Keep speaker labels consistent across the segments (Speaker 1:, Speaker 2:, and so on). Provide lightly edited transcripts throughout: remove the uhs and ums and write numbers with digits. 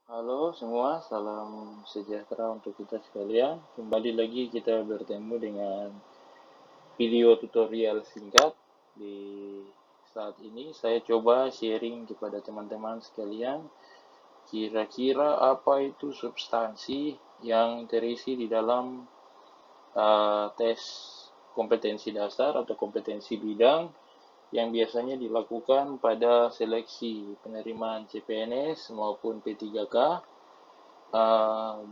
Speaker 1: Halo semua, salam sejahtera untuk kita sekalian. Kembali lagi kita bertemu dengan video tutorial singkat. Di saat ini saya coba sharing kepada teman-teman sekalian, kira-kira apa itu substansi yang terisi di dalam tes kompetensi dasar atau kompetensi bidang yang biasanya dilakukan pada seleksi penerimaan CPNS maupun P3K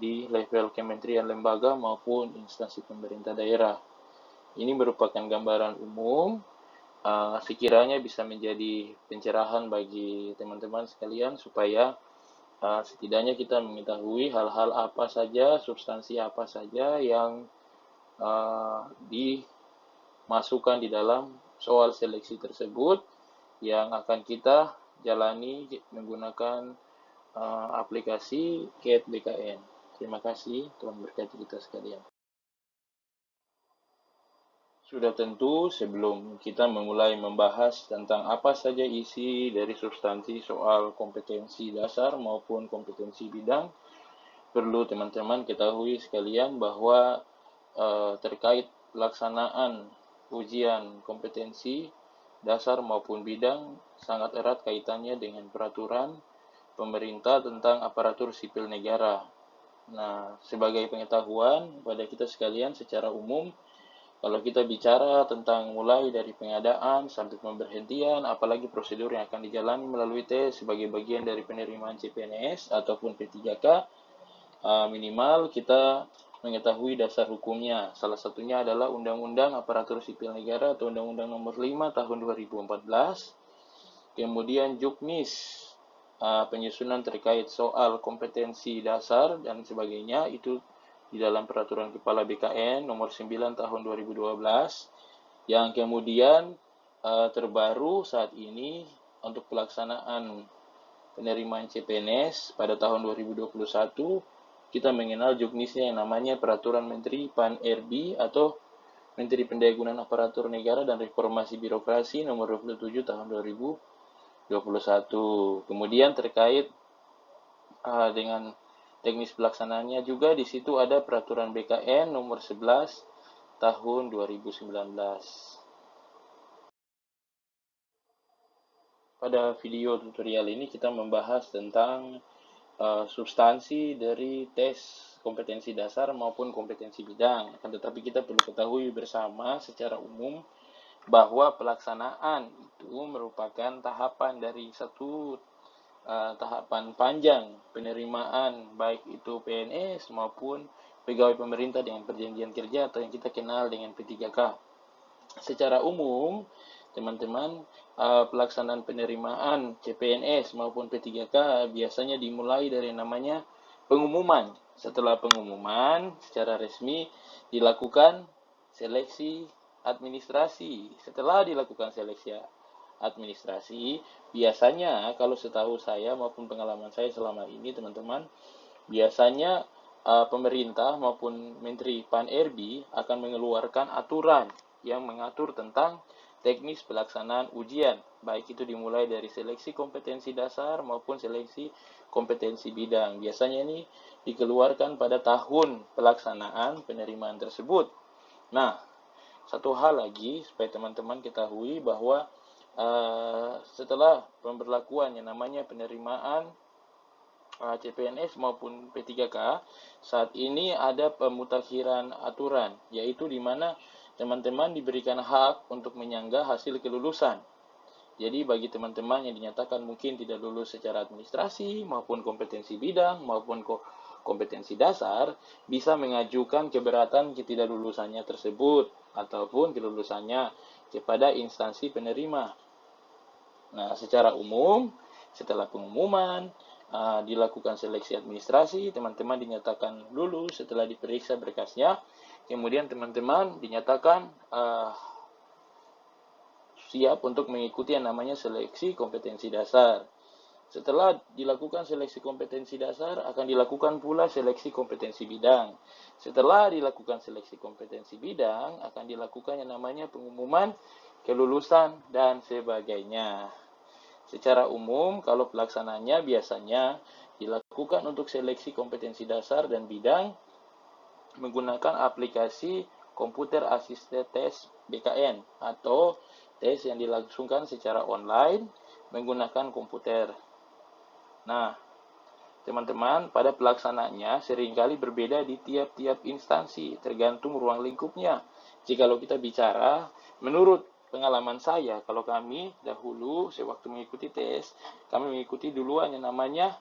Speaker 1: di level kementerian lembaga maupun instansi pemerintah daerah. Ini merupakan gambaran umum, sekiranya bisa menjadi pencerahan bagi teman-teman sekalian supaya setidaknya kita mengetahui hal-hal apa saja, substansi apa saja yang dimasukkan di dalam soal seleksi tersebut yang akan kita jalani menggunakan aplikasi CAT BKN. Terima kasih, Tuhan berkati kita sekalian. Sudah tentu sebelum kita memulai membahas tentang apa saja isi dari substansi soal kompetensi dasar maupun kompetensi bidang, perlu teman-teman ketahui sekalian bahwa terkait pelaksanaan ujian kompetensi dasar maupun bidang sangat erat kaitannya dengan peraturan pemerintah tentang aparatur sipil negara. Nah, sebagai pengetahuan pada kita sekalian secara umum, kalau kita bicara tentang mulai dari pengadaan sampai pemberhentian, apalagi prosedur yang akan dijalani melalui tes sebagai bagian dari penerimaan CPNS ataupun P3K, minimal kita mengetahui dasar hukumnya. Salah satunya adalah Undang-Undang Aparatur Sipil Negara atau Undang-Undang Nomor 5 Tahun 2014. Kemudian Juknis, penyusunan terkait soal kompetensi dasar dan sebagainya, itu di dalam Peraturan Kepala BKN Nomor 9 Tahun 2012, yang kemudian terbaru saat ini untuk pelaksanaan penerimaan CPNS pada tahun 2021, kita mengenal juknisnya yang namanya Peraturan Menteri Pan-RB atau Menteri Pendayagunaan Aparatur Negara dan Reformasi Birokrasi Nomor 27 Tahun 2021. Kemudian terkait dengan teknis pelaksanaannya juga di situ ada Peraturan BKN Nomor 11 Tahun 2019. Pada video tutorial ini kita membahas tentang substansi dari tes kompetensi dasar maupun kompetensi bidang. Akan tetapi kita perlu ketahui bersama secara umum bahwa pelaksanaan itu merupakan tahapan dari satu tahapan panjang penerimaan baik itu PNS maupun pegawai pemerintah dengan perjanjian kerja atau yang kita kenal dengan P3K. Secara umum, teman-teman, pelaksanaan penerimaan CPNS maupun P3K biasanya dimulai dari namanya pengumuman. Setelah pengumuman, secara resmi dilakukan seleksi administrasi. Setelah dilakukan seleksi administrasi, biasanya kalau setahu saya maupun pengalaman saya selama ini, teman-teman, biasanya pemerintah maupun Menteri Pan-RB akan mengeluarkan aturan yang mengatur tentang teknis pelaksanaan ujian, baik itu dimulai dari seleksi kompetensi dasar maupun seleksi kompetensi bidang. Biasanya ini dikeluarkan pada tahun pelaksanaan penerimaan tersebut. Nah, satu hal lagi supaya teman-teman ketahui bahwa setelah pemberlakuan yang namanya penerimaan CPNS maupun P3K, saat ini ada pemutakhiran aturan, yaitu di mana teman-teman diberikan hak untuk menyanggah hasil kelulusan. Jadi bagi teman-teman yang dinyatakan mungkin tidak lulus secara administrasi maupun kompetensi bidang maupun kompetensi dasar, bisa mengajukan keberatan ketidaklulusannya tersebut ataupun kelulusannya kepada instansi penerima. Nah, secara umum, setelah pengumuman, dilakukan seleksi administrasi, teman-teman dinyatakan lulus setelah diperiksa berkasnya, kemudian teman-teman dinyatakan siap untuk mengikuti yang namanya seleksi kompetensi dasar. Setelah dilakukan seleksi kompetensi dasar, akan dilakukan pula seleksi kompetensi bidang. Setelah dilakukan seleksi kompetensi bidang, akan dilakukan yang namanya pengumuman kelulusan dan sebagainya. Secara umum, kalau pelaksananya biasanya dilakukan untuk seleksi kompetensi dasar dan bidang menggunakan aplikasi komputer assisted test BKN atau tes yang dilangsungkan secara online menggunakan komputer. Nah, teman-teman, pada pelaksananya seringkali berbeda di tiap-tiap instansi, tergantung ruang lingkupnya. Jikalau kita bicara, menurut pengalaman saya, kalau kami dahulu, sewaktu mengikuti tes, kami mengikuti duluan yang namanya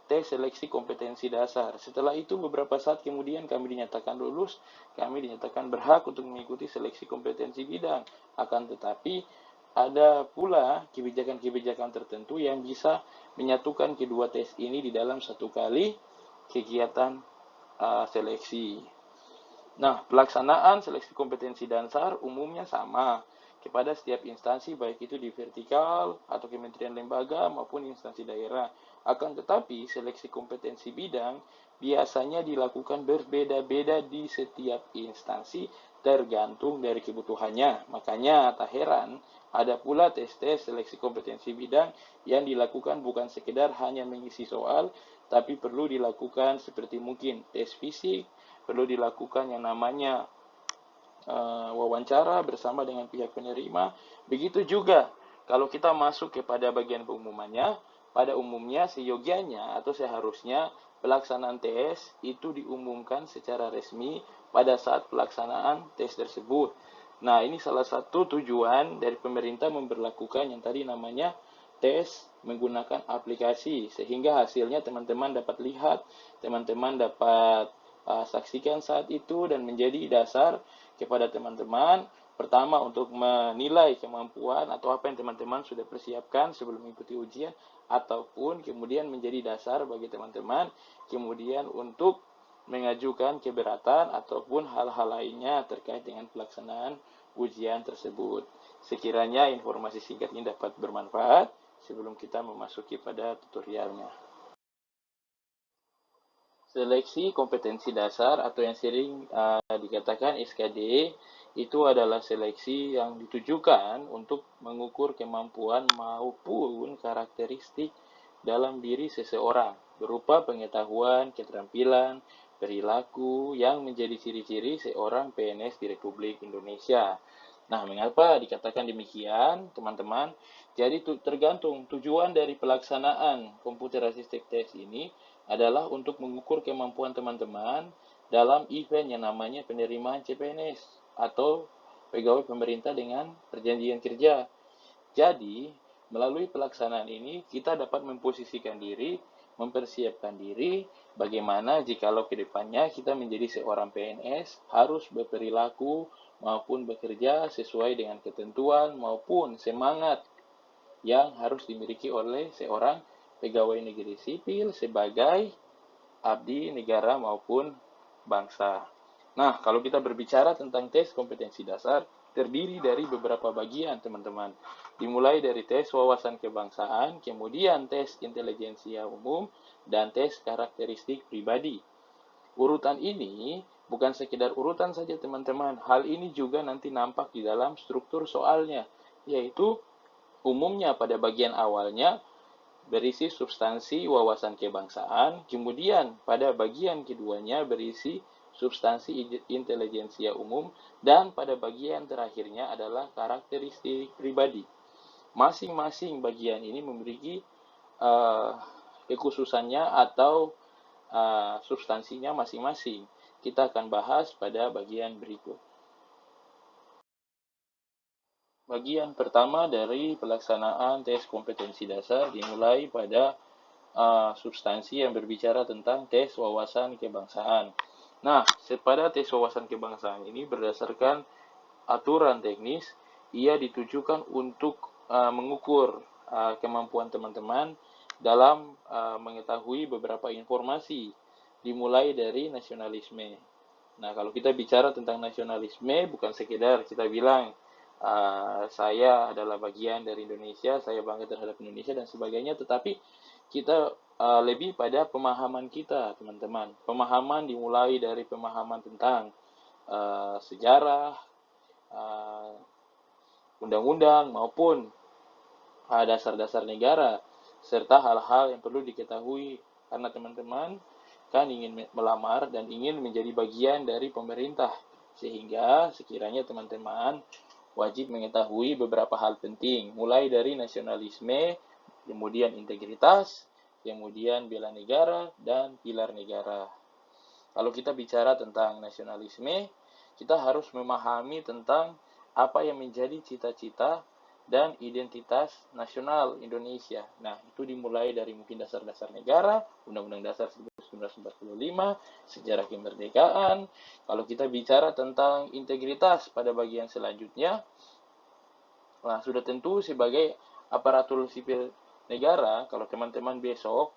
Speaker 1: tes seleksi kompetensi dasar. Setelah itu, beberapa saat kemudian kami dinyatakan lulus, kami dinyatakan berhak untuk mengikuti seleksi kompetensi bidang. Akan tetapi, ada pula kebijakan-kebijakan tertentu yang bisa menyatukan kedua tes ini di dalam satu kali kegiatan seleksi. Nah, pelaksanaan seleksi kompetensi dasar umumnya sama kepada setiap instansi, baik itu di vertikal atau kementerian lembaga maupun instansi daerah. Akan tetapi, seleksi kompetensi bidang biasanya dilakukan berbeda-beda di setiap instansi tergantung dari kebutuhannya. Makanya tak heran ada pula tes-tes seleksi kompetensi bidang yang dilakukan bukan sekedar hanya mengisi soal, tapi perlu dilakukan seperti mungkin tes fisik, perlu dilakukan yang namanya wawancara bersama dengan pihak penerima. Begitu juga kalau kita masuk kepada bagian pengumumannya, pada umumnya seyogianya atau seharusnya pelaksanaan tes itu diumumkan secara resmi pada saat pelaksanaan tes tersebut. Nah, ini salah satu tujuan dari pemerintah memberlakukan yang tadi namanya tes menggunakan aplikasi, sehingga hasilnya teman-teman dapat lihat, teman-teman dapat saksikan saat itu dan menjadi dasar kepada teman-teman pertama untuk menilai kemampuan atau apa yang teman-teman sudah persiapkan sebelum mengikuti ujian, ataupun kemudian menjadi dasar bagi teman-teman kemudian untuk mengajukan keberatan ataupun hal-hal lainnya terkait dengan pelaksanaan ujian tersebut. Sekiranya informasi singkat ini dapat bermanfaat sebelum kita memasuki pada tutorialnya. Seleksi kompetensi dasar atau yang sering dikatakan SKD itu adalah seleksi yang ditujukan untuk mengukur kemampuan maupun karakteristik dalam diri seseorang berupa pengetahuan, keterampilan, perilaku yang menjadi ciri-ciri seorang PNS di Republik Indonesia. Nah, mengapa dikatakan demikian, teman-teman? Jadi tergantung tujuan dari pelaksanaan computer assisted test ini adalah untuk mengukur kemampuan teman-teman dalam event yang namanya penerimaan CPNS atau pegawai pemerintah dengan perjanjian kerja. Jadi, melalui pelaksanaan ini kita dapat memposisikan diri, mempersiapkan diri bagaimana jikalau ke depannya kita menjadi seorang PNS harus berperilaku maupun bekerja sesuai dengan ketentuan maupun semangat yang harus dimiliki oleh seorang pegawai negeri sipil sebagai abdi negara maupun bangsa. Nah, kalau kita berbicara tentang tes kompetensi dasar, terdiri dari beberapa bagian, teman-teman. Dimulai dari tes wawasan kebangsaan, kemudian tes intelijensia umum, dan tes karakteristik pribadi. Urutan ini bukan sekedar urutan saja, teman-teman. Hal ini juga nanti nampak di dalam struktur soalnya, yaitu umumnya pada bagian awalnya berisi substansi wawasan kebangsaan, kemudian pada bagian keduanya berisi substansi intelijensia umum, dan pada bagian terakhirnya adalah karakteristik pribadi. Masing-masing bagian ini memiliki kekhususannya atau substansinya masing-masing. Kita akan bahas pada bagian berikut. Bagian pertama dari pelaksanaan tes kompetensi dasar dimulai pada substansi yang berbicara tentang tes wawasan kebangsaan. Nah, pada tes wawasan kebangsaan ini berdasarkan aturan teknis, ia ditujukan untuk mengukur kemampuan teman-teman dalam mengetahui beberapa informasi, dimulai dari nasionalisme. Nah, kalau kita bicara tentang nasionalisme, bukan sekedar kita bilang saya adalah bagian dari Indonesia, saya bangga terhadap Indonesia dan sebagainya, tetapi kita lebih pada pemahaman kita, teman-teman. Pemahaman dimulai dari pemahaman tentang sejarah, undang-undang maupun dasar-dasar negara, serta hal-hal yang perlu diketahui karena teman-teman kan ingin melamar dan ingin menjadi bagian dari pemerintah, sehingga sekiranya teman-teman wajib mengetahui beberapa hal penting, mulai dari nasionalisme, kemudian integritas, kemudian bela negara, dan pilar negara. Kalau kita bicara tentang nasionalisme, kita harus memahami tentang apa yang menjadi cita-cita dan identitas nasional Indonesia. Nah, itu dimulai dari mungkin dasar-dasar negara, Undang-Undang Dasar 1945, sejarah kemerdekaan. Kalau kita bicara tentang integritas pada bagian selanjutnya, nah sudah tentu sebagai aparatur sipil negara, kalau teman-teman besok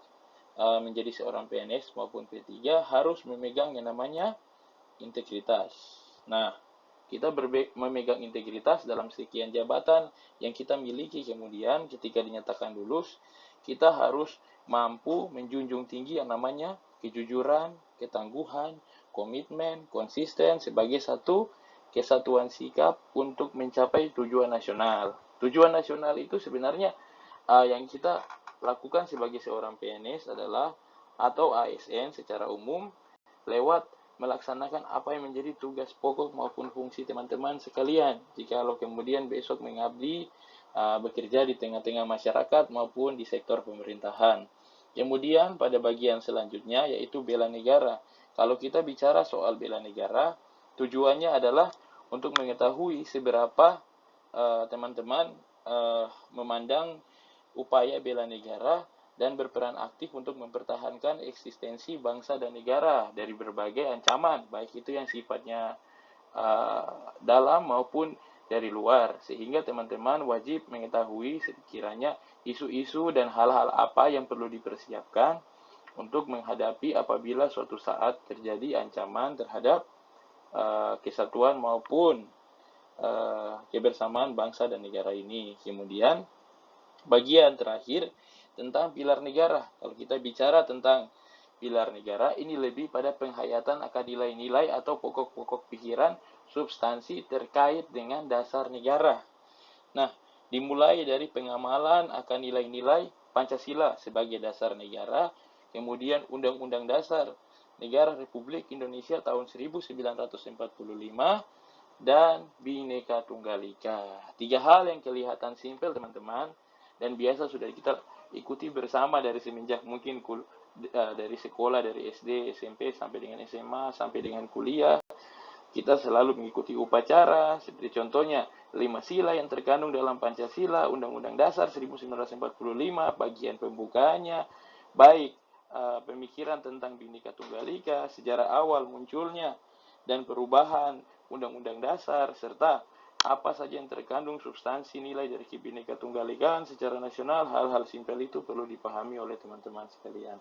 Speaker 1: menjadi seorang PNS maupun P3 harus memegang yang namanya integritas. Nah, kita memegang integritas dalam sekian jabatan yang kita miliki, kemudian ketika dinyatakan lulus, kita harus mampu menjunjung tinggi yang namanya kejujuran, ketangguhan, komitmen, konsisten sebagai satu kesatuan sikap untuk mencapai tujuan nasional. Tujuan nasional itu sebenarnya yang kita lakukan sebagai seorang PNS adalah atau ASN secara umum lewat melaksanakan apa yang menjadi tugas pokok maupun fungsi teman-teman sekalian. Jikalau kemudian besok mengabdi, bekerja di tengah-tengah masyarakat maupun di sektor pemerintahan. Kemudian pada bagian selanjutnya yaitu bela negara. Kalau kita bicara soal bela negara, tujuannya adalah untuk mengetahui seberapa teman-teman memandang upaya bela negara dan berperan aktif untuk mempertahankan eksistensi bangsa dan negara dari berbagai ancaman, baik itu yang sifatnya dalam maupun dari luar, sehingga teman-teman wajib mengetahui sekiranya isu-isu dan hal-hal apa yang perlu dipersiapkan untuk menghadapi apabila suatu saat terjadi ancaman terhadap kesatuan maupun kebersamaan bangsa dan negara ini. Kemudian bagian terakhir tentang pilar negara. Kalau kita bicara tentang pilar negara, ini lebih pada penghayatan akan nilai-nilai atau pokok-pokok pikiran substansi terkait dengan dasar negara. Nah, dimulai dari pengamalan akan nilai-nilai Pancasila sebagai dasar negara, kemudian Undang-Undang Dasar Negara Republik Indonesia tahun 1945, dan Bhinneka Tunggal Ika. 3 hal yang kelihatan simpel teman-teman, dan biasa sudah kita ikuti bersama dari semenjak mungkin dari sekolah, dari SD, SMP, sampai dengan SMA, sampai dengan kuliah. Kita selalu mengikuti upacara, seperti contohnya 5 sila yang terkandung dalam Pancasila, Undang-Undang Dasar 1945, bagian pembukaannya, baik pemikiran tentang Bhinneka Tunggal Ika, sejarah awal munculnya, dan perubahan Undang-Undang Dasar, serta apa saja yang terkandung substansi nilai dari Bhinneka Tunggal Ika secara nasional. Hal-hal simpel itu perlu dipahami oleh teman-teman sekalian.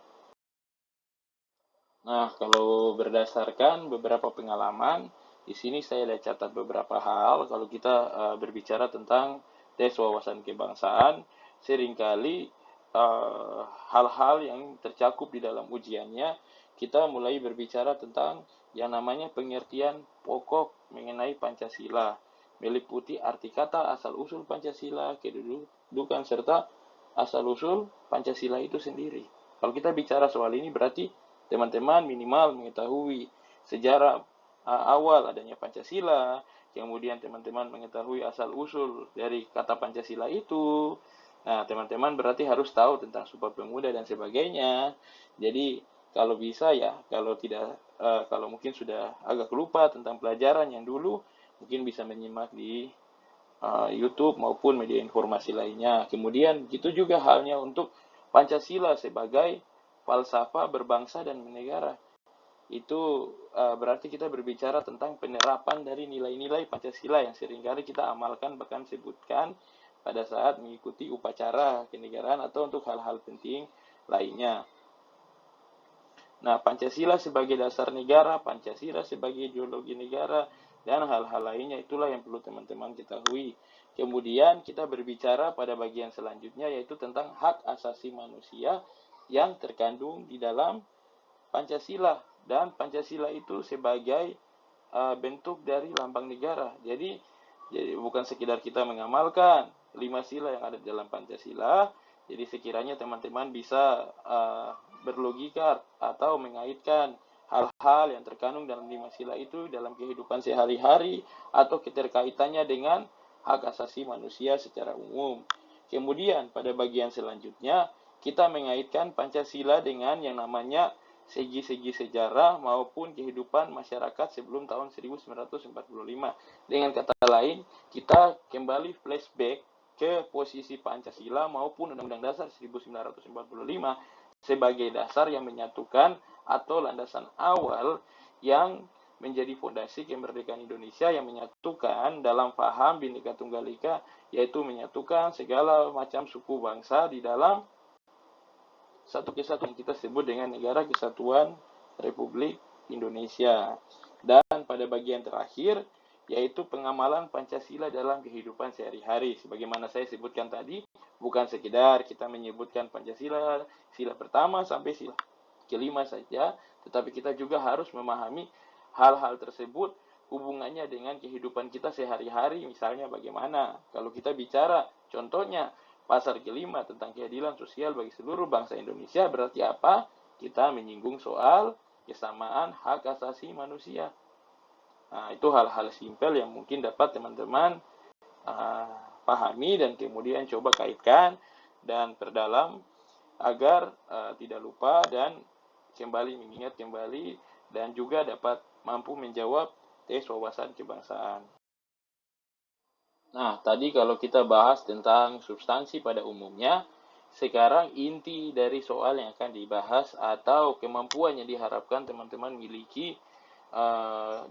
Speaker 1: Nah, kalau berdasarkan beberapa pengalaman, di sini saya ada catat beberapa hal. Kalau kita berbicara tentang tes wawasan kebangsaan, seringkali hal-hal yang tercakup di dalam ujiannya, kita mulai berbicara tentang yang namanya pengertian pokok mengenai Pancasila, meliputi arti kata, asal-usul Pancasila, kedudukan, serta asal-usul Pancasila itu sendiri. Kalau kita bicara soal ini berarti teman-teman minimal mengetahui sejarah awal adanya Pancasila, kemudian teman-teman mengetahui asal-usul dari kata Pancasila itu. Nah, teman-teman berarti harus tahu tentang Sumpah Pemuda dan sebagainya. Jadi, kalau bisa ya, kalau mungkin sudah agak lupa tentang pelajaran yang dulu, mungkin bisa menyimak di YouTube maupun media informasi lainnya. Kemudian itu juga halnya untuk Pancasila sebagai falsafah berbangsa dan bernegara. Itu berarti kita berbicara tentang penerapan dari nilai-nilai Pancasila yang seringkali kita amalkan, bahkan sebutkan pada saat mengikuti upacara kenegaraan atau untuk hal-hal penting lainnya. Nah, Pancasila sebagai dasar negara, Pancasila sebagai ideologi negara, dan hal-hal lainnya itulah yang perlu teman-teman ketahui. Kemudian kita berbicara pada bagian selanjutnya yaitu tentang hak asasi manusia yang terkandung di dalam Pancasila, dan Pancasila itu sebagai bentuk dari lambang negara. Jadi bukan sekedar kita mengamalkan, 5 sila yang ada di dalam Pancasila. Jadi sekiranya teman-teman bisa berlogika atau mengaitkan hal-hal yang terkandung dalam 5 sila itu dalam kehidupan sehari-hari atau keterkaitannya dengan hak asasi manusia secara umum. Kemudian pada bagian selanjutnya kita mengaitkan Pancasila dengan yang namanya segi-segi sejarah maupun kehidupan masyarakat sebelum tahun 1945. Dengan kata lain, kita kembali flashback ke posisi Pancasila maupun Undang-Undang Dasar 1945 sebagai dasar yang menyatukan atau landasan awal yang menjadi fondasi kemerdekaan Indonesia yang menyatukan dalam paham Bhinneka Tunggal Ika, yaitu menyatukan segala macam suku bangsa di dalam satu kesatuan kita sebut dengan Negara Kesatuan Republik Indonesia. Dan pada bagian terakhir, yaitu pengamalan Pancasila dalam kehidupan sehari-hari. Sebagaimana saya sebutkan tadi, bukan sekedar kita menyebutkan Pancasila, sila pertama sampai sila kelima saja, tetapi kita juga harus memahami hal-hal tersebut hubungannya dengan kehidupan kita sehari-hari. Misalnya bagaimana kalau kita bicara contohnya pasal kelima tentang keadilan sosial bagi seluruh bangsa Indonesia, berarti apa? Kita menyinggung soal kesamaan hak asasi manusia. Nah, itu hal-hal simpel yang mungkin dapat teman-teman pahami dan kemudian coba kaitkan dan perdalam agar tidak lupa dan kembali mengingat kembali dan juga dapat mampu menjawab tes wawasan kebangsaan. Nah, tadi kalau kita bahas tentang substansi pada umumnya, sekarang inti dari soal yang akan dibahas atau kemampuan yang diharapkan teman-teman miliki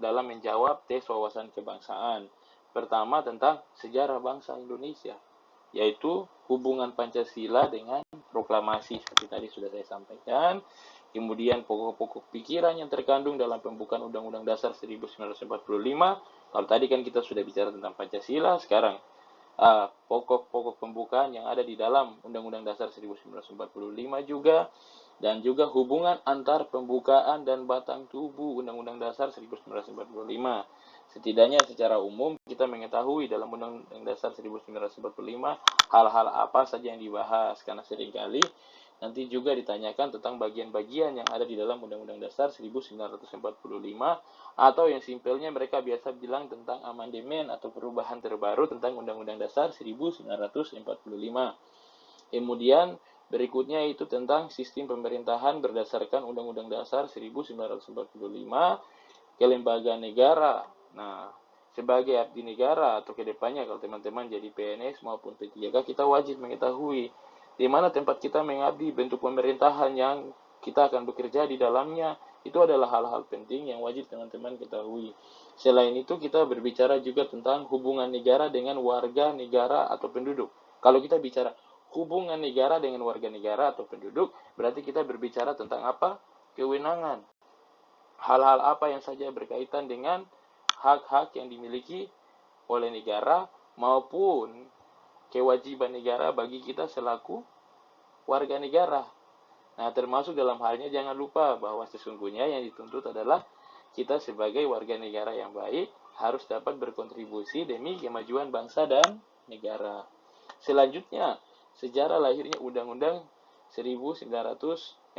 Speaker 1: dalam menjawab tes wawasan kebangsaan. Pertama tentang sejarah bangsa Indonesia, yaitu hubungan Pancasila dengan proklamasi seperti tadi sudah saya sampaikan. Kemudian pokok-pokok pikiran yang terkandung dalam pembukaan Undang-Undang Dasar 1945. Kalau tadi kan kita sudah bicara tentang Pancasila, sekarang pokok-pokok pembukaan yang ada di dalam Undang-Undang Dasar 1945 juga, dan juga hubungan antar pembukaan dan batang tubuh Undang-Undang Dasar 1945. Setidaknya secara umum kita mengetahui dalam Undang-Undang Dasar 1945 hal-hal apa saja yang dibahas, karena seringkali nanti juga ditanyakan tentang bagian-bagian yang ada di dalam Undang-Undang Dasar 1945 atau yang simpelnya mereka biasa bilang tentang amandemen atau perubahan terbaru tentang Undang-Undang Dasar 1945. Kemudian berikutnya itu tentang sistem pemerintahan berdasarkan Undang-Undang Dasar 1945, kelembagaan negara. Nah, sebagai abdi negara atau kedepannya kalau teman-teman jadi PNS maupun P3K, kita wajib mengetahui di mana tempat kita mengabdi, bentuk pemerintahan yang kita akan bekerja di dalamnya. Itu adalah hal-hal penting yang wajib teman-teman ketahui. Selain itu kita berbicara juga tentang hubungan negara dengan warga negara atau penduduk. Kalau kita bicara hubungan negara dengan warga negara atau penduduk, berarti kita berbicara tentang apa? Kewenangan. Hal-hal apa yang saja berkaitan dengan hak-hak yang dimiliki oleh negara maupun kewajiban negara bagi kita selaku warga negara. Nah, termasuk dalam halnya jangan lupa bahwa sesungguhnya yang dituntut adalah kita sebagai warga negara yang baik harus dapat berkontribusi demi kemajuan bangsa dan negara. Selanjutnya, sejarah lahirnya Undang-Undang 1945,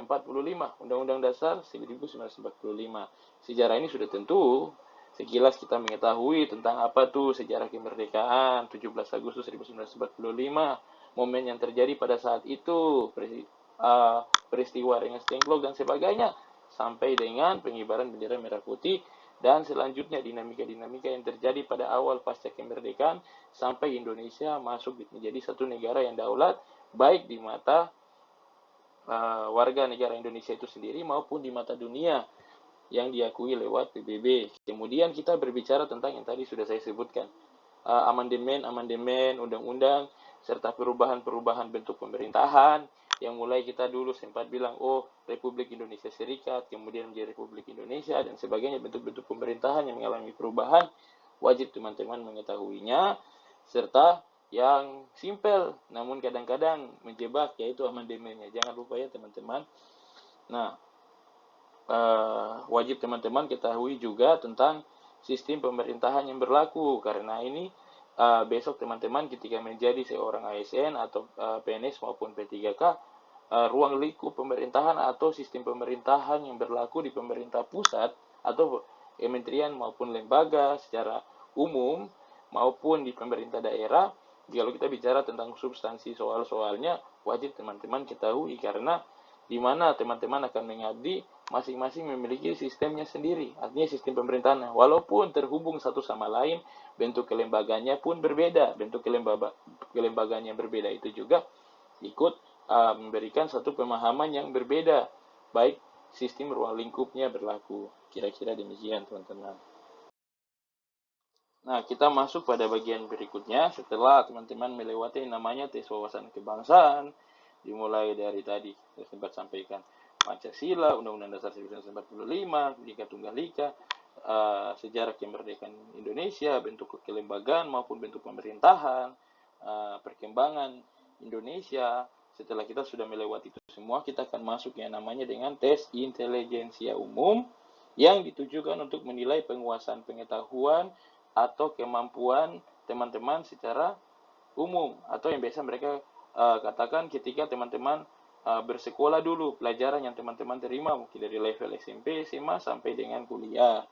Speaker 1: Undang-Undang Dasar 1945. Sejarah ini sudah tentu sekilas kita mengetahui tentang apa tuh sejarah kemerdekaan 17 Agustus 1945, momen yang terjadi pada saat itu, peristiwa Rengas Dengklok dan sebagainya, sampai dengan pengibaran bendera merah putih, dan selanjutnya dinamika-dinamika yang terjadi pada awal pasca kemerdekaan sampai Indonesia masuk menjadi satu negara yang daulat, baik di mata warga negara Indonesia itu sendiri maupun di mata dunia yang diakui lewat PBB. Kemudian kita berbicara tentang yang tadi sudah saya sebutkan, amandemen, undang-undang, serta perubahan-perubahan bentuk pemerintahan, yang mulai kita dulu sempat bilang, oh Republik Indonesia Serikat, kemudian menjadi Republik Indonesia, dan sebagainya, bentuk-bentuk pemerintahan yang mengalami perubahan, wajib teman-teman mengetahuinya, serta yang simpel, namun kadang-kadang menjebak, yaitu amandemennya. Jangan lupa ya teman-teman. Nah, wajib teman-teman ketahui juga tentang sistem pemerintahan yang berlaku, karena ini besok teman-teman ketika menjadi seorang ASN atau PNS maupun P3K, ruang lingkup pemerintahan atau sistem pemerintahan yang berlaku di pemerintah pusat atau kementerian maupun lembaga secara umum maupun di pemerintah daerah, kalau kita bicara tentang substansi soal-soalnya, wajib teman-teman ketahui, karena di mana teman-teman akan mengabdi, masing-masing memiliki sistemnya sendiri, artinya sistem pemerintahan. Walaupun terhubung satu sama lain, bentuk kelembagaannya pun berbeda. Bentuk kelembagaan yang berbeda itu juga ikut memberikan satu pemahaman yang berbeda, baik sistem ruang lingkupnya berlaku. Kira-kira demikian, teman-teman. Nah, kita masuk pada bagian berikutnya setelah teman-teman melewati namanya tes wawasan kebangsaan, dimulai dari tadi saya sempat sampaikan Pancasila, Undang-Undang Dasar 1945, Bhinneka Tunggal Ika, sejarah kemerdekaan Indonesia, bentuk kelembagaan maupun bentuk pemerintahan, perkembangan Indonesia. Setelah kita sudah melewati itu semua, kita akan masuk yang namanya dengan tes intelijensia umum yang ditujukan untuk menilai penguasaan pengetahuan atau kemampuan teman-teman secara umum, atau yang biasa mereka katakan ketika teman-teman bersekolah dulu, pelajaran yang teman-teman terima mungkin dari level SMP, SMA sampai dengan kuliah.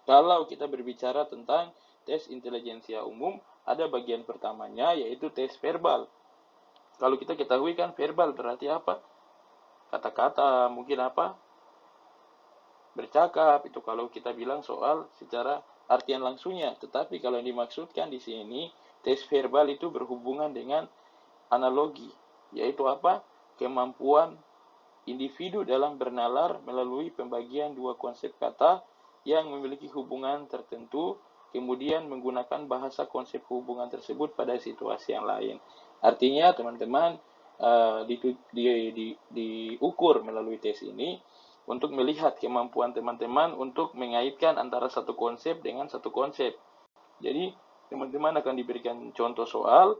Speaker 1: Kalau kita berbicara tentang tes intelijensia umum, ada bagian pertamanya yaitu tes verbal. Kalau kita ketahui kan verbal berarti apa? Kata-kata, mungkin apa? Bercakap, itu kalau kita bilang soal secara artian langsungnya. Tetapi kalau yang dimaksudkan di sini, tes verbal itu berhubungan dengan analogi, yaitu apa? Kemampuan individu dalam bernalar melalui pembagian dua konsep kata yang memiliki hubungan tertentu, kemudian menggunakan bahasa konsep hubungan tersebut pada situasi yang lain. Artinya teman-teman diukur melalui tes ini untuk melihat kemampuan teman-teman untuk mengaitkan antara satu konsep dengan satu konsep. Jadi teman-teman akan diberikan contoh soal,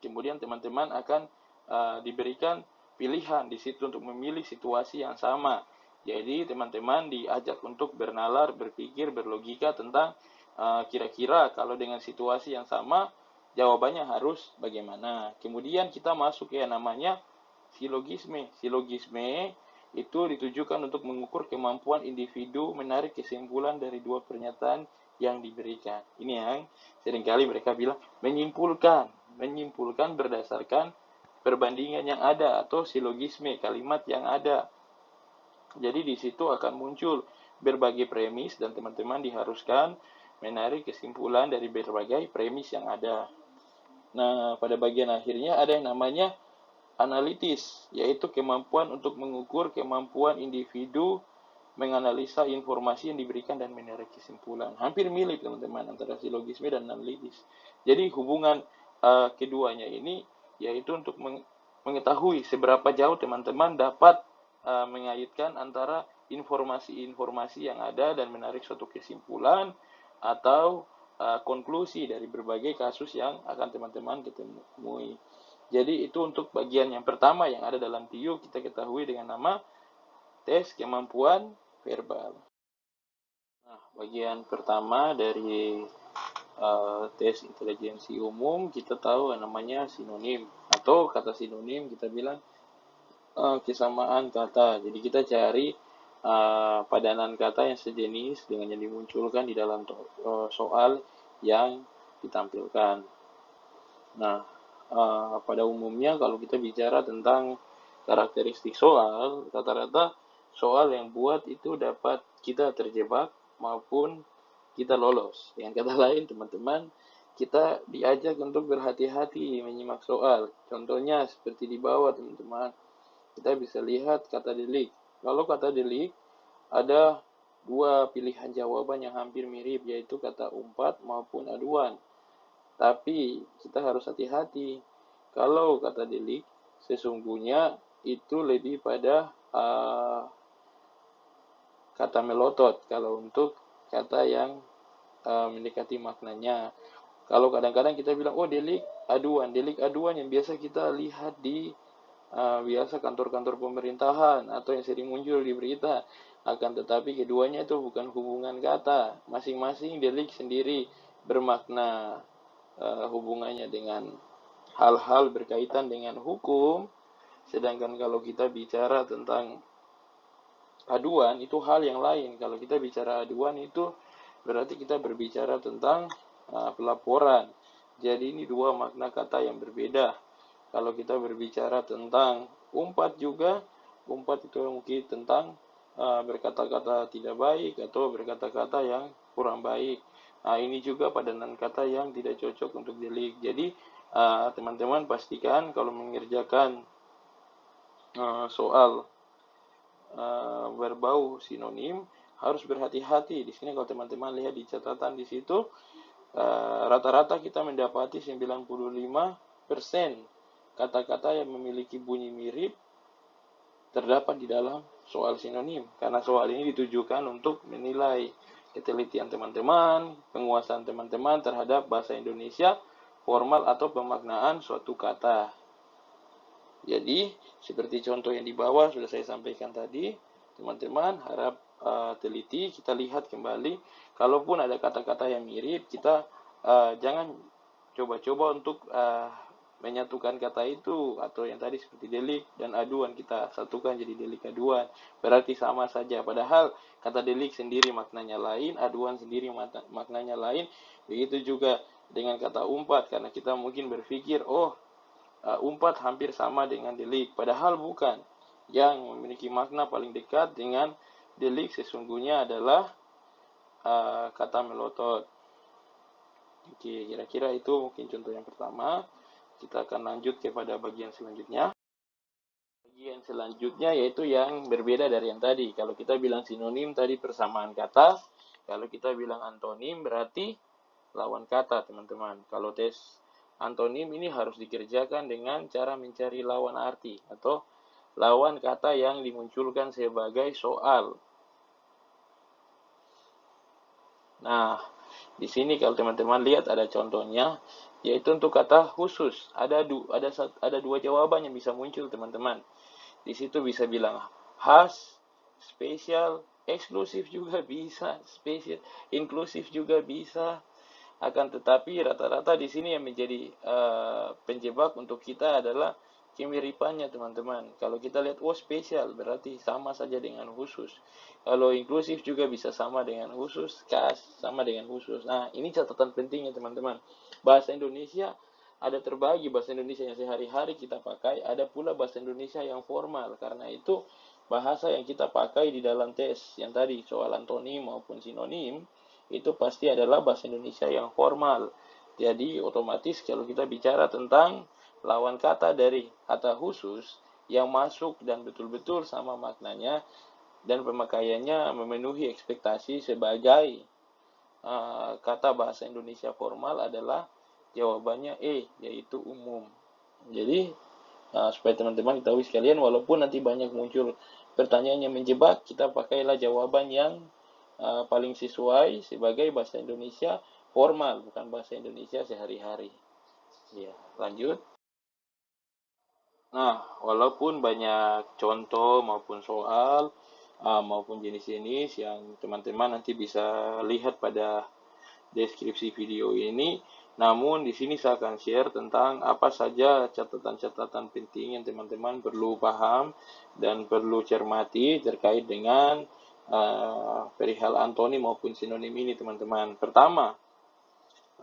Speaker 1: kemudian teman-teman akan diberikan pilihan di situ untuk memilih situasi yang sama. Jadi teman-teman diajak untuk bernalar, berpikir, berlogika tentang kira-kira kalau dengan situasi yang sama jawabannya harus bagaimana. Kemudian kita masuk ya namanya silogisme. Silogisme itu ditujukan untuk mengukur kemampuan individu menarik kesimpulan dari dua pernyataan yang diberikan. Ini yang seringkali mereka bilang menyimpulkan berdasarkan perbandingan yang ada atau silogisme kalimat yang ada. Jadi di situ akan muncul berbagai premis dan teman-teman diharuskan menarik kesimpulan dari berbagai premis yang ada. Nah, pada bagian akhirnya ada yang namanya analitis, yaitu kemampuan untuk mengukur kemampuan individu menganalisa informasi yang diberikan dan menarik kesimpulan. Hampir mirip teman-teman antara silogisme dan analitis. Jadi hubungan keduanya ini yaitu untuk mengetahui seberapa jauh teman-teman dapat mengaitkan antara informasi-informasi yang ada dan menarik suatu kesimpulan atau konklusi dari berbagai kasus yang akan teman-teman ketemui. Jadi itu untuk bagian yang pertama yang ada dalam TIU, kita ketahui dengan nama tes kemampuan verbal. Nah, bagian pertama dari tes intelijensi umum kita tahu namanya sinonim, atau kata sinonim kita bilang kesamaan kata. Jadi kita cari padanan kata yang sejenis dengan yang dimunculkan di dalam soal yang ditampilkan. Nah, pada umumnya kalau kita bicara tentang karakteristik soal, rata-rata soal yang buat itu dapat kita terjebak maupun kita lolos. Dengan kata lain, teman-teman, kita diajak untuk berhati-hati menyimak soal. Contohnya seperti di bawah, teman-teman. Kita bisa lihat kata delik. Kalau kata delik, ada dua pilihan jawaban yang hampir mirip, yaitu kata umpat maupun aduan. Tapi kita harus hati-hati. Kalau kata delik, sesungguhnya itu lebih pada kata melotot. Kalau untuk kata yang mendekati maknanya. Kalau kadang-kadang kita bilang, oh delik aduan yang biasa kita lihat di biasa kantor-kantor pemerintahan atau yang sering muncul di berita. Akan tetapi keduanya itu bukan hubungan kata. Masing-masing delik sendiri bermakna hubungannya dengan hal-hal berkaitan dengan hukum. Sedangkan kalau kita bicara tentang aduan, itu hal yang lain. Kalau kita bicara aduan itu berarti kita berbicara tentang pelaporan. Jadi ini dua makna kata yang berbeda. Kalau kita berbicara tentang umpat juga, umpat itu mungkin tentang berkata-kata tidak baik atau berkata-kata yang kurang baik. Nah, ini juga padanan kata yang tidak cocok untuk delik. Jadi teman-teman pastikan kalau mengerjakan soal berbau sinonim harus berhati-hati. Di sini kalau teman-teman lihat di catatan di situ, rata-rata kita mendapati 95% kata-kata yang memiliki bunyi mirip terdapat di dalam soal sinonim. Karena soal ini ditujukan untuk menilai ketelitian teman-teman, penguasaan teman-teman terhadap bahasa Indonesia formal atau pemaknaan suatu kata. Jadi, seperti contoh yang di bawah sudah saya sampaikan tadi, teman-teman harap teliti, kita lihat kembali, kalaupun ada kata-kata yang mirip, kita jangan coba-coba untuk menyatukan kata itu, atau yang tadi seperti delik dan aduan, kita satukan jadi delik aduan, berarti sama saja. Padahal kata delik sendiri maknanya lain, aduan sendiri maknanya lain, begitu juga dengan kata umpat, karena kita mungkin berpikir, umpat hampir sama dengan delik, padahal bukan. Yang memiliki makna paling dekat dengan delik sesungguhnya adalah kata melotot. Oke, kira-kira itu mungkin contoh yang pertama. Kita akan lanjut kepada bagian selanjutnya. Bagian selanjutnya yaitu yang berbeda dari yang tadi. Kalau kita bilang sinonim tadi persamaan kata, kalau kita bilang antonim berarti lawan kata, teman-teman. Kalau tes antonim ini harus dikerjakan dengan cara mencari lawan arti atau lawan kata yang dimunculkan sebagai soal. Nah, di sini kalau teman-teman lihat ada contohnya, yaitu untuk kata khusus. Ada dua jawaban yang bisa muncul, teman-teman. Di situ bisa bilang khas, spesial, eksklusif juga bisa, spesial, inklusif juga bisa. Akan tetapi rata-rata di sini yang menjadi penjebak untuk kita adalah kemiripannya, teman-teman. Kalau kita lihat spesial berarti sama saja dengan khusus. Kalau inklusif juga bisa sama dengan khusus, khas sama dengan khusus. Nah, ini catatan pentingnya, teman-teman. Bahasa Indonesia ada terbagi bahasa Indonesia yang sehari-hari kita pakai, ada pula bahasa Indonesia yang formal. Karena itu bahasa yang kita pakai di dalam tes yang tadi soal antonim maupun sinonim itu pasti adalah bahasa Indonesia yang formal. Jadi otomatis kalau kita bicara tentang lawan kata dari kata khusus yang masuk dan betul-betul sama maknanya dan pemakaiannya memenuhi ekspektasi sebagai kata bahasa Indonesia formal adalah jawabannya yaitu umum. Jadi supaya teman-teman ketahui sekalian, walaupun nanti banyak muncul pertanyaan yang menjebak, kita pakailah jawaban yang paling sesuai sebagai bahasa Indonesia formal, bukan bahasa Indonesia sehari-hari. Ya, lanjut. Nah, walaupun banyak contoh maupun soal maupun jenis-jenis yang teman-teman nanti bisa lihat pada deskripsi video ini, namun di sini saya akan share tentang apa saja catatan-catatan penting yang teman-teman perlu paham dan perlu cermati terkait dengan perihal antonim maupun sinonim ini, teman-teman. Pertama,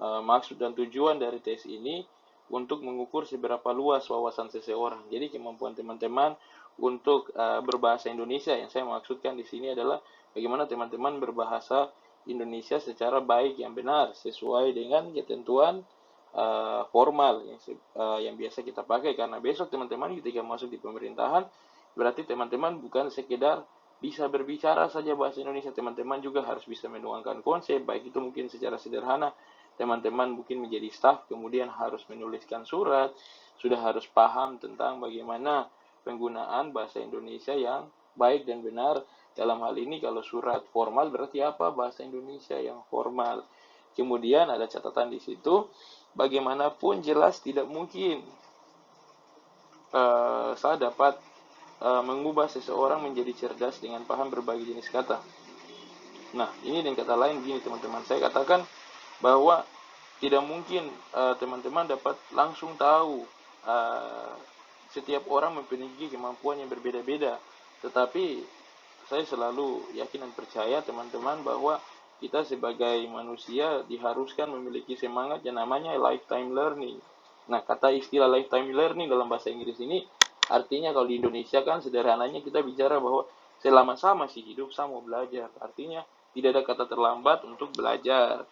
Speaker 1: maksud dan tujuan dari tes ini untuk mengukur seberapa luas wawasan seseorang. Jadi kemampuan teman-teman untuk berbahasa Indonesia, yang saya maksudkan di sini adalah bagaimana teman-teman berbahasa Indonesia secara baik yang benar sesuai dengan ketentuan formal yang biasa kita pakai. Karena besok teman-teman ketika masuk di pemerintahan, berarti teman-teman bukan sekedar bisa berbicara saja bahasa Indonesia, teman-teman juga harus bisa menuangkan konsep, baik itu mungkin secara sederhana. Teman-teman mungkin menjadi staf, kemudian harus menuliskan surat, sudah harus paham tentang bagaimana penggunaan bahasa Indonesia yang baik dan benar. Dalam hal ini kalau surat formal berarti apa? Bahasa Indonesia yang formal. Kemudian ada catatan di situ, bagaimanapun jelas tidak mungkin saya dapat mengubah seseorang menjadi cerdas dengan paham berbagai jenis kata. Nah, ini dengan kata lain begini, teman-teman. Saya katakan bahwa tidak mungkin teman-teman dapat langsung tahu. Uh, Setiap orang memiliki kemampuan yang berbeda-beda, tetapi saya selalu yakin dan percaya teman-teman bahwa kita sebagai manusia diharuskan memiliki semangat yang namanya lifetime learning. Nah, kata istilah lifetime learning dalam bahasa Inggris ini artinya kalau di Indonesia kan sederhananya kita bicara bahwa selama saya masih hidup saya mau belajar. Artinya tidak ada kata terlambat untuk belajar.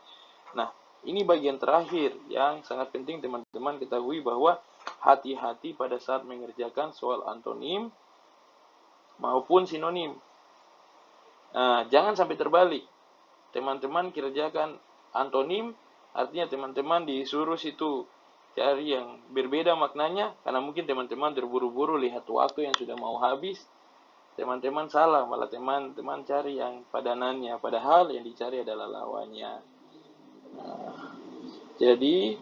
Speaker 1: Nah, ini bagian terakhir yang sangat penting teman-teman ketahui bahwa hati-hati pada saat mengerjakan soal antonim maupun sinonim. Nah, jangan sampai terbalik. Teman-teman kerjakan antonim, artinya teman-teman disuruh situ cari yang berbeda maknanya, karena mungkin teman-teman terburu-buru lihat waktu yang sudah mau habis. Teman-teman salah, malah teman-teman cari yang padanannya, padahal yang dicari adalah lawannya. Nah, jadi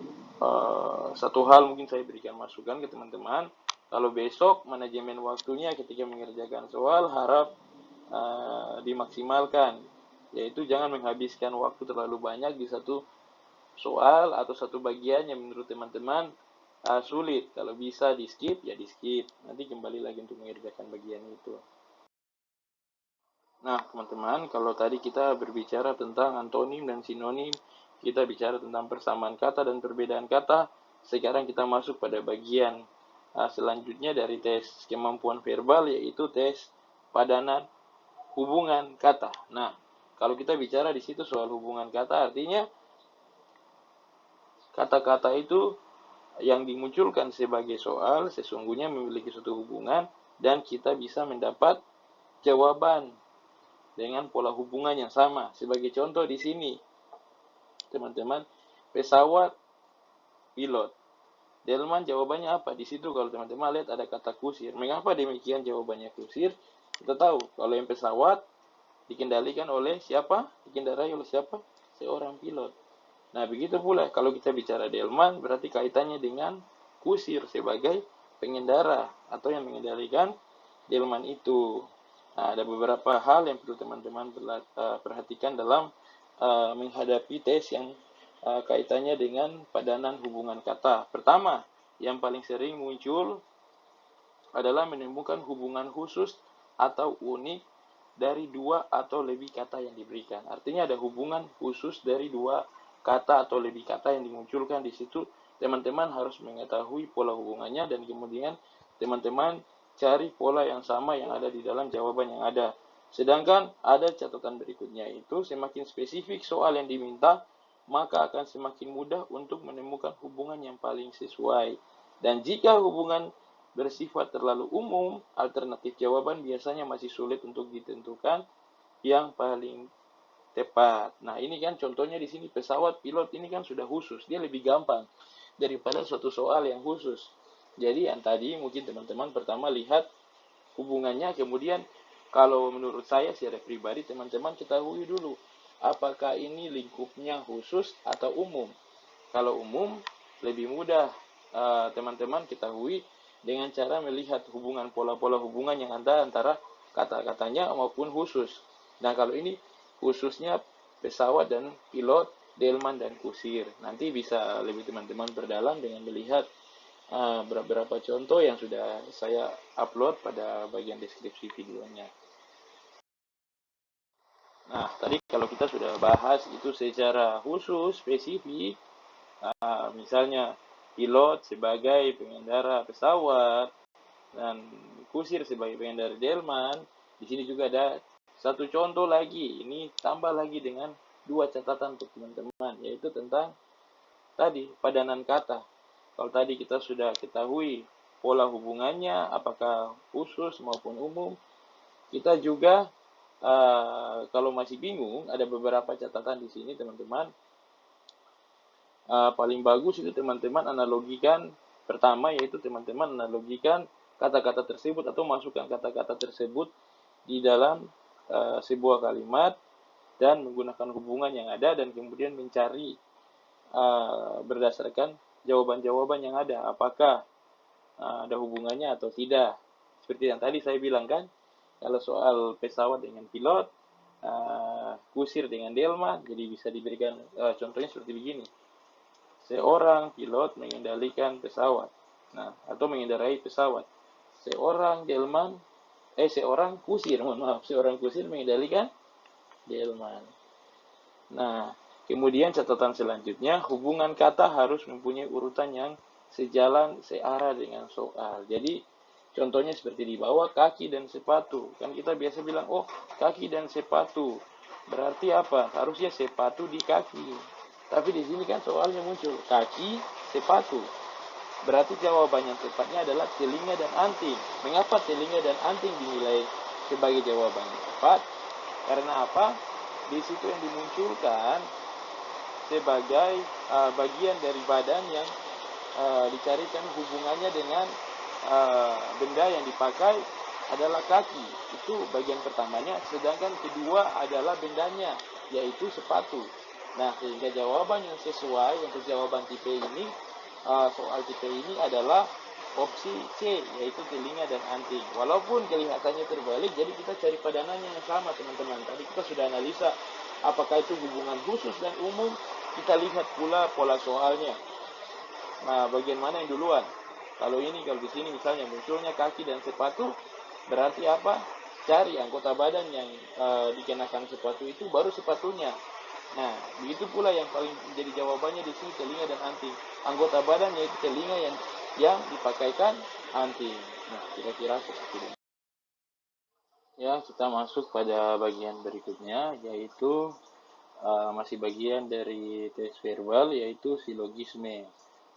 Speaker 1: satu hal mungkin saya berikan masukan ke teman-teman, kalau besok manajemen waktunya ketika mengerjakan soal harap dimaksimalkan, yaitu jangan menghabiskan waktu terlalu banyak di satu soal atau satu bagian yang menurut teman-teman sulit. Kalau bisa di skip ya di skip, nanti kembali lagi untuk mengerjakan bagian itu. Nah teman-teman, kalau tadi kita berbicara tentang antonim dan sinonim, kita bicara tentang persamaan kata dan perbedaan kata, sekarang kita masuk pada bagian selanjutnya dari tes kemampuan verbal, yaitu tes padanan hubungan kata. Nah, kalau kita bicara di situ soal hubungan kata, artinya kata-kata itu yang dimunculkan sebagai soal sesungguhnya memiliki suatu hubungan dan kita bisa mendapat jawaban dengan pola hubungan yang sama. Sebagai contoh di sini, teman-teman, pesawat, pilot. Delman jawabannya apa? Di situ kalau teman-teman lihat ada kata kusir. Mengapa demikian jawabannya kusir? Kita tahu kalau yang pesawat dikendalikan oleh siapa? Dikendarai oleh siapa? Seorang pilot. Nah, begitu pula kalau kita bicara delman, berarti kaitannya dengan kusir sebagai pengendara atau yang mengendalikan delman itu. Nah, ada beberapa hal yang perlu teman-teman perhatikan dalam menghadapi tes yang kaitannya dengan padanan hubungan kata. Pertama, yang paling sering muncul adalah menemukan hubungan khusus atau unik dari dua atau lebih kata yang diberikan. Artinya ada hubungan khusus dari dua kata atau lebih kata yang dimunculkan di situ. Teman-teman harus mengetahui pola hubungannya dan kemudian teman-teman cari pola yang sama yang ada di dalam jawaban yang ada. Sedangkan ada catatan berikutnya, itu semakin spesifik soal yang diminta, maka akan semakin mudah untuk menemukan hubungan yang paling sesuai. Dan jika hubungan bersifat terlalu umum, alternatif jawaban biasanya masih sulit untuk ditentukan yang paling tepat. Nah, ini kan contohnya di sini pesawat, pilot ini kan sudah khusus, dia lebih gampang daripada suatu soal yang khusus. Jadi yang tadi mungkin teman-teman pertama lihat hubungannya, kemudian kalau menurut saya secara pribadi teman-teman ketahui dulu apakah ini lingkupnya khusus atau umum. Kalau umum lebih mudah teman-teman ketahui dengan cara melihat hubungan pola-pola hubungan yang ada antara kata-katanya maupun khusus. Nah, kalau ini khususnya pesawat dan pilot, delman dan kusir. Nanti bisa lebih teman-teman berdalam dengan melihat beberapa contoh yang sudah saya upload pada bagian deskripsi videonya. Nah, tadi kalau kita sudah bahas itu secara khusus, spesifik, misalnya pilot sebagai pengendara pesawat dan kusir sebagai pengendara delman. Di sini juga ada satu contoh lagi, ini tambah lagi dengan dua catatan untuk teman-teman, yaitu tentang tadi padanan kata. Kalau tadi kita sudah ketahui pola hubungannya, apakah khusus maupun umum, kita juga kalau masih bingung, ada beberapa catatan di sini teman-teman. Paling bagus itu teman-teman analogikan, pertama yaitu teman-teman analogikan kata-kata tersebut atau masukkan kata-kata tersebut di dalam sebuah kalimat dan menggunakan hubungan yang ada dan kemudian mencari berdasarkan jawaban-jawaban yang ada, apakah ada hubungannya atau tidak. Seperti yang tadi saya bilang kan, kalau soal pesawat dengan pilot, kusir dengan delman, jadi bisa diberikan contohnya seperti begini. seorang pilot mengendalikan pesawat. Nah, atau mengendarai pesawat. Seorang kusir mengendalikan delman. Nah, kemudian catatan selanjutnya, hubungan kata harus mempunyai urutan yang searah dengan soal. Jadi, contohnya seperti di bawah, kaki dan sepatu. Kan kita biasa bilang, oh, kaki dan sepatu. Berarti apa? Harusnya sepatu di kaki. Tapi di sini kan soalnya muncul, kaki, sepatu. Berarti jawaban yang tepatnya adalah telinga dan anting. Mengapa telinga dan anting dinilai sebagai jawaban yang tepat? Karena apa? Di situ yang dimunculkan sebagai bagian dari badan yang dicarikan hubungannya dengan benda yang dipakai adalah kaki. Itu bagian pertamanya, sedangkan kedua adalah bendanya, yaitu sepatu. Nah, sehingga jawaban yang sesuai untuk jawaban tipe ini, soal tipe ini adalah opsi C, yaitu telinga dan anting. Walaupun kelihatannya terbalik, jadi kita cari padanannya yang sama, teman-teman. Tadi kita sudah analisa apakah itu hubungan khusus dan umum. Kita lihat pula pola soalnya. Nah, bagian mana yang duluan? Kalau di sini misalnya munculnya kaki dan sepatu, berarti apa? Cari anggota badan yang dikenakan sepatu itu, baru sepatunya. Nah, begitu pula yang paling menjadi jawabannya di sini, telinga dan anting. Anggota badan yaitu telinga yang dipakaikan anting. Nah, kira-kira seperti ini. Ya, kita masuk pada bagian berikutnya, yaitu masih bagian dari tes verbal, yaitu silogisme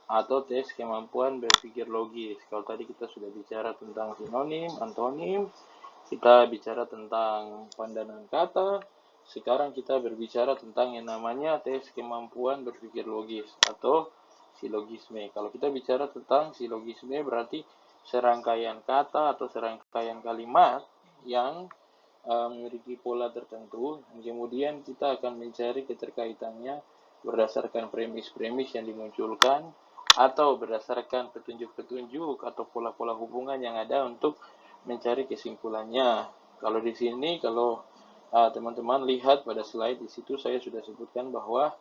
Speaker 1: atau tes kemampuan berpikir logis. Kalau tadi kita sudah bicara tentang sinonim, antonim, kita bicara tentang pandangan kata. Sekarang kita berbicara tentang yang namanya tes kemampuan berpikir logis atau silogisme. Kalau kita bicara tentang silogisme, berarti serangkaian kata atau serangkaian kalimat yang memiliki pola tertentu. Kemudian kita akan mencari keterkaitannya berdasarkan premis-premis yang dimunculkan atau berdasarkan petunjuk-petunjuk atau pola-pola hubungan yang ada untuk mencari kesimpulannya. Kalau di sini, teman-teman lihat pada slide di situ, saya sudah sebutkan bahwa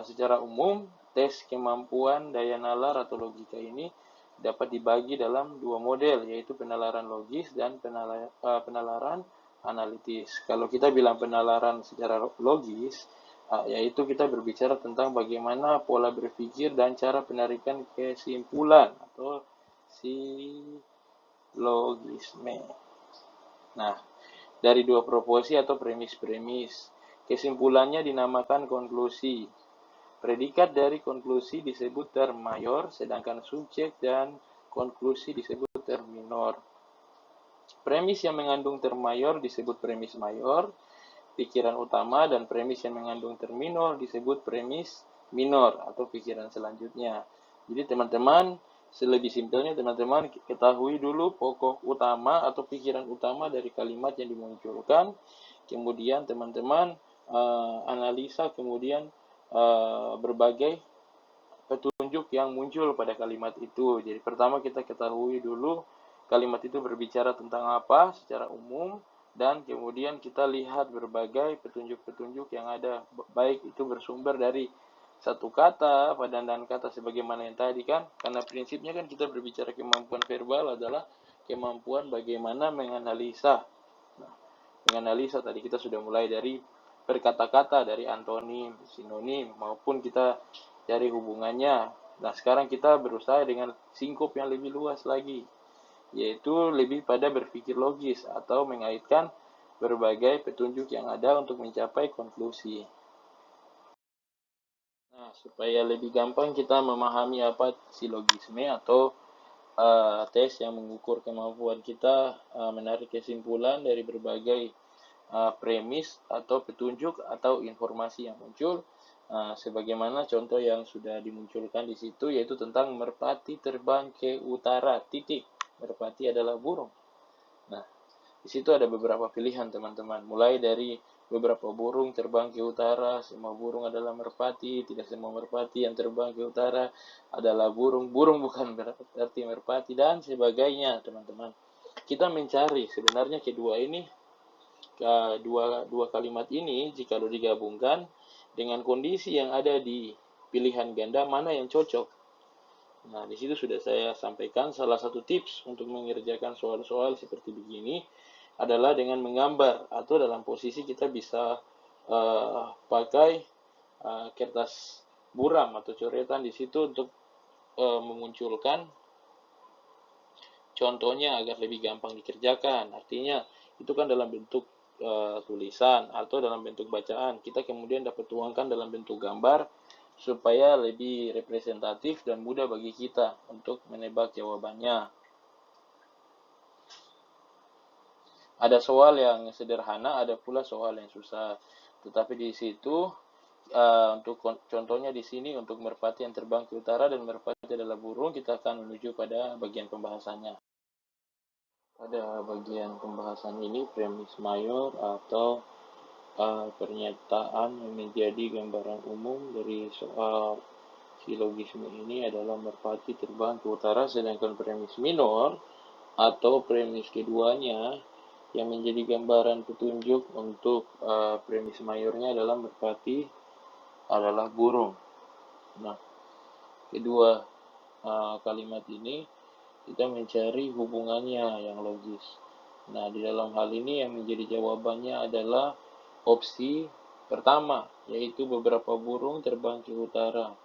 Speaker 1: secara umum tes kemampuan daya nalar atau logika ini dapat dibagi dalam dua model, yaitu penalaran logis dan penalaran analitis. Kalau kita bilang penalaran secara logis, yaitu kita berbicara tentang bagaimana pola berpikir dan cara penarikan kesimpulan atau silogisme. Nah, dari dua proposi atau premis-premis, kesimpulannya dinamakan konklusi. Predikat dari konklusi disebut term mayor, sedangkan subjek dan konklusi disebut term minor. Premis yang mengandung term mayor disebut premis mayor, pikiran utama, dan premis yang mengandung term minor disebut premis minor atau pikiran selanjutnya. Jadi teman-teman, selebih simpelnya teman-teman ketahui dulu pokok utama atau pikiran utama dari kalimat yang dimunculkan. Kemudian teman-teman analisa kemudian berbagai petunjuk yang muncul pada kalimat itu. Jadi pertama kita ketahui dulu kalimat itu berbicara tentang apa secara umum, dan kemudian kita lihat berbagai petunjuk-petunjuk yang ada, baik itu bersumber dari satu kata, padanan kata sebagaimana yang tadi kan, karena prinsipnya kan kita berbicara kemampuan verbal adalah kemampuan bagaimana menganalisa. Nah, menganalisa tadi kita sudah mulai dari berkata-kata, dari antonim, sinonim, maupun kita cari hubungannya. Nah, sekarang kita berusaha dengan singkup yang lebih luas lagi, yaitu lebih pada berpikir logis atau mengaitkan berbagai petunjuk yang ada untuk mencapai konklusi. Nah, supaya lebih gampang kita memahami apa silogisme atau tes yang mengukur kemampuan kita menarik kesimpulan dari berbagai premis atau petunjuk atau informasi yang muncul, sebagaimana contoh yang sudah dimunculkan di situ, yaitu tentang merpati terbang ke utara, titik. Merpati adalah burung. Nah, di situ ada beberapa pilihan teman-teman, mulai dari beberapa burung terbang ke utara, semua burung adalah merpati, tidak semua merpati yang terbang ke utara adalah burung, burung bukan berarti merpati, dan sebagainya teman-teman. Kita mencari sebenarnya dua kalimat ini jika digabungkan dengan kondisi yang ada di pilihan ganda mana yang cocok. Nah, di situ sudah saya sampaikan salah satu tips untuk mengerjakan soal-soal seperti begini adalah dengan menggambar, atau dalam posisi kita bisa pakai kertas buram atau coretan di situ untuk memunculkan contohnya agar lebih gampang dikerjakan. Artinya itu kan dalam bentuk tulisan atau dalam bentuk bacaan. Kita kemudian dapat tuangkan dalam bentuk gambar supaya lebih representatif dan mudah bagi kita untuk menebak jawabannya. Ada soal yang sederhana, ada pula soal yang susah. Tetapi di situ untuk contohnya di sini untuk merpati yang terbang ke utara dan merpati adalah burung, kita akan menuju pada bagian pembahasannya. Pada bagian pembahasan ini premis mayor atau pernyataan yang menjadi gambaran umum dari soal silogisme ini adalah merpati terbang ke utara, sedangkan premis minor atau premis keduanya yang menjadi gambaran petunjuk untuk premis mayornya adalah merpati adalah burung. Nah, kedua kalimat ini kita mencari hubungannya yang logis. Nah, di dalam hal ini yang menjadi jawabannya adalah opsi pertama, yaitu beberapa burung terbang ke utara.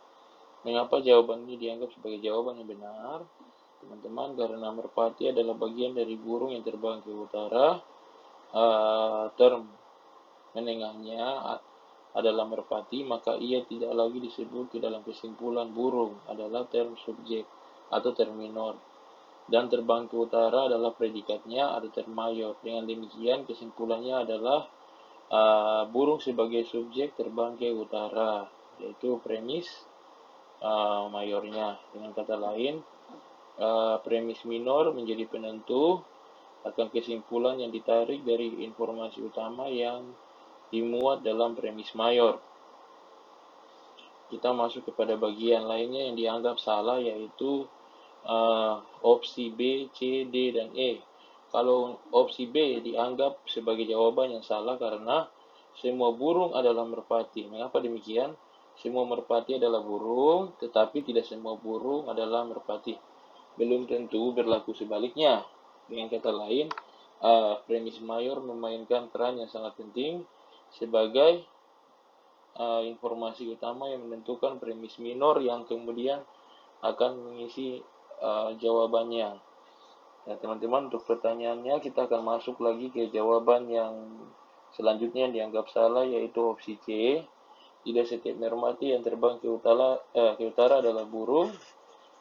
Speaker 1: Mengapa jawaban ini dianggap sebagai jawaban yang benar? Teman-teman, karena merpati adalah bagian dari burung yang terbang ke utara. Term menengahnya adalah merpati, maka ia tidak lagi disebut di dalam kesimpulan burung, adalah term subjek atau term minor. Dan terbang ke utara adalah predikatnya, ada term mayor. Dengan demikian kesimpulannya adalah burung sebagai subjek terbang ke utara, yaitu premis mayornya. Dengan kata lain, premis minor menjadi penentu akan kesimpulan yang ditarik dari informasi utama yang dimuat dalam premis mayor. Kita masuk kepada bagian lainnya yang dianggap salah, yaitu opsi B, C, D, dan E. Kalau opsi B dianggap sebagai jawaban yang salah karena semua burung adalah merpati. Mengapa demikian? Semua merpati adalah burung, tetapi tidak semua burung adalah merpati. Belum tentu berlaku sebaliknya. Dengan kata lain, premis mayor memainkan peran yang sangat penting sebagai informasi utama yang menentukan premis minor yang kemudian akan mengisi jawabannya. Nah, teman-teman, untuk pertanyaannya kita akan masuk lagi ke jawaban yang selanjutnya yang dianggap salah, yaitu opsi C. Tidak setiap merpati yang terbang ke utara adalah burung.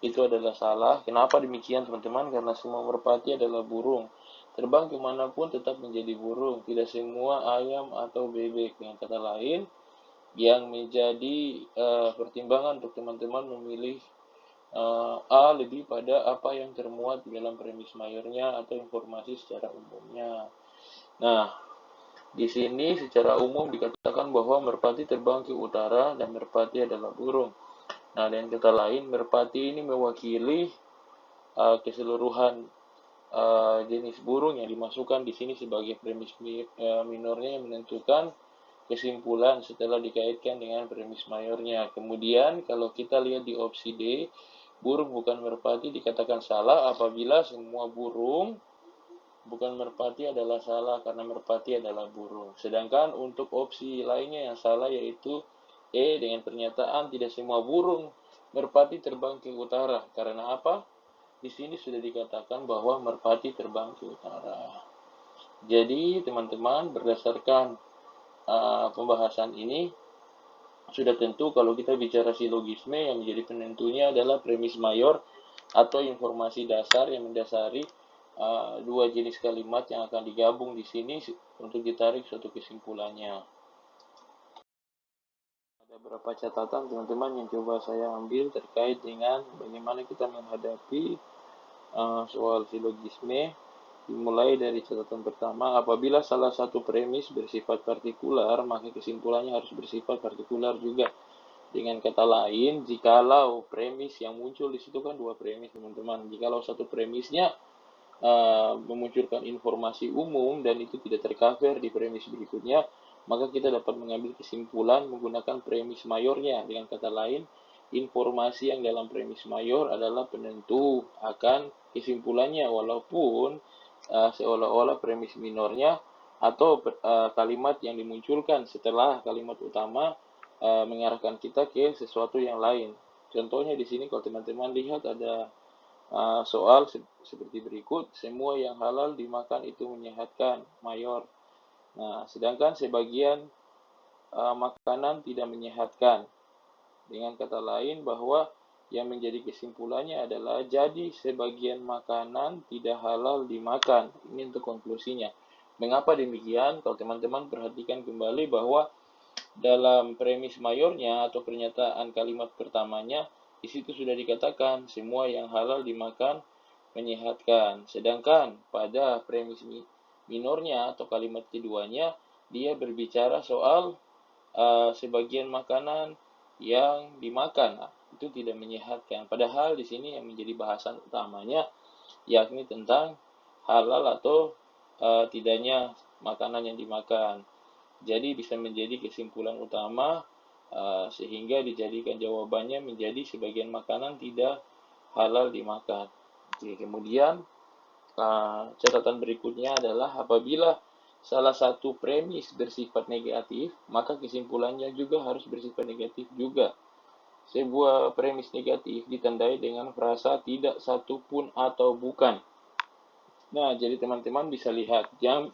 Speaker 1: Itu adalah salah. Kenapa demikian, teman-teman? Karena semua merpati adalah burung. Terbang kemanapun tetap menjadi burung. Tidak semua ayam atau bebek. Dengan kata lain, yang menjadi pertimbangan untuk teman-teman memilih A lebih pada apa yang termuat di dalam premis mayornya atau informasi secara umumnya. Nah, di sini secara umum dikatakan bahwa merpati terbang ke utara dan merpati adalah burung. Nah, dengan kata lain, merpati ini mewakili keseluruhan jenis burung yang dimasukkan di sini sebagai premis minornya yang menentukan kesimpulan setelah dikaitkan dengan premis mayornya. Kemudian, kalau kita lihat di opsi D, burung bukan merpati dikatakan salah apabila semua burung bukan merpati adalah salah karena merpati adalah burung. Sedangkan untuk opsi lainnya yang salah yaitu E dengan pernyataan tidak semua burung merpati terbang ke utara. Karena apa? Di sini sudah dikatakan bahwa merpati terbang ke utara. Jadi teman-teman, berdasarkan pembahasan ini sudah tentu kalau kita bicara silogisme yang menjadi penentunya adalah premis mayor atau informasi dasar yang mendasari dua jenis kalimat yang akan digabung di sini untuk ditarik suatu kesimpulannya. Ada beberapa catatan teman-teman yang coba saya ambil terkait dengan bagaimana kita menghadapi soal silogisme. Dimulai dari catatan pertama, apabila salah satu premis bersifat partikular, maka kesimpulannya harus bersifat partikular juga. Dengan kata lain, jikalau premis yang muncul di situ kan dua premis, teman-teman. Jikalau satu premisnya memunculkan informasi umum dan itu tidak tercover di premis berikutnya, maka kita dapat mengambil kesimpulan menggunakan premis mayornya. Dengan kata lain, informasi yang dalam premis mayor adalah penentu akan kesimpulannya, walaupun seolah-olah premis minornya atau kalimat yang dimunculkan setelah kalimat utama mengarahkan kita ke sesuatu yang lain. Contohnya di sini kalau teman-teman lihat ada soal seperti berikut, semua yang halal dimakan itu menyehatkan, mayor. Nah, sedangkan sebagian makanan tidak menyehatkan. Dengan kata lain bahwa yang menjadi kesimpulannya adalah jadi sebagian makanan tidak halal dimakan. Ini untuk konklusinya. Mengapa demikian? Kalau teman-teman perhatikan kembali bahwa dalam premis mayornya atau pernyataan kalimat pertamanya, di situ sudah dikatakan semua yang halal dimakan menyehatkan. Sedangkan pada premis minornya atau kalimat keduanya, dia berbicara soal sebagian makanan yang dimakan. Nah, itu tidak menyehatkan. Padahal di sini yang menjadi bahasan utamanya yakni tentang halal atau tidaknya makanan yang dimakan. Jadi bisa menjadi kesimpulan utama sehingga dijadikan jawabannya menjadi sebagian makanan tidak halal dimakan. Oke, kemudian catatan berikutnya adalah apabila salah satu premis bersifat negatif, maka kesimpulannya juga harus bersifat negatif juga. Sebuah premis negatif ditandai dengan frasa tidak satu pun atau bukan. Nah, jadi teman-teman bisa lihat yang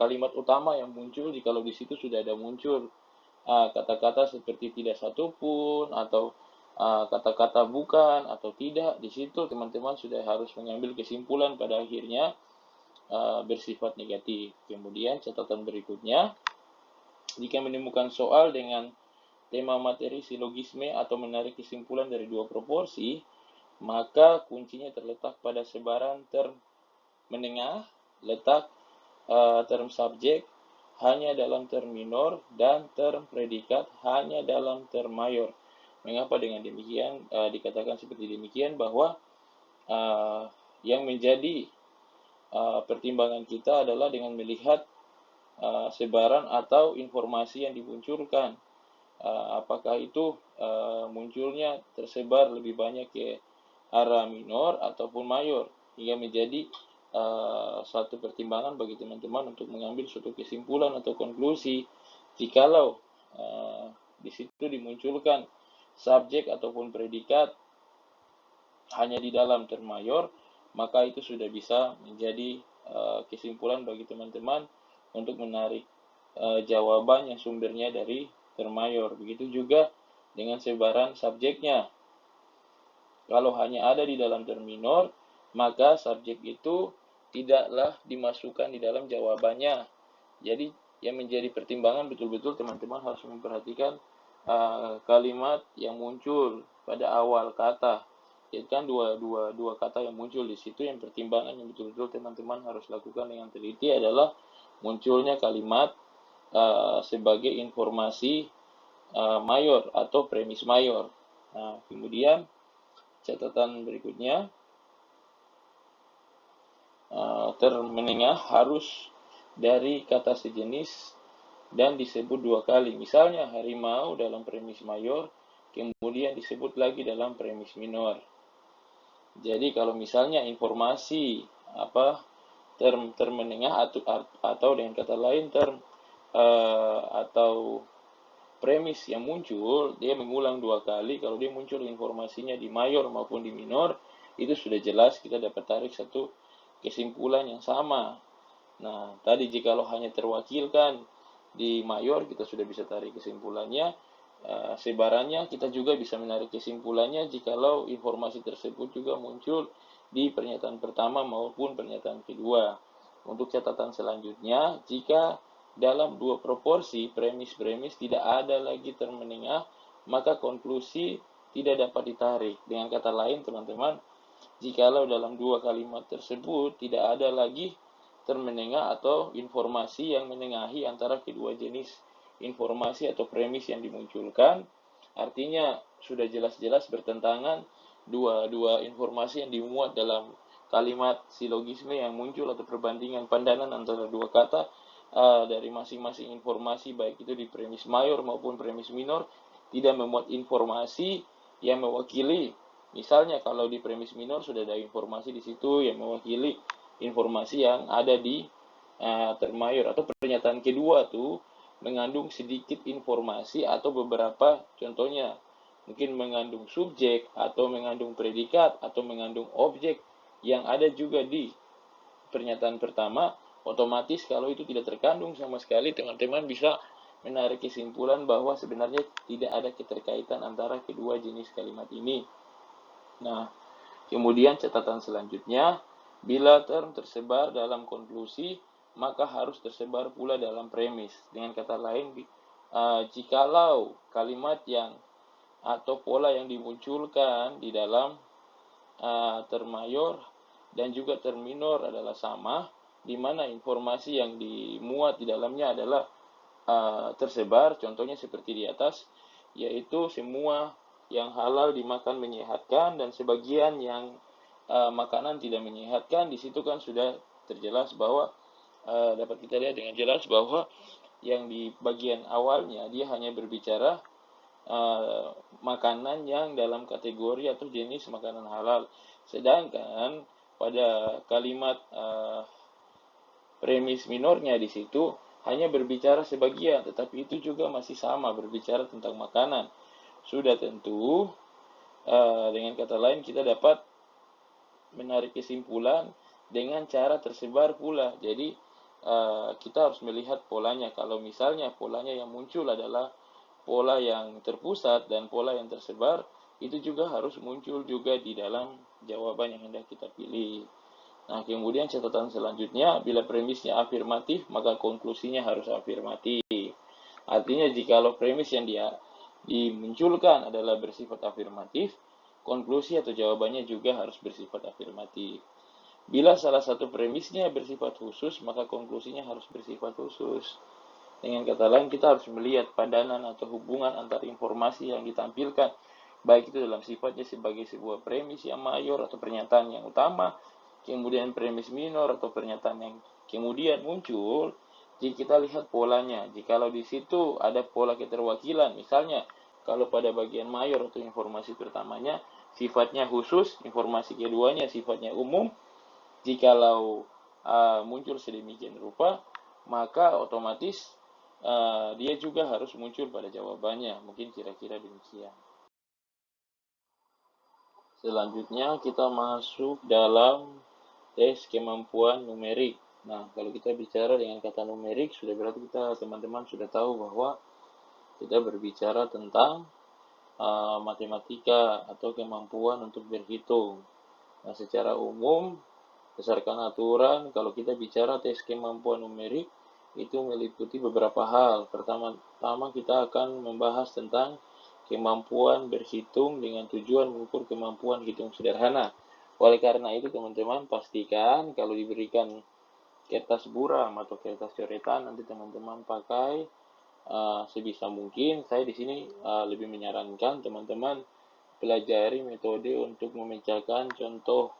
Speaker 1: kalimat utama yang muncul jikalau di situ sudah ada muncul kata-kata seperti tidak satupun atau kata-kata bukan atau tidak, di situ teman-teman sudah harus mengambil kesimpulan pada akhirnya bersifat negatif. Kemudian catatan berikutnya, jika menemukan soal dengan tema materi silogisme atau menarik kesimpulan dari dua proporsi, maka kuncinya terletak pada sebaran term menengah, letak term subjek hanya dalam term minor dan term predikat hanya dalam term mayor. Mengapa dengan demikian dikatakan seperti demikian? Bahwa yang menjadi pertimbangan kita adalah dengan melihat sebaran atau informasi yang dimunculkan. Apakah itu munculnya tersebar lebih banyak ke arah minor ataupun mayor, hingga menjadi suatu pertimbangan bagi teman-teman untuk mengambil suatu kesimpulan atau konklusi. Jikalau di situ dimunculkan subjek ataupun predikat hanya di dalam term mayor, maka itu sudah bisa menjadi kesimpulan bagi teman-teman untuk menarik jawaban yang sumbernya dari term mayor. Begitu juga dengan sebaran subjeknya. Kalau hanya ada di dalam term minor, maka subjek itu tidaklah dimasukkan di dalam jawabannya. Jadi yang menjadi pertimbangan betul-betul teman-teman harus memperhatikan kalimat yang muncul pada awal kata. Itu kan dua kata yang muncul di situ. Yang pertimbangan yang betul-betul teman-teman harus lakukan dengan teliti adalah munculnya kalimat sebagai informasi mayor atau premis mayor. Nah, kemudian catatan berikutnya, term menengah harus dari kata sejenis dan disebut dua kali. Misalnya harimau dalam premis mayor, kemudian disebut lagi dalam premis minor. Jadi kalau misalnya informasi term menengah atau dengan kata lain term atau premis yang muncul, dia mengulang dua kali. Kalau dia muncul informasinya di mayor maupun di minor, itu sudah jelas kita dapat tarik satu kesimpulan yang sama. Nah, tadi jikalau hanya terwakilkan di mayor, kita sudah bisa tarik kesimpulannya. Sebarannya kita juga bisa menarik kesimpulannya jikalau informasi tersebut juga muncul di pernyataan pertama maupun pernyataan kedua. Untuk catatan selanjutnya, jika dalam dua proporsi premis-premis tidak ada lagi term menengah, maka konklusi tidak dapat ditarik. Dengan kata lain, teman-teman, jikalau dalam dua kalimat tersebut tidak ada lagi term menengah atau informasi yang menengahi antara kedua jenis informasi atau premis yang dimunculkan, artinya sudah jelas-jelas bertentangan dua informasi yang dimuat dalam kalimat silogisme yang muncul atau perbandingan pandangan antara dua kata, dari masing-masing informasi, baik itu di premis mayor maupun premis minor, tidak memuat informasi yang mewakili. Misalnya kalau di premis minor sudah ada informasi di situ yang mewakili informasi yang ada di termayor, atau pernyataan kedua tuh mengandung sedikit informasi atau beberapa, contohnya mungkin mengandung subjek atau mengandung predikat atau mengandung objek yang ada juga di pernyataan pertama, otomatis kalau itu tidak terkandung sama sekali, teman-teman bisa menarik kesimpulan bahwa sebenarnya tidak ada keterkaitan antara kedua jenis kalimat ini. Nah, kemudian catatan selanjutnya, bila term tersebar dalam konklusi, maka harus tersebar pula dalam premis. Dengan kata lain, jikalau kalimat yang atau pola yang dimunculkan di dalam term mayor dan juga term minor adalah sama, di mana informasi yang dimuat di dalamnya adalah tersebar, contohnya seperti di atas, yaitu semua yang halal dimakan menyehatkan dan sebagian yang makanan tidak menyehatkan. Di situ kan sudah terjelas bahwa dapat kita lihat dengan jelas bahwa yang di bagian awalnya dia hanya berbicara makanan yang dalam kategori atau jenis makanan halal, sedangkan pada kalimat premis minornya di situ hanya berbicara sebagian, tetapi itu juga masih sama, berbicara tentang makanan. Sudah tentu, dengan kata lain kita dapat menarik kesimpulan dengan cara tersebar pula. Jadi kita harus melihat polanya. Kalau misalnya polanya yang muncul adalah pola yang terpusat dan pola yang tersebar, itu juga harus muncul juga di dalam jawaban yang hendak kita pilih. Nah, kemudian catatan selanjutnya, bila premisnya afirmatif, maka konklusinya harus afirmatif. Artinya, jikalau premis yang dia dimunculkan adalah bersifat afirmatif, konklusi atau jawabannya juga harus bersifat afirmatif. Bila salah satu premisnya bersifat khusus, maka konklusinya harus bersifat khusus. Dengan kata lain, kita harus melihat padanan atau hubungan antar informasi yang ditampilkan, baik itu dalam sifatnya sebagai sebuah premis yang mayor atau pernyataan yang utama, kemudian premis minor atau pernyataan yang kemudian muncul. Jika kita lihat polanya, jikalau di situ ada pola keterwakilan, misalnya kalau pada bagian mayor atau informasi pertamanya sifatnya khusus, informasi keduanya sifatnya umum, jikalau muncul sedemikian rupa, maka otomatis dia juga harus muncul pada jawabannya. Mungkin kira-kira demikian. Selanjutnya kita masuk dalam tes kemampuan numerik. Nah, kalau kita bicara dengan kata numerik, sudah berarti kita teman-teman sudah tahu bahwa kita berbicara tentang matematika atau kemampuan untuk berhitung. Nah, secara umum, berdasarkan aturan, kalau kita bicara tes kemampuan numerik, itu meliputi beberapa hal. Pertama, kita akan membahas tentang kemampuan berhitung dengan tujuan mengukur kemampuan hitung sederhana. Oleh karena itu, teman-teman pastikan kalau diberikan kertas buram atau kertas coretan, nanti teman-teman pakai sebisa mungkin. Saya di sini lebih menyarankan teman-teman pelajari metode untuk memecahkan contoh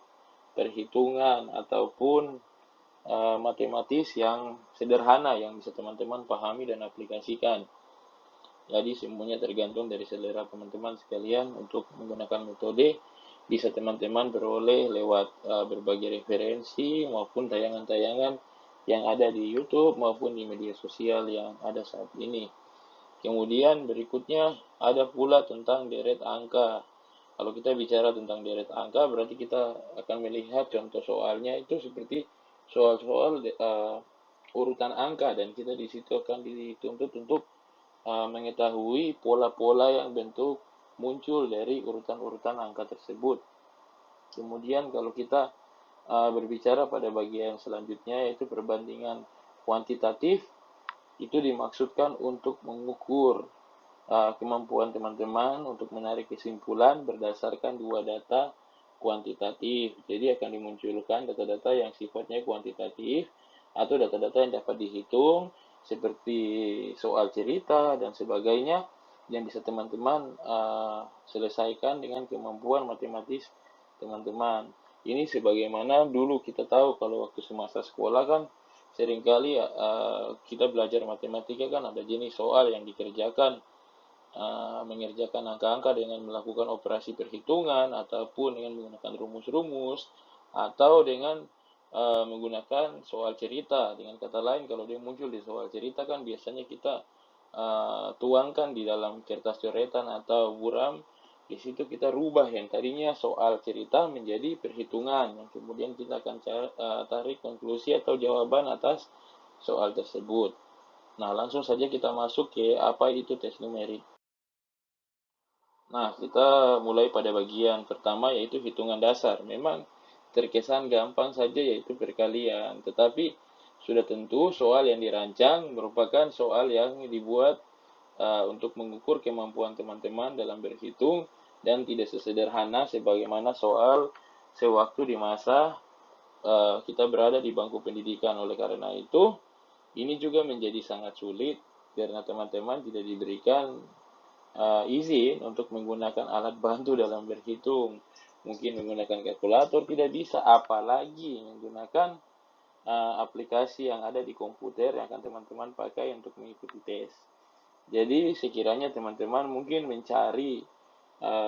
Speaker 1: perhitungan ataupun matematis yang sederhana yang bisa teman-teman pahami dan aplikasikan. Jadi semuanya tergantung dari selera teman-teman sekalian untuk menggunakan metode. Bisa teman-teman beroleh lewat berbagai referensi maupun tayangan-tayangan yang ada di YouTube maupun di media sosial yang ada saat ini. Kemudian berikutnya ada pula tentang deret angka. Kalau kita bicara tentang deret angka, berarti kita akan melihat contoh soalnya itu seperti soal-soal urutan angka, dan kita di situ akan dituntut untuk mengetahui pola-pola yang bentuk muncul dari urutan-urutan angka tersebut. Kemudian kalau kita berbicara pada bagian selanjutnya, yaitu perbandingan kuantitatif, itu dimaksudkan untuk mengukur kemampuan teman-teman untuk menarik kesimpulan berdasarkan dua data kuantitatif. Jadi akan dimunculkan data-data yang sifatnya kuantitatif atau data-data yang dapat dihitung seperti soal cerita dan sebagainya yang bisa teman-teman selesaikan dengan kemampuan matematis teman-teman. Ini sebagaimana dulu kita tahu kalau waktu semasa sekolah kan seringkali kita belajar matematika kan ada jenis soal yang dikerjakan, mengerjakan angka-angka dengan melakukan operasi perhitungan ataupun dengan menggunakan rumus-rumus atau dengan menggunakan soal cerita. Dengan kata lain, kalau dia muncul di soal cerita kan biasanya kita tuangkan di dalam kertas coretan atau buram. Di situ kita rubah yang tadinya soal cerita menjadi perhitungan, yang kemudian kita akan tarik konklusi atau jawaban atas soal tersebut. Nah, langsung saja kita masuk ke apa itu tes numerik. Nah, kita mulai pada bagian pertama, yaitu hitungan dasar. Memang terkesan gampang saja, yaitu perkalian. Tetapi sudah tentu soal yang dirancang merupakan soal yang dibuat untuk mengukur kemampuan teman-teman dalam berhitung dan tidak sesederhana sebagaimana soal sewaktu di masa kita berada di bangku pendidikan. Oleh karena itu, ini juga menjadi sangat sulit karena teman-teman tidak diberikan izin untuk menggunakan alat bantu dalam berhitung. Mungkin menggunakan kalkulator tidak bisa, apalagi menggunakan aplikasi yang ada di komputer yang akan teman-teman pakai untuk mengikuti tes. Jadi sekiranya teman-teman mungkin mencari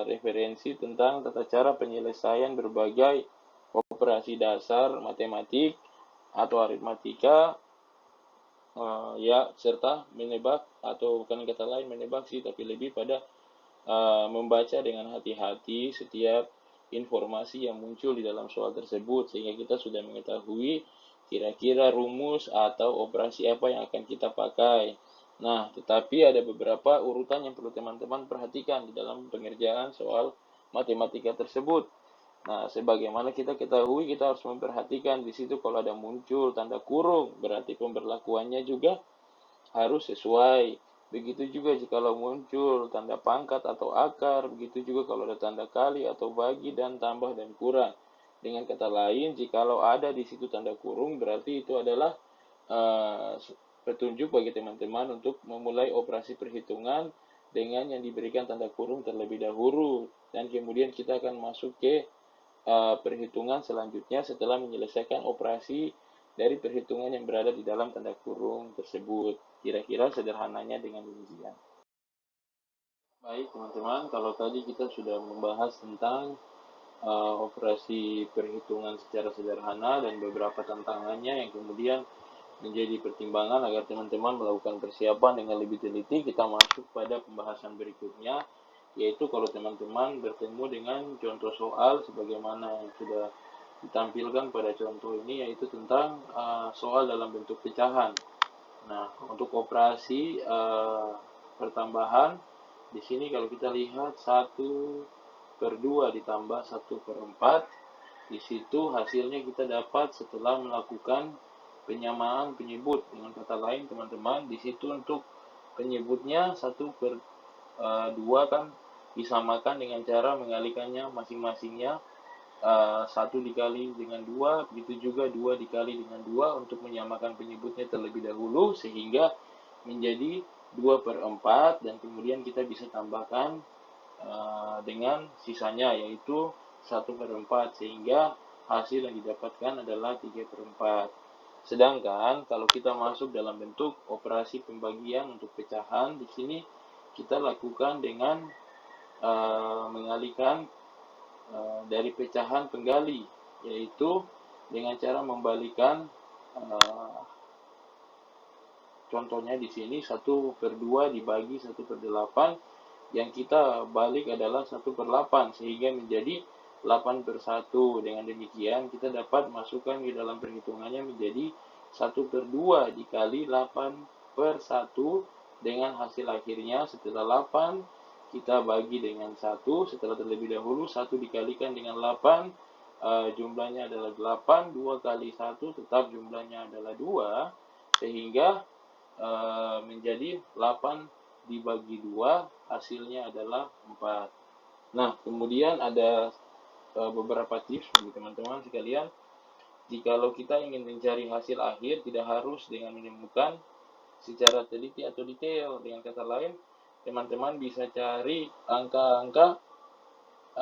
Speaker 1: referensi tentang tata cara penyelesaian berbagai operasi dasar matematik atau aritmatika, ya, serta menebak, atau bukan kata lain menebak sih, tapi lebih pada membaca dengan hati-hati setiap informasi yang muncul di dalam soal tersebut, sehingga kita sudah mengetahui kira-kira rumus atau operasi apa yang akan kita pakai. Nah, tetapi ada beberapa urutan yang perlu teman-teman perhatikan di dalam pengerjaan soal matematika tersebut. Nah, sebagaimana kita ketahui, kita harus memperhatikan di situ kalau ada muncul tanda kurung, berarti pemberlakuannya juga harus sesuai. Begitu juga jikalau muncul tanda pangkat atau akar, begitu juga kalau ada tanda kali atau bagi dan tambah dan kurang. Dengan kata lain, jikalau ada di situ tanda kurung, berarti itu adalah petunjuk bagi teman-teman untuk memulai operasi perhitungan dengan yang diberikan tanda kurung terlebih dahulu. Dan kemudian kita akan masuk ke perhitungan selanjutnya setelah menyelesaikan operasi dari perhitungan yang berada di dalam tanda kurung tersebut. Kira-kira sederhananya dengan demikian. Baik teman-teman, kalau tadi kita sudah membahas tentang operasi perhitungan secara sederhana dan beberapa tantangannya yang kemudian menjadi pertimbangan agar teman-teman melakukan persiapan dengan lebih teliti, kita masuk pada pembahasan berikutnya, yaitu kalau teman-teman bertemu dengan contoh soal sebagaimana yang sudah ditampilkan pada contoh ini, yaitu tentang soal dalam bentuk pecahan. Nah, untuk operasi pertambahan, di sini kalau kita lihat 1/2 ditambah 1/4, di situ hasilnya kita dapat setelah melakukan penyamaan penyebut. Dengan kata lain teman-teman, di situ untuk penyebutnya 1/2 kan disamakan dengan cara mengalikannya masing-masingnya 1 dikali dengan 2, begitu juga 2 dikali dengan 2 untuk menyamakan penyebutnya terlebih dahulu, sehingga menjadi 2/4, dan kemudian kita bisa tambahkan dengan sisanya, yaitu 1/4, sehingga hasil yang didapatkan adalah 3/4. Sedangkan kalau kita masuk dalam bentuk operasi pembagian untuk pecahan, di sini kita lakukan dengan mengalihkan dari pecahan penggali, yaitu dengan cara membalikan contohnya di sini 1/2 dibagi 1/8, yang kita balik adalah 1/8 sehingga menjadi 8/1. Dengan demikian kita dapat masukkan di dalam perhitungannya menjadi 1/2 dikali 8/1, dengan hasil akhirnya setelah 8 kita bagi dengan 1, setelah terlebih dahulu 1 dikalikan dengan 8, jumlahnya adalah 8, 2 kali 1 tetap jumlahnya adalah 2, sehingga menjadi 8 dibagi 2, hasilnya adalah 4. Nah, kemudian ada beberapa tips bagi teman-teman sekalian. Jikalau kita ingin mencari hasil akhir, tidak harus dengan menemukan secara teliti atau detail. Dengan kata lain, teman-teman bisa cari angka-angka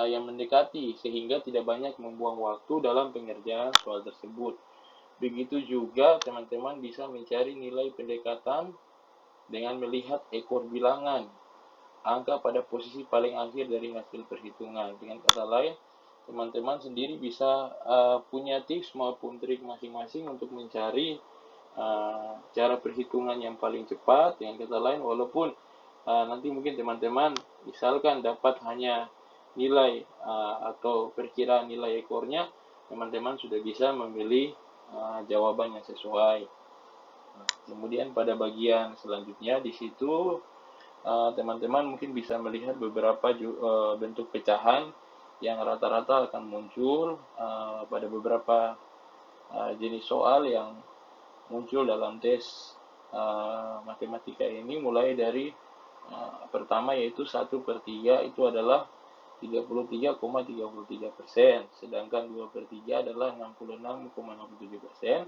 Speaker 1: yang mendekati sehingga tidak banyak membuang waktu dalam pengerjaan soal tersebut. Begitu juga teman-teman bisa mencari nilai pendekatan dengan melihat ekor bilangan, angka pada posisi paling akhir dari hasil perhitungan. Dengan kata lain, teman-teman sendiri bisa punya tips maupun trik masing-masing untuk mencari cara perhitungan yang paling cepat. Dengan kata lain, walaupun nanti mungkin teman-teman misalkan dapat hanya nilai atau perkiraan nilai ekornya, teman-teman sudah bisa memilih jawaban yang sesuai. Kemudian pada bagian selanjutnya di situ teman-teman mungkin bisa melihat beberapa bentuk pecahan yang rata-rata akan muncul pada beberapa jenis soal yang muncul dalam tes matematika ini, mulai dari pertama yaitu 1/3 itu adalah 33,33%, sedangkan 2/3 adalah 66,67%,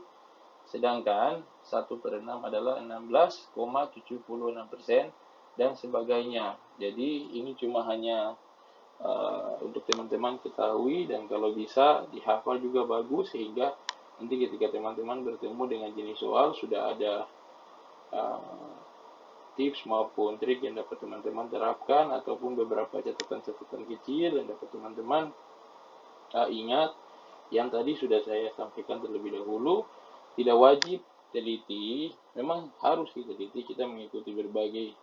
Speaker 1: sedangkan 1/6 adalah 16,76%, dan sebagainya. Jadi ini cuma hanya untuk teman-teman ketahui, dan kalau bisa dihafal juga bagus, sehingga nanti ketika teman-teman bertemu dengan jenis soal sudah ada tips maupun trik yang dapat teman-teman terapkan, ataupun beberapa catatan-catatan kecil yang dapat teman-teman ingat. Yang tadi sudah saya sampaikan terlebih dahulu, tidak wajib teliti, memang harus diteliti, kita mengikuti berbagai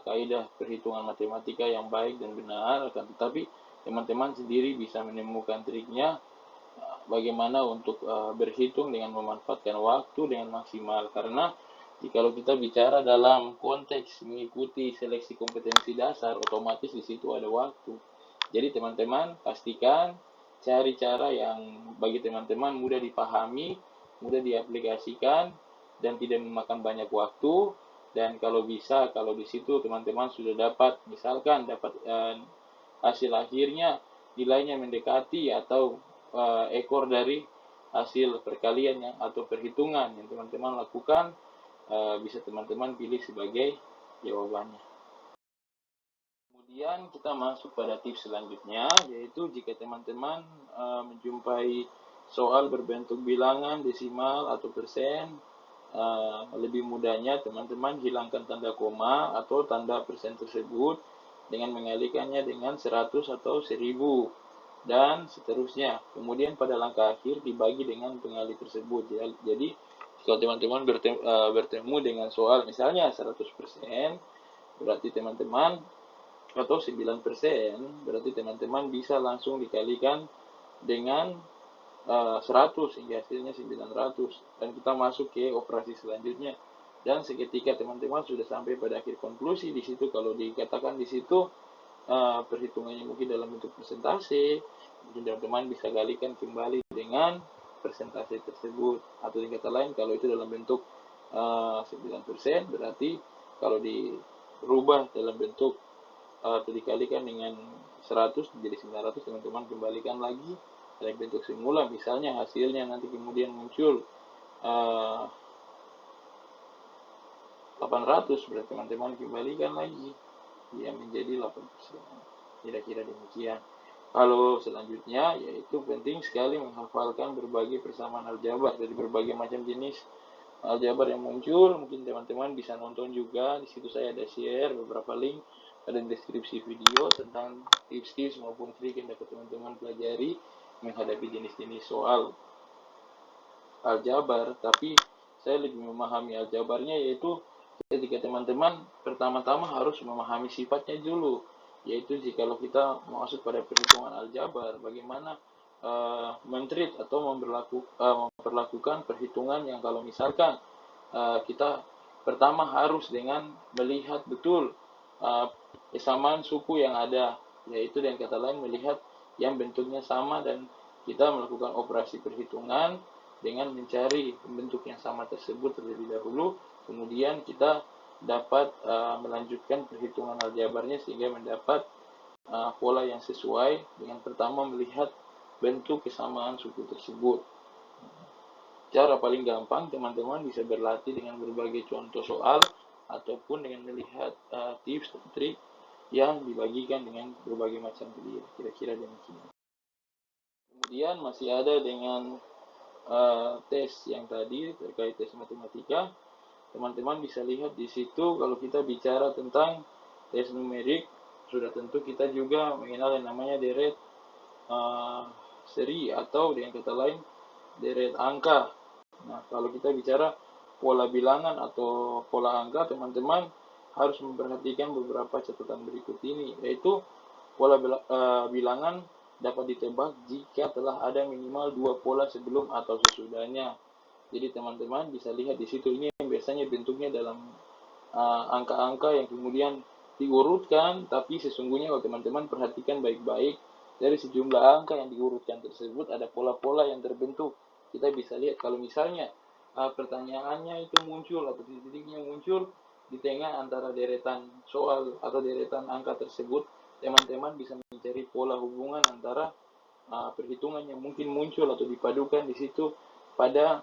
Speaker 1: kaidah perhitungan matematika yang baik dan benar, akan tetapi teman-teman sendiri bisa menemukan triknya bagaimana untuk berhitung dengan memanfaatkan waktu dengan maksimal. Karena jikalau kita bicara dalam konteks mengikuti seleksi kompetensi dasar, otomatis di situ ada waktu. Jadi teman-teman pastikan cari cara yang bagi teman-teman mudah dipahami, mudah diaplikasikan, dan tidak memakan banyak waktu. Dan kalau bisa, kalau di situ teman-teman sudah dapat, misalkan dapat hasil akhirnya nilainya mendekati atau ekor dari hasil perkalian yang atau perhitungan yang teman-teman lakukan, bisa teman-teman pilih sebagai jawabannya. Kemudian kita masuk pada tips selanjutnya, yaitu jika teman-teman menjumpai soal berbentuk bilangan, desimal, atau persen, lebih mudahnya teman-teman hilangkan tanda koma atau tanda persen tersebut dengan mengalihkannya dengan 100 atau 1000 dan seterusnya. Kemudian pada langkah akhir dibagi dengan pengalih tersebut. Jadi kalau teman-teman bertemu dengan soal misalnya 100%, berarti teman-teman atau 9%, berarti teman-teman bisa langsung dikalikan dengan 100 hingga hasilnya 900, dan kita masuk ke operasi selanjutnya. Dan seketika teman-teman sudah sampai pada akhir konklusi, di situ kalau dikatakan di situ perhitungannya mungkin dalam bentuk persentase, mungkin teman-teman bisa kalikan kembali dengan persentase tersebut, atau dengan kata lain kalau itu dalam bentuk 9%, berarti kalau dirubah dalam bentuk atau dikalikan dengan 100 menjadi 900, teman-teman kembalikan lagi dalam bentuk semula. Misalnya hasilnya nanti kemudian muncul 800, berarti teman-teman kembalikan lagi dia menjadi 8%. Kira-kira demikian. Kalau selanjutnya, yaitu penting sekali menghafalkan berbagai persamaan aljabar dari berbagai macam jenis aljabar yang muncul. Mungkin teman-teman bisa nonton juga, di situ saya ada share beberapa link pada deskripsi video tentang tips-tips maupun trik yang dapat teman-teman pelajari menghadapi jenis-jenis soal aljabar. Tapi saya lebih memahami aljabarnya, yaitu ketika teman-teman pertama-tama harus memahami sifatnya dulu, yaitu jikalau kita masuk pada perhitungan aljabar, bagaimana mentreat atau memperlakukan perhitungan yang kalau misalkan kita pertama harus dengan melihat betul kesamaan suku yang ada, yaitu dengan kata lain melihat yang bentuknya sama, dan kita melakukan operasi perhitungan dengan mencari bentuk yang sama tersebut terlebih dahulu. Kemudian kita dapat melanjutkan perhitungan aljabarnya sehingga mendapat pola yang sesuai dengan pertama melihat bentuk kesamaan suku tersebut. Cara paling gampang teman-teman bisa berlatih dengan berbagai contoh soal ataupun dengan melihat tips dan trik yang dibagikan dengan berbagai macam video. Kira-kira demikian. Kemudian masih ada dengan tes yang tadi terkait tes matematika, teman-teman bisa lihat di situ kalau kita bicara tentang tes numerik, sudah tentu kita juga mengenal yang namanya deret seri atau dengan kata lain deret angka. Nah, kalau kita bicara pola bilangan atau pola angka, teman-teman harus memperhatikan beberapa catatan berikut ini, yaitu pola bilangan dapat ditebak jika telah ada minimal 2 pola sebelum atau sesudahnya. Jadi teman-teman bisa lihat di situ, ini biasanya bentuknya dalam angka-angka yang kemudian diurutkan, tapi sesungguhnya kalau teman-teman perhatikan baik-baik, dari sejumlah angka yang diurutkan tersebut ada pola-pola yang terbentuk. Kita bisa lihat kalau misalnya pertanyaannya itu muncul atau titik-titiknya muncul di tengah antara deretan soal atau deretan angka tersebut, teman-teman bisa mencari pola hubungan antara perhitungan yang mungkin muncul atau dipadukan di situ pada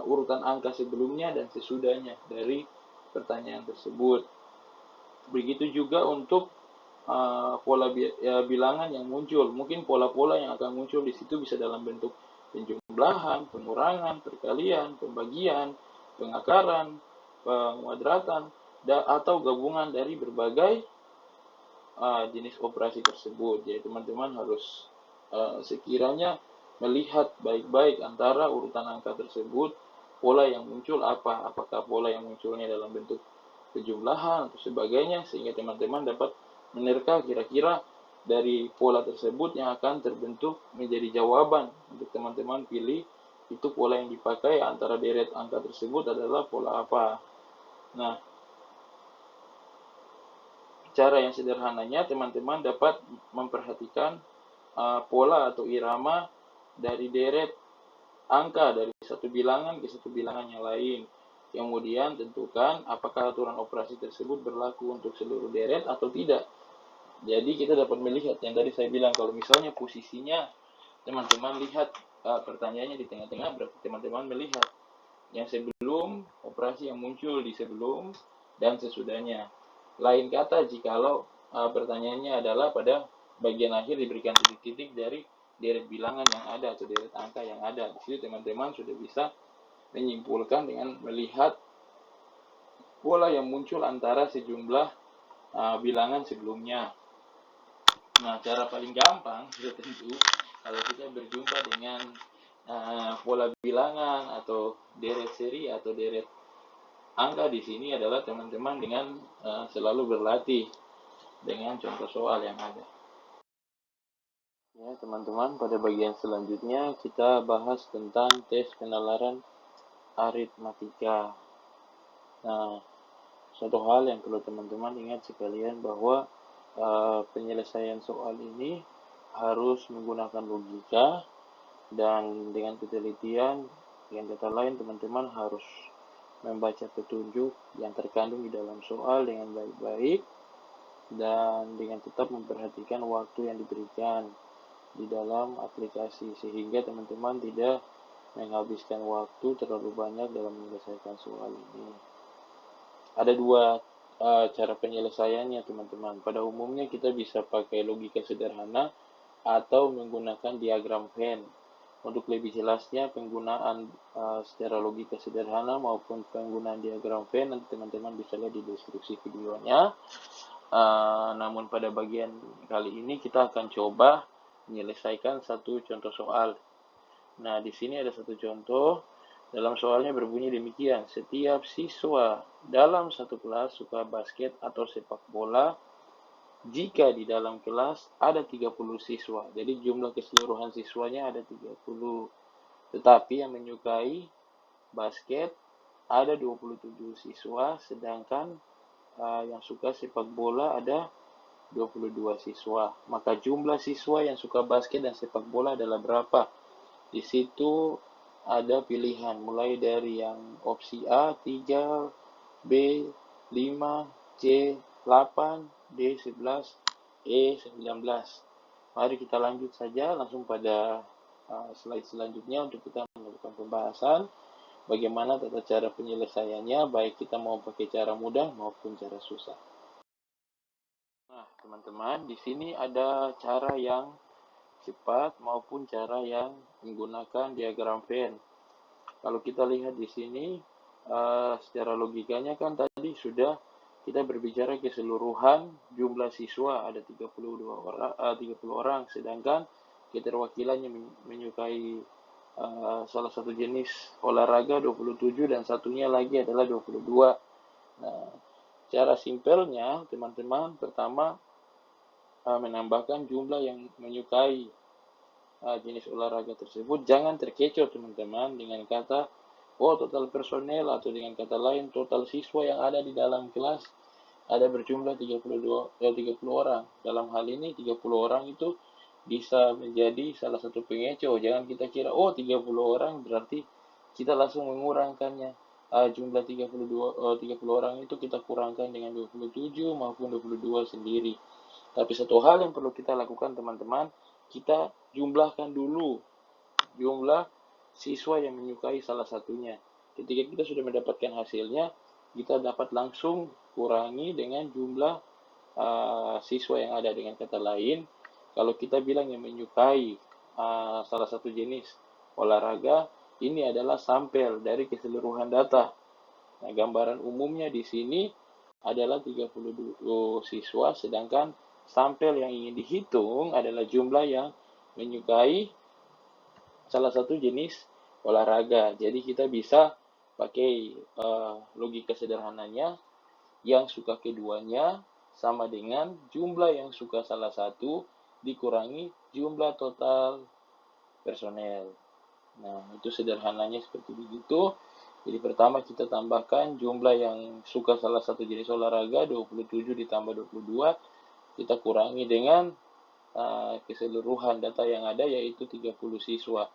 Speaker 1: urutan angka sebelumnya dan sesudahnya dari pertanyaan tersebut. Begitu juga untuk pola bilangan yang muncul. Mungkin pola-pola yang akan muncul di situ bisa dalam bentuk penjumlahan, pengurangan, perkalian, pembagian, pengakaran, penguadratan, atau gabungan dari berbagai jenis operasi tersebut. Jadi teman-teman harus sekiranya melihat baik-baik antara urutan angka tersebut, pola yang muncul apa, apakah pola yang munculnya dalam bentuk penjumlahan atau sebagainya, sehingga teman-teman dapat menerka kira-kira dari pola tersebut yang akan terbentuk menjadi jawaban untuk teman-teman pilih itu pola yang dipakai antara deret angka tersebut adalah pola apa. Nah, cara yang sederhananya teman-teman dapat memperhatikan pola atau irama dari deret angka dari satu bilangan ke satu bilangan yang lain. Kemudian tentukan apakah aturan operasi tersebut berlaku untuk seluruh deret atau tidak. Jadi kita dapat melihat yang tadi saya bilang, kalau misalnya posisinya teman-teman lihat pertanyaannya di tengah-tengah, berarti teman-teman melihat yang sebelum operasi yang muncul di sebelum dan sesudahnya. Lain kata jikalau pertanyaannya adalah pada bagian akhir diberikan titik-titik dari deret bilangan yang ada atau deret angka yang ada. Di situ teman-teman sudah bisa menyimpulkan dengan melihat pola yang muncul antara sejumlah bilangan sebelumnya. Nah, cara paling gampang sudah tentu kalau kita berjumpa dengan pola bilangan atau deret seri atau deret angka di sini adalah teman-teman dengan selalu berlatih dengan contoh soal yang ada. Ya, teman-teman, pada bagian selanjutnya kita bahas tentang tes penalaran aritmatika. Nah, satu hal yang perlu teman-teman ingat sekalian bahwa penyelesaian soal ini harus menggunakan logika dan dengan ketelitian. Dengan kata lain, teman-teman harus membaca petunjuk yang terkandung di dalam soal dengan baik-baik dan dengan tetap memperhatikan waktu yang diberikan di dalam aplikasi, sehingga teman-teman tidak menghabiskan waktu terlalu banyak dalam menyelesaikan soal ini. Ada dua cara penyelesaiannya, teman-teman. Pada umumnya kita bisa pakai logika sederhana atau menggunakan diagram Venn. Untuk lebih jelasnya penggunaan secara logika sederhana maupun penggunaan diagram Venn nanti teman-teman bisa lihat di deskripsi videonya. Namun pada bagian kali ini kita akan coba menyelesaikan satu contoh soal. Nah, di sini ada satu contoh. Dalam soalnya berbunyi demikian, setiap siswa dalam satu kelas suka basket atau sepak bola jika di dalam kelas ada 30 siswa. Jadi jumlah keseluruhan siswanya ada 30. Tetapi yang menyukai basket ada 27 siswa, sedangkan yang suka sepak bola ada 22 siswa. Maka jumlah siswa yang suka basket dan sepak bola adalah berapa? Di situ ada pilihan mulai dari yang opsi A 3, B 5, C 8, D 11, E 19. Mari kita lanjut saja langsung pada slide selanjutnya untuk kita melakukan pembahasan bagaimana tata cara penyelesaiannya, baik kita mau pakai cara mudah maupun cara susah. Nah, teman-teman, di sini ada cara yang cepat maupun cara yang menggunakan diagram Venn. Kalau kita lihat di sini, secara logikanya kan tadi sudah kita berbicara keseluruhan jumlah siswa ada 32 orang, 30 orang, sedangkan keterwakilannya menyukai salah satu jenis olahraga 27 dan satunya lagi adalah 22. Nah, cara simpelnya teman-teman pertama menambahkan jumlah yang menyukai jenis olahraga tersebut. Jangan terkecoh teman-teman dengan kata total personel atau dengan kata lain total siswa yang ada di dalam kelas ada berjumlah 30 orang. Dalam hal ini 30 orang itu bisa menjadi salah satu pengecoh. Jangan kita kira 30 orang berarti kita langsung mengurangkannya. Jumlah 30 orang itu kita kurangkan dengan 27 maupun 22 sendiri. Tapi satu hal yang perlu kita lakukan teman-teman, kita jumlahkan dulu jumlah siswa yang menyukai salah satunya. Ketika kita sudah mendapatkan hasilnya, kita dapat langsung kurangi dengan jumlah siswa yang ada. Dengan kata lain, kalau kita bilang yang menyukai salah satu jenis olahraga, ini adalah sampel dari keseluruhan data. Nah, gambaran umumnya di sini adalah 30 siswa, sedangkan sampel yang ingin dihitung adalah jumlah yang menyukai salah satu jenis olahraga. Jadi kita bisa pakai logika sederhananya, yang suka keduanya sama dengan jumlah yang suka salah satu dikurangi jumlah total personel. Nah, itu sederhananya seperti begitu. Jadi pertama kita tambahkan jumlah yang suka salah satu jenis olahraga 27 ditambah 22, kita kurangi dengan keseluruhan data yang ada yaitu 30 siswa.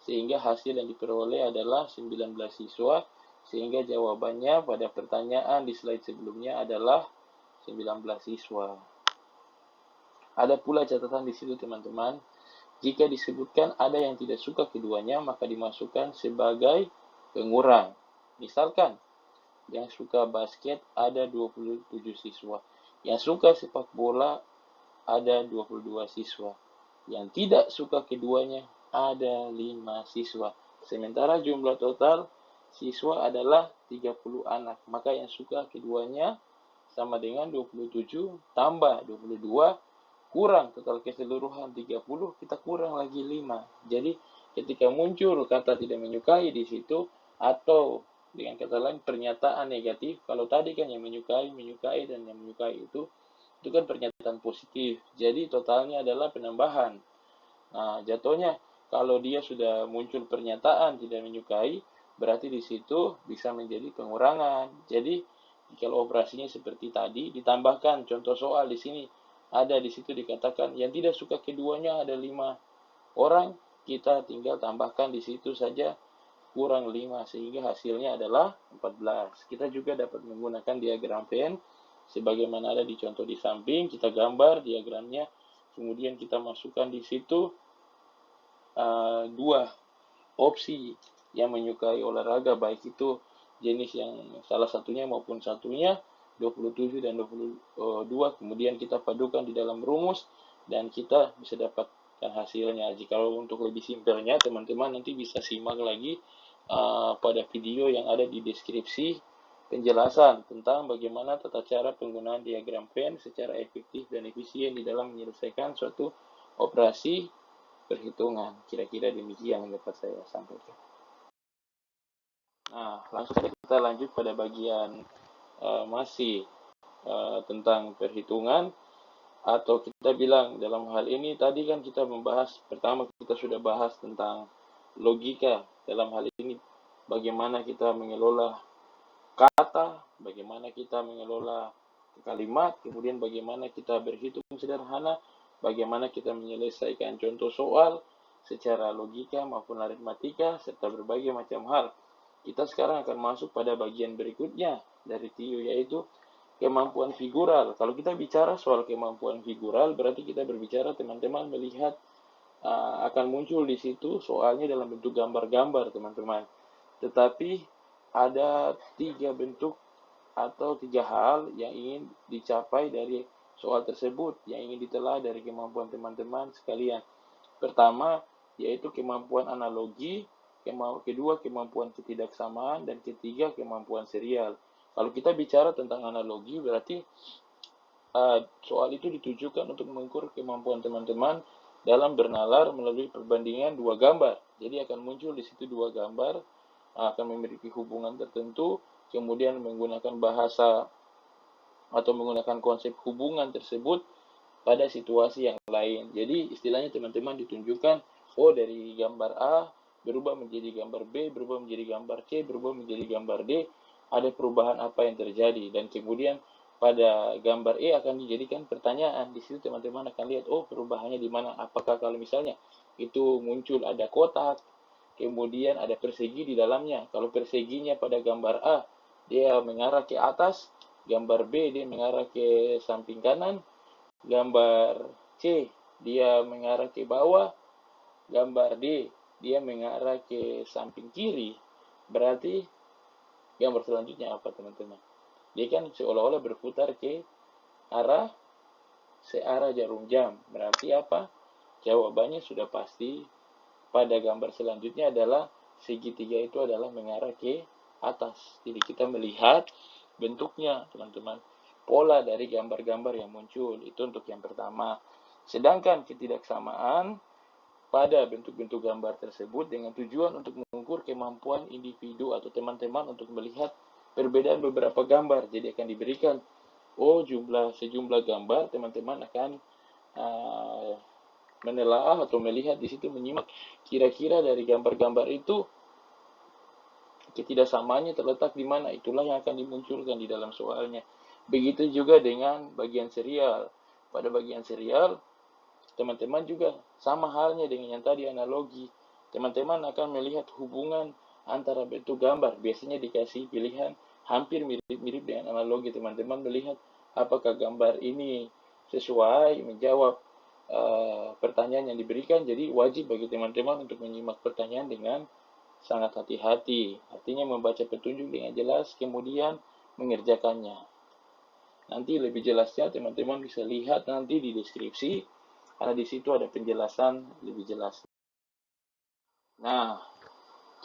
Speaker 1: Sehingga hasil yang diperoleh adalah 19 siswa. Sehingga jawabannya pada pertanyaan di slide sebelumnya adalah 19 siswa. Ada pula catatan di situ teman-teman. Jika disebutkan ada yang tidak suka keduanya, maka dimasukkan sebagai pengurang. Misalkan, yang suka basket ada 27 siswa. Yang suka sepak bola ada 22 siswa. Yang tidak suka keduanya ada 5 siswa. Sementara jumlah total siswa adalah 30 anak. Maka yang suka keduanya sama dengan 27 tambah 22 kurang total keseluruhan 30, kita kurang lagi 5. Jadi ketika muncul kata tidak menyukai di situ, atau dengan kata lain pernyataan negatif, kalau tadi kan yang menyukai dan yang menyukai itu kan pernyataan positif. Jadi totalnya adalah penambahan. Nah, jatuhnya kalau dia sudah muncul pernyataan tidak menyukai, berarti di situ bisa menjadi pengurangan. Jadi kalau operasinya seperti tadi, ditambahkan contoh soal di sini. Ada di situ dikatakan yang tidak suka keduanya ada 5 orang, kita tinggal tambahkan di situ saja kurang 5 sehingga hasilnya adalah 14. Kita juga dapat menggunakan diagram Venn sebagaimana ada di contoh di samping. Kita gambar diagramnya, kemudian kita masukkan di situ dua opsi yang menyukai olahraga, baik itu jenis yang salah satunya maupun satunya, 27 dan 22, kemudian kita padukan di dalam rumus dan kita bisa dapatkan hasilnya. Jika untuk lebih simpelnya teman-teman nanti bisa simak lagi pada video yang ada di deskripsi penjelasan tentang bagaimana tata cara penggunaan diagram Venn secara efektif dan efisien di dalam menyelesaikan suatu operasi perhitungan. Kira-kira demikian yang dapat saya sampaikan. Nah, langsung saja kita lanjut pada bagian masih tentang perhitungan, atau kita bilang dalam hal ini tadi kan kita membahas, pertama kita sudah bahas tentang logika. Dalam hal ini bagaimana kita mengelola kata, bagaimana kita mengelola kalimat, kemudian bagaimana kita berhitung sederhana, bagaimana kita menyelesaikan contoh soal secara logika maupun aritmatika, serta berbagai macam hal. Kita sekarang akan masuk pada bagian berikutnya dari TIU, yaitu kemampuan figural. Kalau kita bicara soal kemampuan figural, berarti kita berbicara teman-teman melihat akan muncul di situ soalnya dalam bentuk gambar-gambar teman-teman. Tetapi ada 3 bentuk atau 3 hal yang ingin dicapai dari soal tersebut, yang ingin ditelah dari kemampuan teman-teman sekalian. Pertama, yaitu kemampuan analogi, kedua kemampuan ketidaksamaan, dan ketiga kemampuan serial. Kalau kita bicara tentang analogi, berarti soal itu ditujukan untuk mengukur kemampuan teman-teman dalam bernalar melalui perbandingan dua gambar. Jadi akan muncul di situ dua gambar, akan memiliki hubungan tertentu, kemudian menggunakan bahasa atau menggunakan konsep hubungan tersebut pada situasi yang lain. Jadi istilahnya teman-teman ditunjukkan, oh dari gambar A berubah menjadi gambar B, berubah menjadi gambar C, berubah menjadi gambar D, ada perubahan apa yang terjadi. Dan kemudian pada gambar E akan dijadikan pertanyaan. Di situ teman-teman akan lihat, oh perubahannya di mana? Apakah kalau misalnya itu muncul ada kotak, kemudian ada persegi di dalamnya. Kalau perseginya pada gambar A, dia mengarah ke atas, gambar B dia mengarah ke samping kanan, gambar C dia mengarah ke bawah, gambar D dia mengarah ke samping kiri. Berarti gambar selanjutnya apa teman-teman? Dia kan seolah-olah berputar ke arah searah jarum jam. Berarti apa? Jawabannya sudah pasti. Pada gambar selanjutnya adalah segitiga itu adalah mengarah ke atas. Jadi kita melihat bentuknya teman-teman, pola dari gambar-gambar yang muncul. Itu untuk yang pertama. Sedangkan ketidaksamaan pada bentuk-bentuk gambar tersebut dengan tujuan untuk mengukur kemampuan individu atau teman-teman untuk melihat perbedaan beberapa gambar. Jadi akan diberikan sejumlah gambar, teman-teman akan menelaah atau melihat di situ, menyimak kira-kira dari gambar-gambar itu ketidaksamaannya terletak di mana. Itulah yang akan dimunculkan di dalam soalnya. Begitu juga dengan bagian serial. Pada bagian serial, teman-teman juga sama halnya dengan yang tadi analogi. Teman-teman akan melihat hubungan antara bentuk gambar. Biasanya dikasih pilihan hampir mirip-mirip dengan analogi. Teman-teman melihat apakah gambar ini sesuai menjawab pertanyaan yang diberikan. Jadi wajib bagi teman-teman untuk menyimak pertanyaan dengan sangat hati-hati. Artinya membaca petunjuk dengan jelas, kemudian mengerjakannya. Nanti lebih jelasnya teman-teman bisa lihat nanti di deskripsi, karena di situ ada penjelasan lebih jelas. Nah,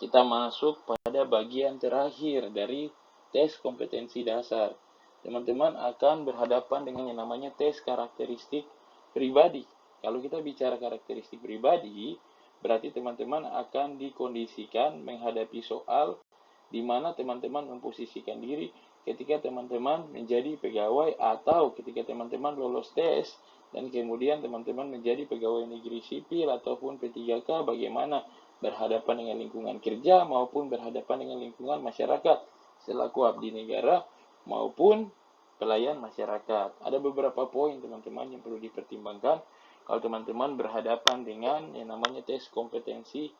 Speaker 1: kita masuk pada bagian terakhir dari tes kompetensi dasar. Teman-teman akan berhadapan dengan yang namanya tes karakteristik pribadi. Kalau kita bicara karakteristik pribadi, berarti teman-teman akan dikondisikan menghadapi soal di mana teman-teman memposisikan diri ketika teman-teman menjadi pegawai atau ketika teman-teman lolos tes dan kemudian teman-teman menjadi pegawai negeri sipil ataupun P3K, bagaimana berhadapan dengan lingkungan kerja maupun berhadapan dengan lingkungan masyarakat selaku abdi negara maupun pelayan masyarakat. Ada beberapa poin teman-teman yang perlu dipertimbangkan kalau teman-teman berhadapan dengan yang namanya tes kompetensi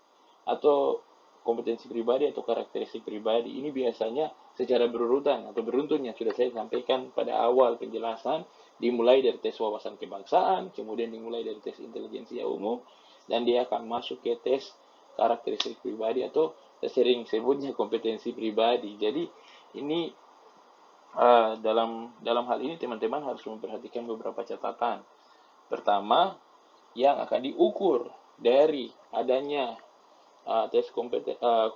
Speaker 1: atau kompetensi pribadi atau karakteristik pribadi. Ini biasanya secara berurutan atau beruntun yang sudah saya sampaikan pada awal penjelasan, dimulai dari tes wawasan kebangsaan, kemudian dimulai dari tes intelijensia umum, dan dia akan masuk ke tes karakteristik pribadi atau sering sebutnya kompetensi pribadi. Jadi ini dalam hal ini teman-teman harus memperhatikan beberapa catatan. Pertama, yang akan diukur dari adanya tes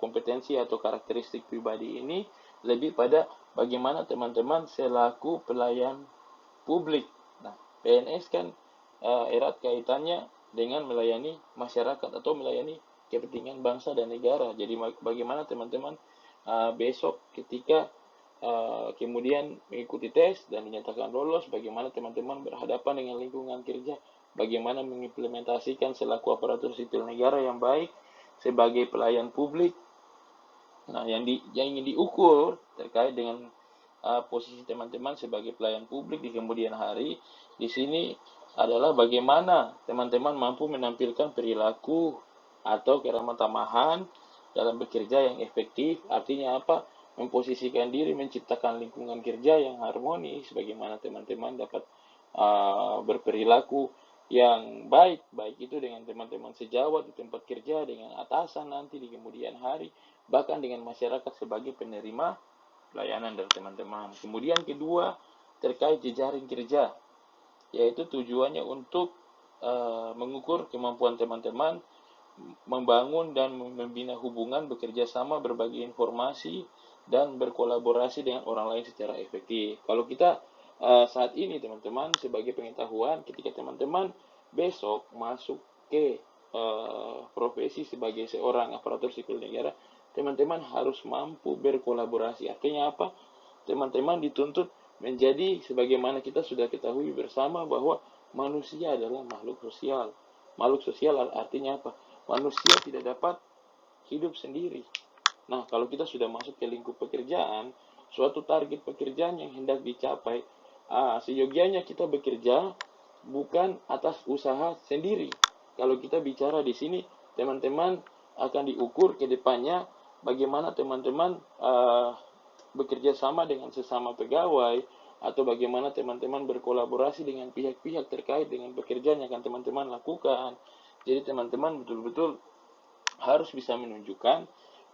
Speaker 1: kompetensi atau karakteristik pribadi ini lebih pada bagaimana teman-teman selaku pelayan publik. Nah, PNS kan erat kaitannya dengan melayani masyarakat atau melayani kepentingan bangsa dan negara. Jadi bagaimana teman-teman besok ketika kemudian mengikuti tes dan dinyatakan lolos, bagaimana teman-teman berhadapan dengan lingkungan kerja, bagaimana mengimplementasikan selaku aparatur sipil negara yang baik sebagai pelayan publik. Nah, yang ingin diukur terkait dengan posisi teman-teman sebagai pelayan publik di kemudian hari di sini adalah bagaimana teman-teman mampu menampilkan perilaku atau keramah tamahan dalam bekerja yang efektif. Artinya apa? Memposisikan diri, menciptakan lingkungan kerja yang harmonis, bagaimana teman-teman dapat berperilaku yang baik itu dengan teman-teman sejawat di tempat kerja, dengan atasan nanti di kemudian hari, bahkan dengan masyarakat sebagai penerima pelayanan dari teman-teman. Kemudian kedua, terkait jejaring kerja, yaitu tujuannya untuk mengukur kemampuan teman-teman membangun dan membina hubungan, bekerja sama, berbagi informasi, dan berkolaborasi dengan orang lain secara efektif. Kalau kita saat ini teman-teman, sebagai pengetahuan, ketika teman-teman besok masuk ke profesi sebagai seorang aparatur sipil negara, teman-teman harus mampu berkolaborasi. Artinya apa? Teman-teman dituntut menjadi, sebagaimana kita sudah ketahui bersama, bahwa manusia adalah makhluk sosial. Makhluk sosial artinya apa? Manusia tidak dapat hidup sendiri. Nah, kalau kita sudah masuk ke lingkup pekerjaan, suatu target pekerjaan yang hendak dicapai, seyogianya kita bekerja bukan atas usaha sendiri. Kalau kita bicara di sini, teman-teman akan diukur ke depannya bagaimana teman-teman bekerja sama dengan sesama pegawai, atau bagaimana teman-teman berkolaborasi dengan pihak-pihak terkait dengan pekerjaan yang akan teman-teman lakukan. Jadi teman-teman betul-betul harus bisa menunjukkan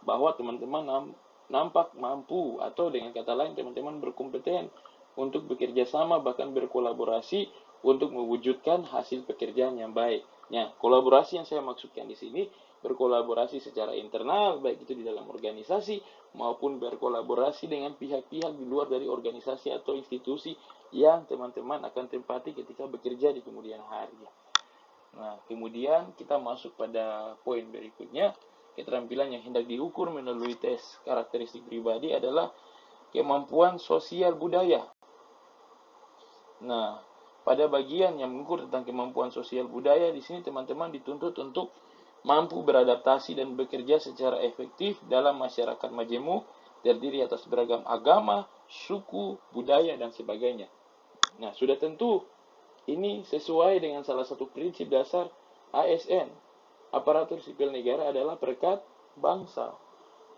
Speaker 1: bahwa teman-teman nampak mampu, atau dengan kata lain teman-teman berkompeten untuk bekerja sama, bahkan berkolaborasi untuk mewujudkan hasil pekerjaan yang baik. Nah, kolaborasi yang saya maksudkan di sini, berkolaborasi secara internal, baik itu di dalam organisasi maupun berkolaborasi dengan pihak-pihak di luar dari organisasi atau institusi yang teman-teman akan tempati ketika bekerja di kemudian hari. Nah, kemudian kita masuk pada poin berikutnya. Keterampilan yang hendak diukur melalui tes karakteristik pribadi adalah kemampuan sosial budaya. Nah, pada bagian yang mengukur tentang kemampuan sosial budaya, di sini teman-teman dituntut untuk mampu beradaptasi dan bekerja secara efektif dalam masyarakat majemuk, terdiri atas beragam agama, suku, budaya, dan sebagainya. Nah, sudah tentu ini sesuai dengan salah satu prinsip dasar ASN, aparatur sipil negara adalah perekat bangsa.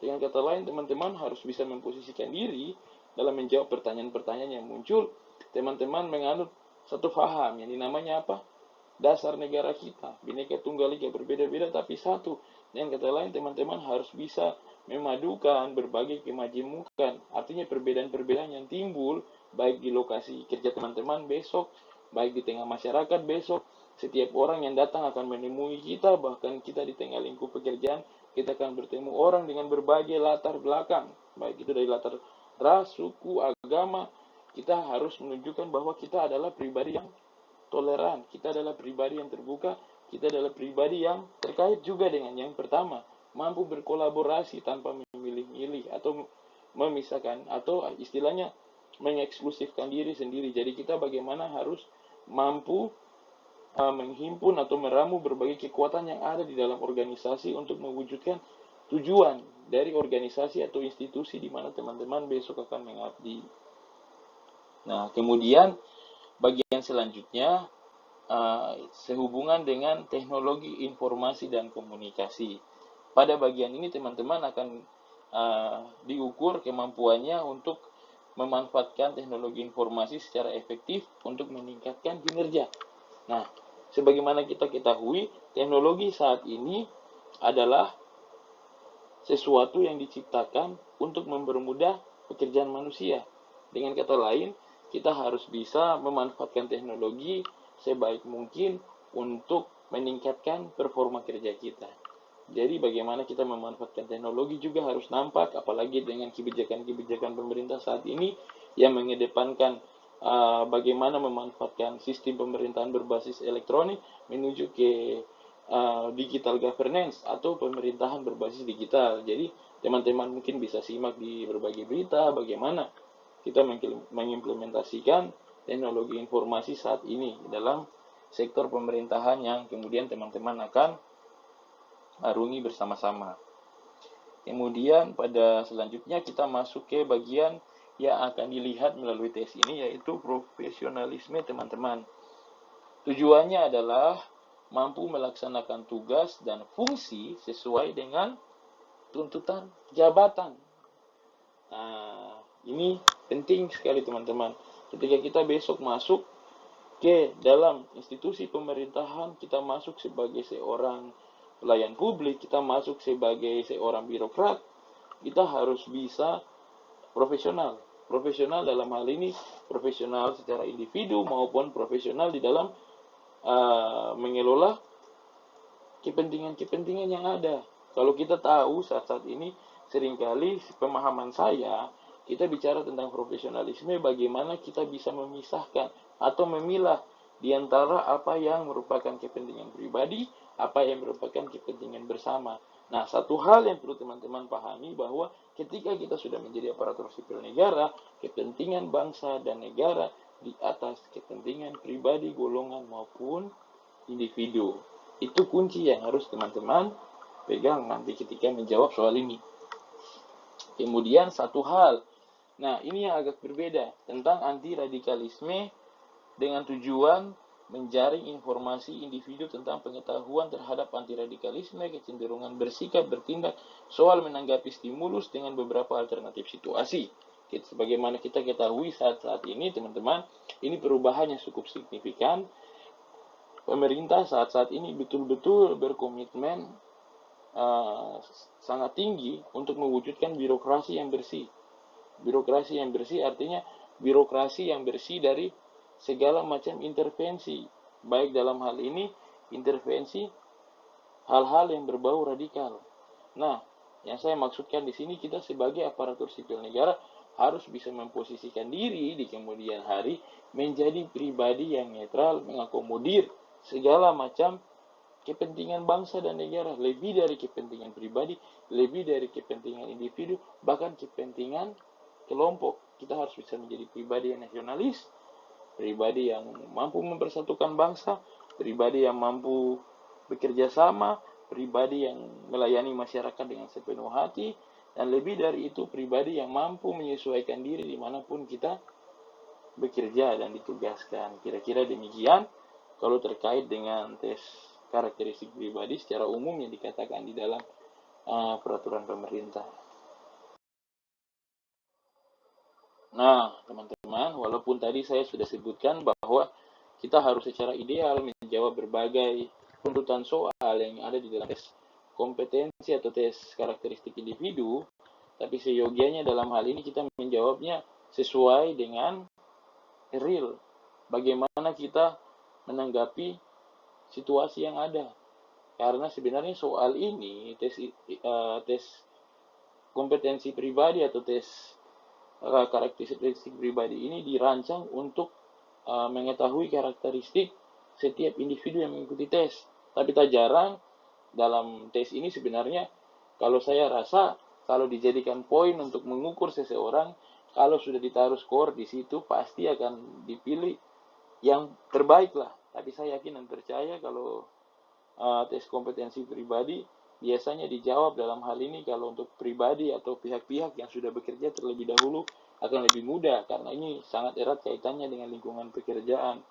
Speaker 1: Dengan kata lain, teman-teman harus bisa memposisikan diri dalam menjawab pertanyaan-pertanyaan yang muncul. Teman-teman menganut satu faham yang dinamanya apa? Dasar negara kita, Bhinneka Tunggal Ika, berbeda-beda tapi satu. Dengan kata lain, teman-teman harus bisa memadukan berbagai kemajemukan. Artinya perbedaan-perbedaan yang timbul baik di lokasi kerja teman-teman besok, baik di tengah masyarakat besok. Setiap orang yang datang akan menemui kita, bahkan kita di tengah lingkup pekerjaan, kita akan bertemu orang dengan berbagai latar belakang, baik itu dari latar ras, suku, agama. Kita harus menunjukkan bahwa kita adalah pribadi yang toleran, kita adalah pribadi yang terbuka, kita adalah pribadi yang terkait juga dengan yang pertama, mampu berkolaborasi tanpa memilih-milih atau memisahkan, atau istilahnya mengeksklusifkan diri sendiri. Jadi kita bagaimana harus mampu menghimpun atau meramu berbagai kekuatan yang ada di dalam organisasi untuk mewujudkan tujuan dari organisasi atau institusi di mana teman-teman besok akan mengabdi. Nah, kemudian bagian selanjutnya sehubungan dengan teknologi informasi dan komunikasi. Pada bagian ini teman-teman akan diukur kemampuannya untuk memanfaatkan teknologi informasi secara efektif untuk meningkatkan kinerja. Nah, sebagaimana kita ketahui, teknologi saat ini adalah sesuatu yang diciptakan untuk mempermudah pekerjaan manusia. Dengan kata lain, kita harus bisa memanfaatkan teknologi sebaik mungkin untuk meningkatkan performa kerja kita. Jadi bagaimana kita memanfaatkan teknologi juga harus nampak, apalagi dengan kebijakan-kebijakan pemerintah saat ini yang mengedepankan bagaimana memanfaatkan sistem pemerintahan berbasis elektronik menuju ke digital governance atau pemerintahan berbasis digital. Jadi teman-teman mungkin bisa simak di berbagai berita bagaimana kita mengimplementasikan teknologi informasi saat ini dalam sektor pemerintahan yang kemudian teman-teman akan arungi bersama-sama. Kemudian pada selanjutnya kita masuk ke bagian yang akan dilihat melalui tes ini, yaitu profesionalisme teman-teman. Tujuannya adalah mampu melaksanakan tugas dan fungsi sesuai dengan tuntutan jabatan. Nah, ini penting sekali teman-teman. Ketika kita besok masuk ke dalam institusi pemerintahan, kita masuk sebagai seorang pelayan publik, kita masuk sebagai seorang birokrat, kita harus bisa profesional. Profesional dalam hal ini, profesional secara individu maupun profesional di dalam mengelola kepentingan-kepentingan yang ada. Kalau kita tahu saat-saat ini seringkali pemahaman saya, kita bicara tentang profesionalisme, bagaimana kita bisa memisahkan atau memilah di antara apa yang merupakan kepentingan pribadi, apa yang merupakan kepentingan bersama. Nah, satu hal yang perlu teman-teman pahami bahwa ketika kita sudah menjadi aparatur sipil negara, kepentingan bangsa dan negara di atas kepentingan pribadi, golongan maupun individu. Itu kunci yang harus teman-teman pegang nanti ketika menjawab soal ini. Kemudian satu hal, nah ini yang agak berbeda tentang anti radikalisme dengan tujuan menjaring informasi individu tentang pengetahuan terhadap anti radikalisme, kecenderungan bersikap, bertindak, soal menanggapi stimulus dengan beberapa alternatif situasi. Sebagaimana kita ketahui saat-saat ini, teman-teman, ini perubahan yang cukup signifikan. Pemerintah saat-saat ini betul-betul berkomitmen sangat tinggi untuk mewujudkan birokrasi yang bersih. Birokrasi yang bersih artinya birokrasi yang bersih dari segala macam intervensi, baik dalam hal ini intervensi hal-hal yang berbau radikal. Nah, yang saya maksudkan di sini, kita sebagai aparatur sipil negara harus bisa memposisikan diri di kemudian hari menjadi pribadi yang netral, mengakomodir segala macam kepentingan bangsa dan negara, lebih dari kepentingan pribadi, lebih dari kepentingan individu, bahkan kepentingan kelompok. Kita harus bisa menjadi pribadi yang nasionalis, pribadi yang mampu mempersatukan bangsa, pribadi yang mampu bekerja sama, pribadi yang melayani masyarakat dengan sepenuh hati, dan lebih dari itu pribadi yang mampu menyesuaikan diri dimanapun kita bekerja dan ditugaskan. Kira-kira demikian kalau terkait dengan tes karakteristik pribadi secara umum yang dikatakan di dalam peraturan pemerintah. Nah, teman-teman, walaupun tadi saya sudah sebutkan bahwa kita harus secara ideal menjawab berbagai tuntutan soal yang ada di dalam tes kompetensi atau tes karakteristik individu, tapi seyogianya dalam hal ini kita menjawabnya sesuai dengan real. Bagaimana kita menanggapi situasi yang ada. Karena sebenarnya soal ini, tes kompetensi pribadi atau tes karakteristik pribadi ini dirancang untuk mengetahui karakteristik setiap individu yang mengikuti tes. Tapi tak jarang dalam tes ini sebenarnya kalau saya rasa kalau dijadikan poin untuk mengukur seseorang, kalau sudah ditaruh skor di situ pasti akan dipilih yang terbaik lah. Tapi saya yakin dan percaya kalau tes kompetensi pribadi biasanya dijawab dalam hal ini kalau untuk pribadi atau pihak-pihak yang sudah bekerja terlebih dahulu akan lebih mudah karena ini sangat erat kaitannya dengan lingkungan pekerjaan.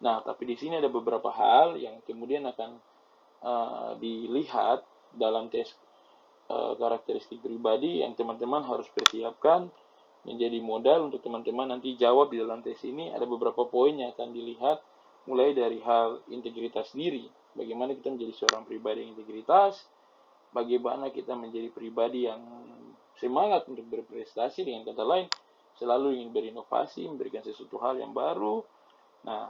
Speaker 1: Nah, tapi di sini ada beberapa hal yang kemudian akan dilihat dalam tes karakteristik pribadi yang teman-teman harus persiapkan menjadi modal untuk teman-teman nanti jawab di dalam tes ini. Ada beberapa poin yang akan dilihat mulai dari hal integritas diri, bagaimana kita menjadi seorang pribadi yang integritas, bagaimana kita menjadi pribadi yang semangat untuk berprestasi, dengan kata lain selalu ingin berinovasi, memberikan sesuatu hal yang baru. Nah,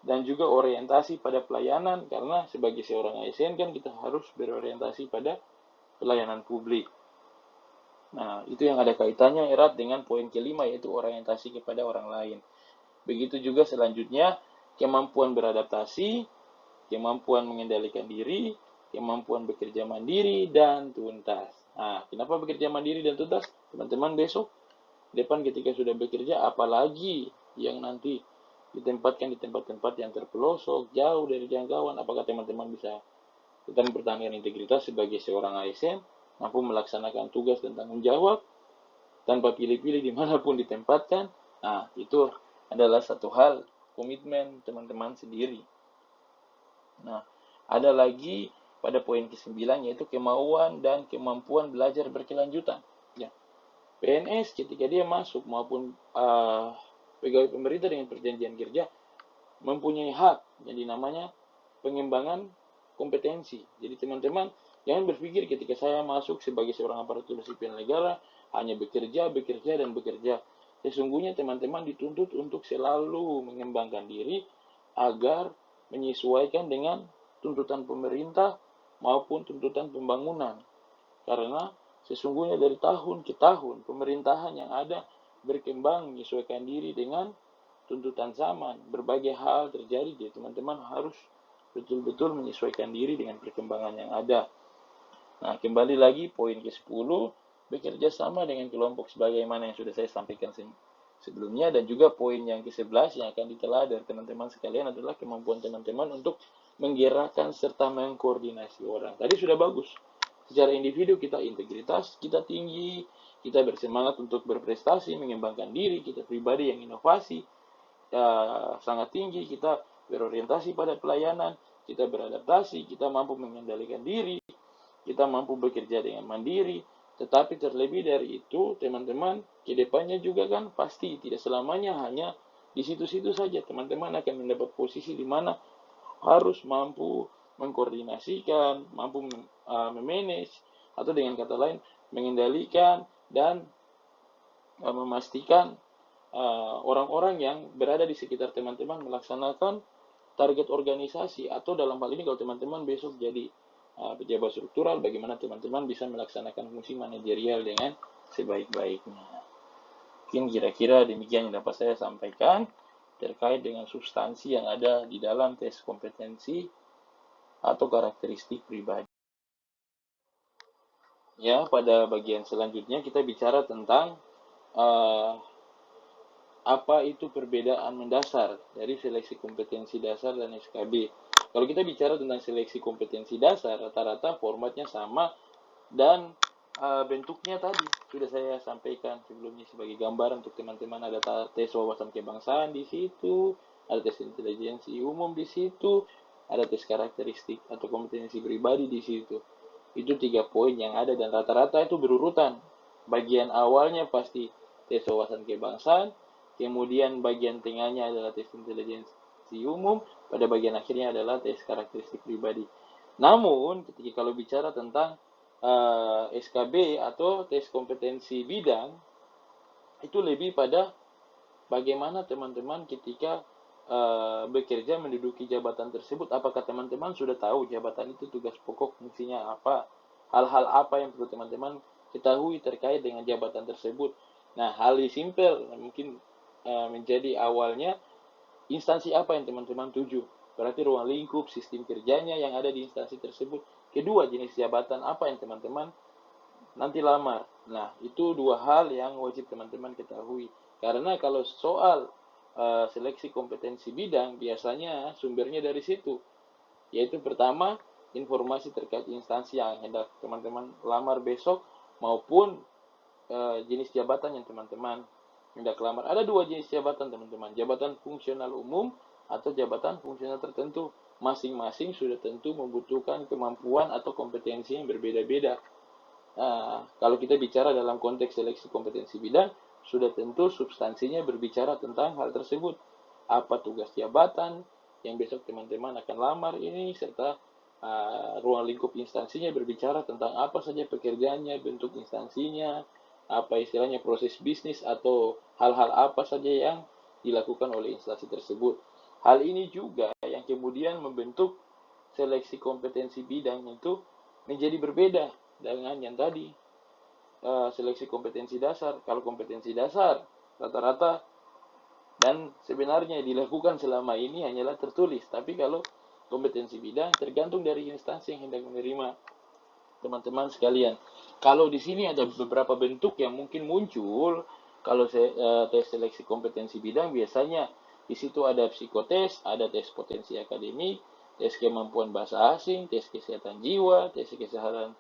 Speaker 1: dan juga orientasi pada pelayanan, karena sebagai seorang ASN kan kita harus berorientasi pada pelayanan publik. Nah, itu yang ada kaitannya erat dengan poin kelima, yaitu orientasi kepada orang lain. Begitu juga selanjutnya, kemampuan beradaptasi, kemampuan mengendalikan diri, kemampuan bekerja mandiri, dan tuntas. Nah, kenapa bekerja mandiri dan tuntas? Teman-teman besok, depan ketika sudah bekerja, apalagi yang nanti ditempatkan di tempat-tempat yang terpelosok, jauh dari jangkauan, apakah teman-teman bisa tetap mempertahankan integritas sebagai seorang ASN, mampu melaksanakan tugas dan tanggung jawab, tanpa pilih-pilih dimanapun ditempatkan? Nah, itu adalah satu hal komitmen teman-teman sendiri. Nah, ada lagi pada poin ke-9, yaitu kemauan dan kemampuan belajar berkelanjutan. Ya. PNS ketika dia masuk maupun pegawai pemerintah dengan perjanjian kerja mempunyai hak yang namanya pengembangan kompetensi. Jadi teman-teman jangan berpikir ketika saya masuk sebagai seorang aparatur sipil negara hanya bekerja. Sesungguhnya teman-teman dituntut untuk selalu mengembangkan diri agar menyesuaikan dengan tuntutan pemerintah maupun tuntutan pembangunan. Karena sesungguhnya dari tahun ke tahun pemerintahan yang ada berkembang menyesuaikan diri dengan tuntutan zaman. Berbagai hal terjadi, jadi teman-teman harus betul-betul menyesuaikan diri dengan perkembangan yang ada. Nah, kembali lagi poin ke-10, bekerja sama dengan kelompok sebagaimana yang sudah saya sampaikan sebelumnya, dan juga poin yang ke-11 yang akan ditelah dari teman-teman sekalian adalah kemampuan teman-teman untuk menggerakkan serta mengkoordinasi orang. Tadi sudah bagus. Secara individu kita integritas, kita tinggi, kita bersemangat untuk berprestasi, mengembangkan diri, kita pribadi yang inovasi, sangat tinggi, kita berorientasi pada pelayanan, kita beradaptasi, kita mampu mengendalikan diri, kita mampu bekerja dengan mandiri. Tetapi terlebih dari itu, teman-teman, ke depannya juga kan pasti tidak selamanya hanya di situ-situ saja. Teman-teman akan mendapat posisi di mana harus mampu mengkoordinasikan, mampu memanage, atau dengan kata lain mengendalikan dan memastikan orang-orang yang berada di sekitar teman-teman melaksanakan target organisasi, atau dalam hal ini kalau teman-teman besok jadi pejabat struktural, bagaimana teman-teman bisa melaksanakan fungsi manajerial dengan sebaik-baiknya. Mungkin kira-kira demikian yang dapat saya sampaikan terkait dengan substansi yang ada di dalam tes kompetensi atau karakteristik pribadi. Ya, pada bagian selanjutnya kita bicara tentang apa itu perbedaan mendasar dari seleksi kompetensi dasar dan SKB. Kalau kita bicara tentang seleksi kompetensi dasar, rata-rata formatnya sama dan bentuknya tadi sudah saya sampaikan sebelumnya sebagai gambaran untuk teman-teman. Ada tes wawasan kebangsaan di situ, ada tes intelijensi umum di situ, ada tes karakteristik atau kompetensi pribadi di situ. Itu 3 poin yang ada dan rata-rata itu berurutan. Bagian awalnya pasti tes wawasan kebangsaan, kemudian bagian tengahnya adalah tes intelijensi umum, pada bagian akhirnya adalah tes karakteristik pribadi. Namun, ketika kalau bicara tentang SKB atau tes kompetensi bidang, itu lebih pada bagaimana teman-teman ketika bekerja menduduki jabatan tersebut, apakah teman-teman sudah tahu jabatan itu tugas pokok fungsinya apa, hal-hal apa yang perlu teman-teman ketahui terkait dengan jabatan tersebut. Nah, hal yang simpel mungkin menjadi awalnya instansi apa yang teman-teman tuju, berarti ruang lingkup, sistem kerjanya yang ada di instansi tersebut. Kedua, jenis jabatan apa yang teman-teman nanti lamar. Nah, itu 2 hal yang wajib teman-teman ketahui. Karena kalau soal seleksi kompetensi bidang, biasanya sumbernya dari situ. Yaitu pertama, informasi terkait instansi yang hendak teman-teman lamar besok, maupun jenis jabatan yang teman-teman hendak lamar. Ada 2 jenis jabatan, teman-teman. Jabatan fungsional umum atau jabatan fungsional tertentu. Masing-masing sudah tentu membutuhkan kemampuan atau kompetensi yang berbeda-beda. Kalau kita bicara dalam konteks seleksi kompetensi bidang, sudah tentu substansinya berbicara tentang hal tersebut. Apa tugas jabatan yang besok teman-teman akan lamar ini, serta ruang lingkup instansinya berbicara tentang apa saja pekerjaannya, bentuk instansinya, apa istilahnya proses bisnis, atau hal-hal apa saja yang dilakukan oleh instansi tersebut. Hal ini juga yang kemudian membentuk seleksi kompetensi bidang itu menjadi berbeda dengan yang tadi seleksi kompetensi dasar. Kalau kompetensi dasar rata-rata dan sebenarnya dilakukan selama ini hanyalah tertulis, tapi kalau kompetensi bidang tergantung dari instansi yang hendak menerima teman-teman sekalian. Kalau di sini ada beberapa bentuk yang mungkin muncul kalau tes seleksi kompetensi bidang, biasanya di situ ada psikotes, ada tes potensi akademik, tes kemampuan bahasa asing, tes kesehatan jiwa, tes kesehatan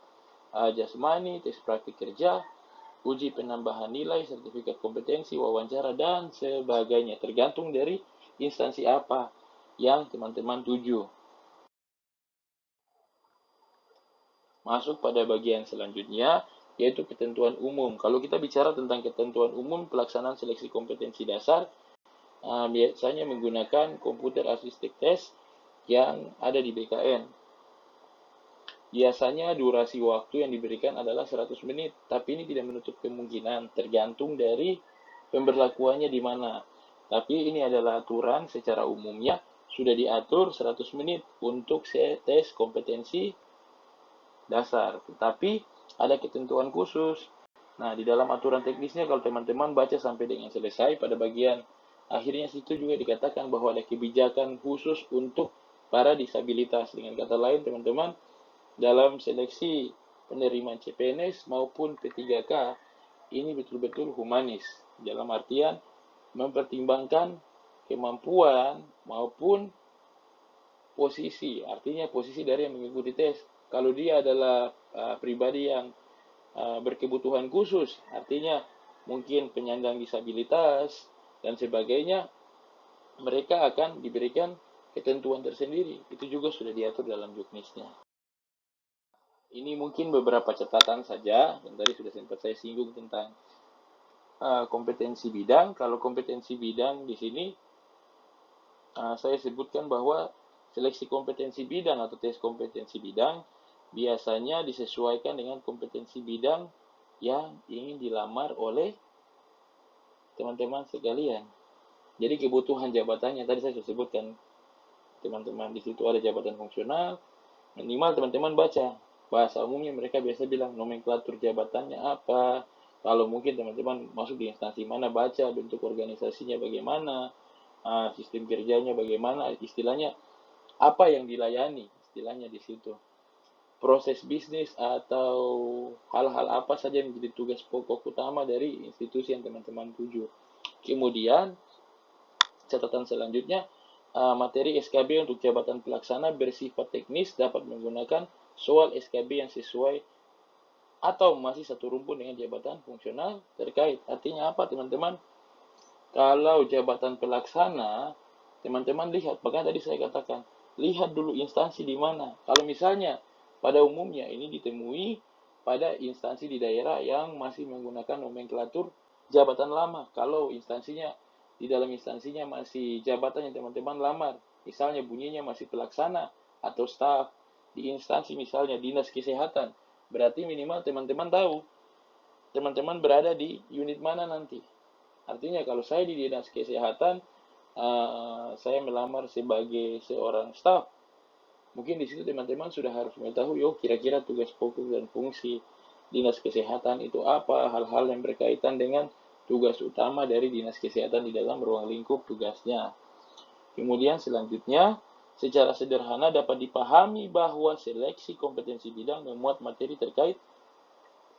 Speaker 1: jasmani, tes praktik kerja, uji penambahan nilai, sertifikat kompetensi, wawancara, dan sebagainya. Tergantung dari instansi apa yang teman-teman tuju. Masuk pada bagian selanjutnya, yaitu ketentuan umum. Kalau kita bicara tentang ketentuan umum pelaksanaan seleksi kompetensi dasar, biasanya menggunakan komputer assisted test yang ada di BKN. Biasanya durasi waktu yang diberikan adalah 100 menit, tapi ini tidak menutup kemungkinan, tergantung dari pemberlakuannya di mana. Tapi ini adalah aturan secara umumnya, sudah diatur 100 menit untuk tes kompetensi dasar. Tetapi ada ketentuan khusus. Nah, di dalam aturan teknisnya kalau teman-teman baca sampai dengan selesai pada bagian akhirnya situ juga dikatakan bahwa ada kebijakan khusus untuk para disabilitas. Dengan kata lain, teman-teman, dalam seleksi penerimaan CPNS maupun P3K ini betul-betul humanis. Dalam artian mempertimbangkan kemampuan maupun posisi, artinya posisi dari yang mengikuti tes. Kalau dia adalah pribadi yang berkebutuhan khusus, artinya mungkin penyandang disabilitas dan sebagainya, mereka akan diberikan ketentuan tersendiri. Itu juga sudah diatur dalam juknisnya. Ini mungkin beberapa catatan saja, yang tadi sudah sempat saya singgung tentang kompetensi bidang. Kalau kompetensi bidang di sini saya sebutkan bahwa seleksi kompetensi bidang atau tes kompetensi bidang biasanya disesuaikan dengan kompetensi bidang yang ingin dilamar oleh teman-teman sekalian. Jadi kebutuhan jabatannya tadi saya sudah sebutkan, teman-teman, di situ ada jabatan fungsional. Minimal teman-teman baca bahasa umumnya, mereka biasa bilang nomenklatur jabatannya apa. Kalau mungkin teman-teman masuk di instansi mana, baca bentuk organisasinya bagaimana, sistem kerjanya bagaimana, istilahnya apa yang dilayani, istilahnya di situ. Proses bisnis atau hal-hal apa saja yang menjadi tugas pokok utama dari institusi yang teman-teman tuju. Kemudian catatan selanjutnya, materi SKB untuk jabatan pelaksana bersifat teknis dapat menggunakan soal SKB yang sesuai atau masih satu rumpun dengan jabatan fungsional terkait. Artinya apa, teman-teman? Kalau jabatan pelaksana, teman-teman lihat, bahkan tadi saya katakan, lihat dulu instansi di mana. Kalau misalnya pada umumnya ini ditemui pada instansi di daerah yang masih menggunakan nomenklatur jabatan lama. Kalau instansinya, di dalam instansinya masih jabatan yang teman-teman lamar, misalnya bunyinya masih pelaksana atau staf, di instansi misalnya dinas kesehatan, berarti minimal teman-teman tahu teman-teman berada di unit mana nanti. Artinya kalau saya di dinas kesehatan, saya melamar sebagai seorang staf, mungkin di situ teman-teman sudah harus mengetahui, kira-kira tugas pokok dan fungsi dinas kesehatan itu apa, hal-hal yang berkaitan dengan tugas utama dari dinas kesehatan di dalam ruang lingkup tugasnya. Kemudian selanjutnya, secara sederhana dapat dipahami bahwa seleksi kompetensi bidang memuat materi terkait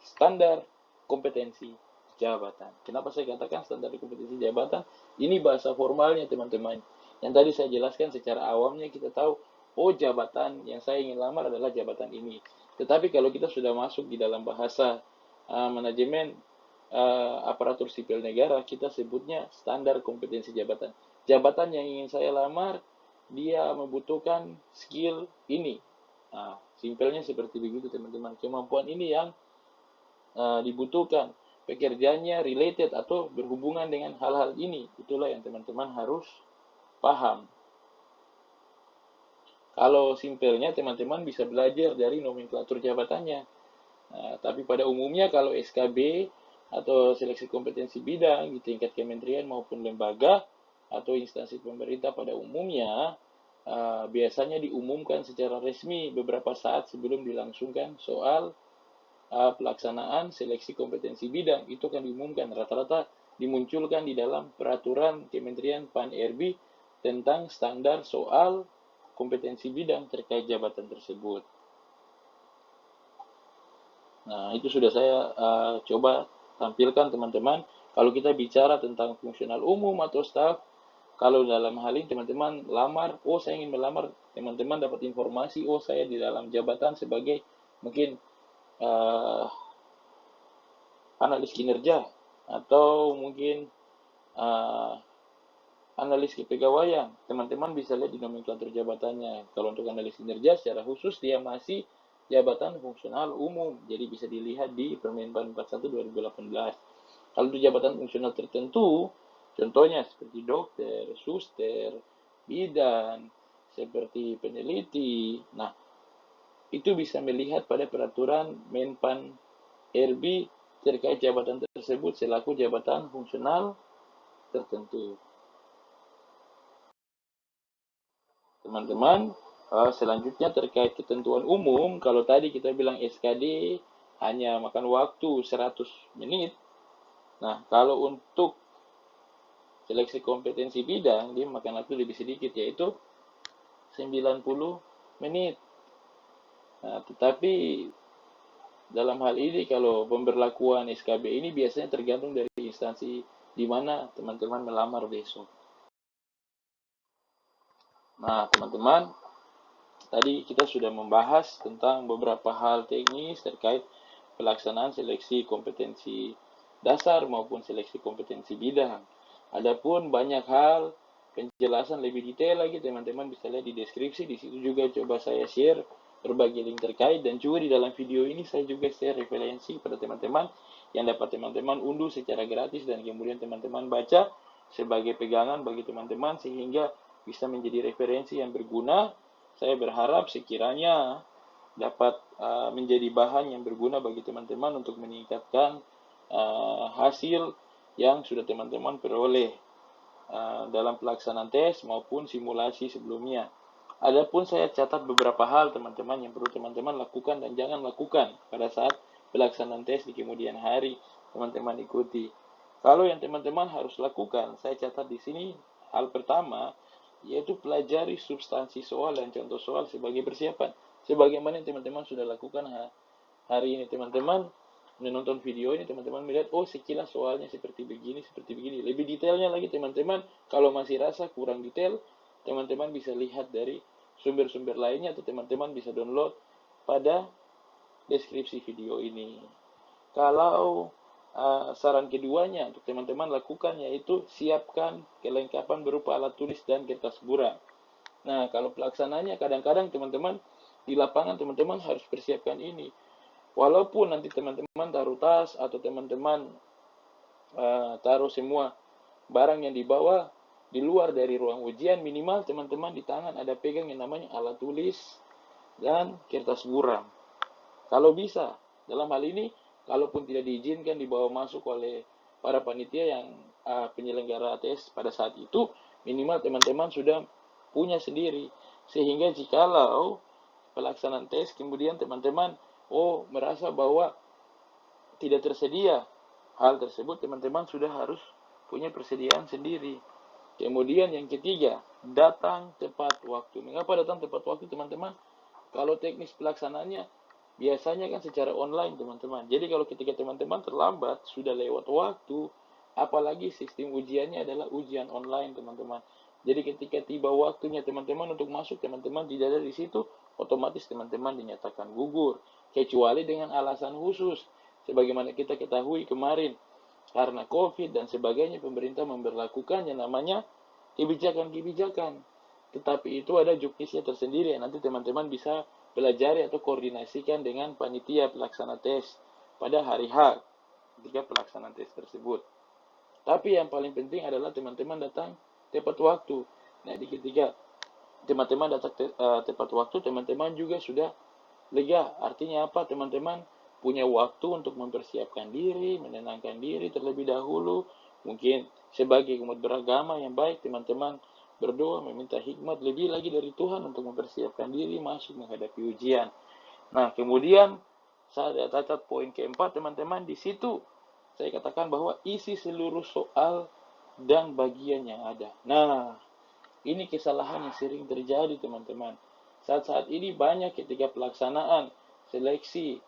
Speaker 1: standar kompetensi jabatan. Kenapa saya katakan standar kompetensi jabatan? Ini bahasa formalnya, teman-teman. Yang tadi saya jelaskan secara awamnya, kita tahu, jabatan yang saya ingin lamar adalah jabatan ini. Tetapi kalau kita sudah masuk di dalam bahasa manajemen aparatur sipil negara, kita sebutnya standar kompetensi jabatan. Jabatan yang ingin saya lamar, dia membutuhkan skill ini. Simpelnya seperti begitu, teman-teman. Kemampuan ini yang dibutuhkan. Pekerjaannya related atau berhubungan dengan hal-hal ini. Itulah yang teman-teman harus paham. Kalau simpelnya, teman-teman bisa belajar dari nomenklatur jabatannya. Tapi pada umumnya kalau SKB atau seleksi kompetensi bidang di tingkat kementerian maupun lembaga atau instansi pemerintah pada umumnya, biasanya diumumkan secara resmi beberapa saat sebelum dilangsungkan soal pelaksanaan seleksi kompetensi bidang. Itu akan diumumkan, rata-rata dimunculkan di dalam peraturan Kementerian PAN-RB tentang standar soal kompetensi bidang terkait jabatan tersebut. Nah, itu sudah saya coba tampilkan, teman-teman. Kalau kita bicara tentang fungsional umum atau staf, kalau dalam hal ini teman-teman lamar, saya ingin melamar, teman-teman dapat informasi, saya di dalam jabatan sebagai mungkin analis kinerja atau mungkin analis kepegawaian. Teman-teman bisa lihat di nomenklatur jabatannya. Kalau untuk analis kinerja secara khusus dia masih jabatan fungsional umum. Jadi bisa dilihat di Permenpan 41 2018. Kalau untuk jabatan fungsional tertentu, contohnya seperti dokter, suster, bidan, seperti peneliti. Nah, itu bisa melihat pada peraturan Menpan RB terkait jabatan tersebut selaku jabatan fungsional tertentu. teman-teman. Selanjutnya terkait ketentuan umum, kalau tadi kita bilang SKD hanya makan waktu 100 menit. Nah, kalau untuk seleksi kompetensi bidang, dia makan waktu lebih sedikit, yaitu 90 menit. Nah, tetapi dalam hal ini kalau pemberlakuan SKB ini biasanya tergantung dari instansi di mana teman-teman melamar besok. Nah, teman-teman, tadi kita sudah membahas tentang beberapa hal teknis terkait pelaksanaan seleksi kompetensi dasar maupun seleksi kompetensi bidang. Adapun banyak hal penjelasan lebih detail lagi, teman-teman bisa lihat di deskripsi. Di situ juga coba saya share berbagai link terkait, dan juga di dalam video ini saya juga share referensi pada teman-teman yang dapat teman-teman unduh secara gratis dan kemudian teman-teman baca sebagai pegangan bagi teman-teman sehingga bisa menjadi referensi yang berguna. Saya berharap sekiranya dapat menjadi bahan yang berguna bagi teman-teman untuk meningkatkan hasil yang sudah teman-teman peroleh dalam pelaksanaan tes maupun simulasi sebelumnya. Adapun saya catat beberapa hal teman-teman yang perlu teman-teman lakukan dan jangan lakukan pada saat pelaksanaan tes di kemudian hari teman-teman ikuti. Kalau yang teman-teman harus lakukan, saya catat di sini. Hal pertama yaitu pelajari substansi soal dan contoh soal sebagai persiapan. Sebagaimana yang teman-teman sudah lakukan hari ini, teman-teman menonton video ini, teman-teman melihat, oh sekilas soalnya seperti begini, seperti begini. Lebih detailnya lagi teman-teman, kalau masih rasa kurang detail, teman-teman bisa lihat dari sumber-sumber lainnya atau teman-teman bisa download pada deskripsi video ini. Kalau saran keduanya untuk teman-teman lakukan yaitu siapkan kelengkapan berupa alat tulis dan kertas buram. Nah, kalau pelaksananya kadang-kadang teman-teman di lapangan teman-teman harus persiapkan ini. Walaupun nanti teman-teman taruh tas atau teman-teman taruh semua barang yang dibawa di luar dari ruang ujian, minimal teman-teman di tangan ada pegang yang namanya alat tulis dan kertas buram. Kalau bisa, dalam hal ini, kalaupun tidak diizinkan dibawa masuk oleh para panitia yang penyelenggara tes pada saat itu, minimal teman-teman sudah punya sendiri. Sehingga jikalau pelaksanaan tes, kemudian teman-teman merasa bahwa tidak tersedia hal tersebut, teman-teman sudah harus punya persediaan sendiri. Kemudian yang ketiga, datang tepat waktu. Mengapa datang tepat waktu, teman-teman? Kalau teknis pelaksanaannya biasanya kan secara online, teman-teman. Jadi kalau ketika teman-teman terlambat, sudah lewat waktu, apalagi sistem ujiannya adalah ujian online, teman-teman. Jadi ketika tiba waktunya teman-teman untuk masuk, teman-teman tidak ada di situ, otomatis teman-teman dinyatakan gugur. Kecuali dengan alasan khusus. Sebagaimana kita ketahui kemarin, karena COVID dan sebagainya, pemerintah memberlakukan yang namanya kebijakan-kebijakan. Tetapi itu ada juknisnya tersendiri yang nanti teman-teman bisa pelajari atau koordinasikan dengan panitia pelaksana tes pada hari H ketika pelaksanaan tes tersebut. Tapi yang paling penting adalah teman-teman datang tepat waktu. Nah, ketika teman-teman datang tepat waktu, teman-teman juga sudah lega. Artinya apa? Teman-teman punya waktu untuk mempersiapkan diri, menenangkan diri terlebih dahulu. Mungkin sebagai umat beragama yang baik, teman-teman berdoa meminta hikmat lebih lagi dari Tuhan untuk mempersiapkan diri masuk menghadapi ujian. Nah, kemudian saya catat poin keempat, teman-teman. Di situ saya katakan bahwa isi seluruh soal dan bagian yang ada. Nah, ini kesalahan yang sering terjadi, teman-teman. Saat-saat ini banyak ketika pelaksanaan seleksi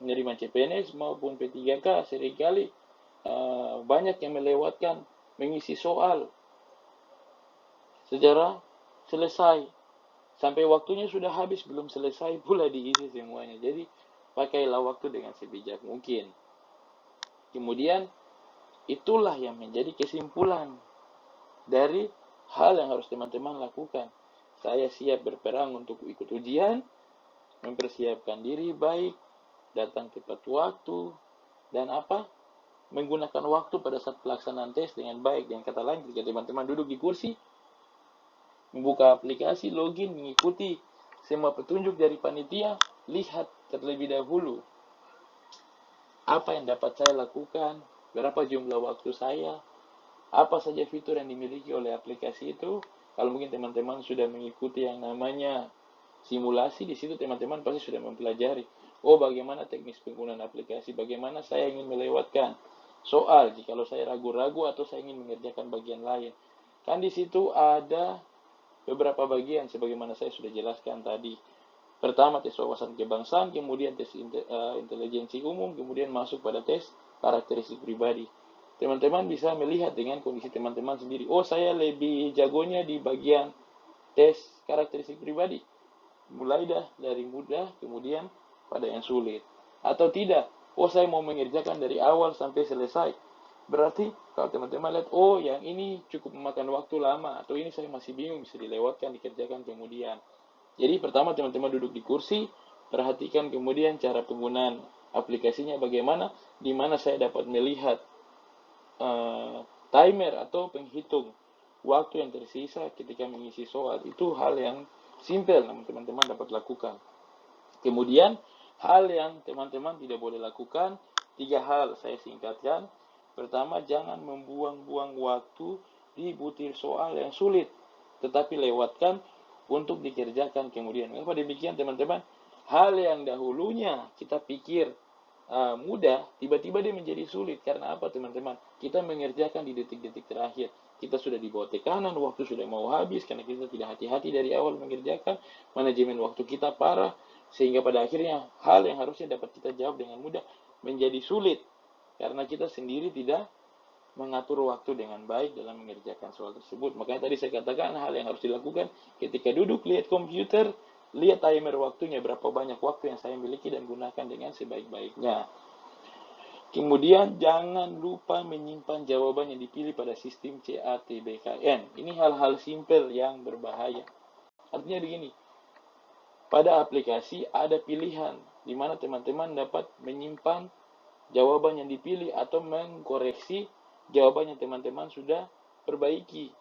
Speaker 1: menerima CPNS maupun P3K seringkali banyak yang melewatkan mengisi soal secara selesai. Sampai waktunya sudah habis, belum selesai pula diisi semuanya. Jadi, pakailah waktu dengan sebijak mungkin. Kemudian, itulah yang menjadi kesimpulan dari hal yang harus teman-teman lakukan. Saya siap berperang untuk ikut ujian, mempersiapkan diri baik, datang tepat waktu, dan menggunakan waktu pada saat pelaksanaan tes dengan baik. Dengan kata lain, ketika teman-teman duduk di kursi, membuka aplikasi, login, mengikuti semua petunjuk dari panitia, lihat terlebih dahulu apa yang dapat saya lakukan, berapa jumlah waktu saya, apa saja fitur yang dimiliki oleh aplikasi itu. Kalau mungkin teman-teman sudah mengikuti yang namanya simulasi, di situ teman-teman pasti sudah mempelajari, oh bagaimana teknis penggunaan aplikasi, bagaimana saya ingin melewatkan soal jikalau saya ragu-ragu atau saya ingin mengerjakan bagian lain. Kan di situ ada beberapa bagian sebagaimana saya sudah jelaskan tadi. Pertama tes wawasan kebangsaan, kemudian tes intelijensi umum, kemudian masuk pada tes karakteristik pribadi. Teman-teman bisa melihat dengan kondisi teman-teman sendiri. Oh, saya lebih jagonya di bagian tes karakteristik pribadi. Mulai dah dari mudah, kemudian pada yang sulit. Atau tidak, oh saya mau mengerjakan dari awal sampai selesai. Berarti kalau teman-teman lihat, oh yang ini cukup memakan waktu lama, atau ini saya masih bingung, bisa dilewatkan, dikerjakan kemudian. Jadi pertama teman-teman duduk di kursi, perhatikan kemudian cara penggunaan aplikasinya bagaimana, di mana saya dapat melihat timer atau penghitung waktu yang tersisa ketika mengisi soal. Itu hal yang simple yang teman-teman dapat lakukan. Kemudian hal yang teman-teman tidak boleh lakukan, 3 hal saya singkatkan. Pertama, jangan membuang-buang waktu di butir soal yang sulit, tetapi lewatkan untuk dikerjakan kemudian. Mengapa demikian teman-teman? Hal yang dahulunya kita pikir mudah, tiba-tiba dia menjadi sulit. Karena apa teman-teman? Kita mengerjakan di detik-detik terakhir. Kita sudah di bawah tekanan, waktu sudah mau habis, karena kita tidak hati-hati dari awal mengerjakan, manajemen waktu kita parah, sehingga pada akhirnya hal yang harusnya dapat kita jawab dengan mudah menjadi sulit. Karena kita sendiri tidak mengatur waktu dengan baik dalam mengerjakan soal tersebut. Makanya tadi saya katakan hal yang harus dilakukan ketika duduk, lihat komputer, lihat timer waktunya, berapa banyak waktu yang saya miliki dan gunakan dengan sebaik-baiknya. Kemudian jangan lupa menyimpan jawaban yang dipilih pada sistem CATBKN. Ini hal-hal simpel yang berbahaya. Artinya begini, pada aplikasi ada pilihan di mana teman-teman dapat menyimpan jawaban yang dipilih atau mengkoreksi jawaban yang teman-teman sudah perbaiki.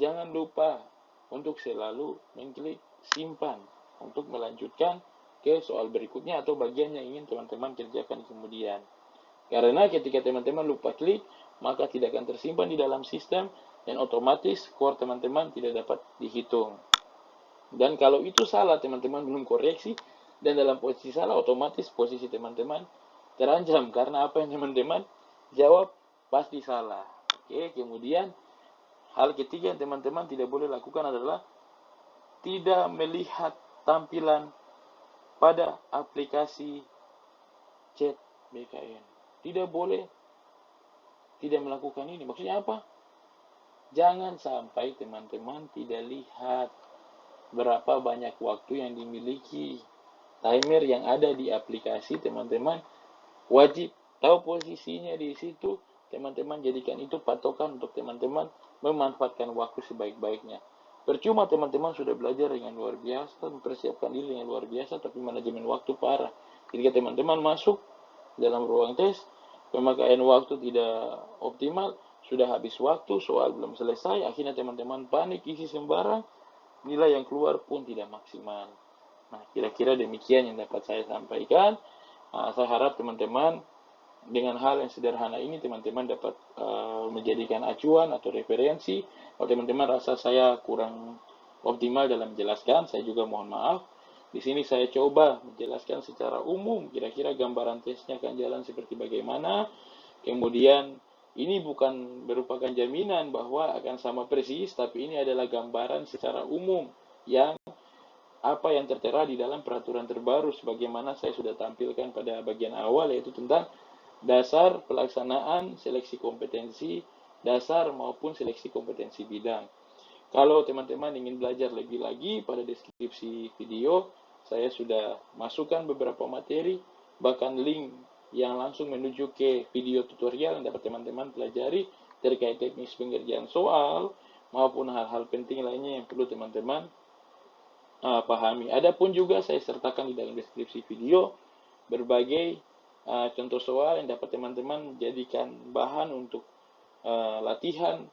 Speaker 1: Jangan lupa untuk selalu mengklik simpan untuk melanjutkan ke soal berikutnya atau bagian yang ingin teman-teman kerjakan kemudian. Karena ketika teman-teman lupa klik, maka tidak akan tersimpan di dalam sistem dan otomatis skor teman-teman tidak dapat dihitung. Dan kalau itu salah, teman-teman belum koreksi, dan dalam posisi salah, otomatis posisi teman-teman terancam. Karena apa yang teman-teman jawab pasti salah. Oke, kemudian hal ketiga yang teman-teman tidak boleh lakukan adalah tidak melihat tampilan pada aplikasi chat BKN. Tidak boleh tidak melakukan ini. Maksudnya apa? Jangan sampai teman-teman tidak lihat berapa banyak waktu yang dimiliki. Timer yang ada di aplikasi, teman-teman wajib tahu posisinya di situ. Teman-teman jadikan itu patokan untuk teman-teman memanfaatkan waktu sebaik-baiknya. Percuma teman-teman sudah belajar dengan luar biasa, mempersiapkan diri dengan luar biasa, tapi manajemen waktu parah. Ketika teman-teman masuk dalam ruang tes, pemakaian waktu tidak optimal, sudah habis waktu, soal belum selesai, akhirnya teman-teman panik, isi sembarang, nilai yang keluar pun tidak maksimal. Nah, kira-kira demikian yang dapat saya sampaikan. Saya harap teman-teman dengan hal yang sederhana ini teman-teman dapat menjadikan acuan atau referensi. Kalau teman-teman rasa saya kurang optimal dalam menjelaskan, saya juga mohon maaf. Di sini saya coba menjelaskan secara umum, kira-kira gambaran tesnya akan jalan seperti bagaimana. Kemudian ini bukan merupakan jaminan bahwa akan sama persis, tapi ini adalah gambaran secara umum yang apa yang tertera di dalam peraturan terbaru sebagaimana saya sudah tampilkan pada bagian awal, yaitu tentang dasar pelaksanaan seleksi kompetensi dasar maupun seleksi kompetensi bidang. Kalau teman-teman ingin belajar lebih lagi, pada deskripsi video saya sudah masukkan beberapa materi, bahkan link yang langsung menuju ke video tutorial yang dapat teman-teman pelajari terkait teknis pengerjaan soal maupun hal-hal penting lainnya yang perlu teman-teman pahami. Adapun juga saya sertakan di dalam deskripsi video berbagai contoh soal yang dapat teman-teman jadikan bahan untuk latihan.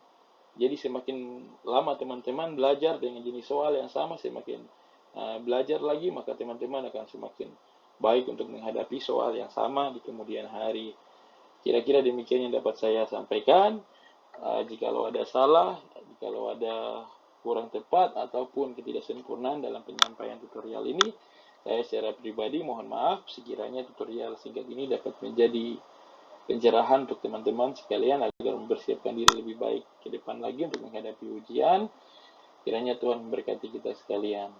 Speaker 1: Jadi semakin lama teman-teman belajar dengan jenis soal yang sama, semakin belajar lagi, maka teman-teman akan semakin baik untuk menghadapi soal yang sama di kemudian hari. Kira-kira demikian yang dapat saya sampaikan. Jikalau ada salah, jikalau ada kurang tepat ataupun ketidaksempurnaan dalam penyampaian tutorial ini. Saya secara pribadi mohon maaf sekiranya tutorial singkat ini dapat menjadi pencerahan untuk teman-teman sekalian agar mempersiapkan diri lebih baik ke depan lagi untuk menghadapi ujian. Kiranya Tuhan memberkati kita sekalian.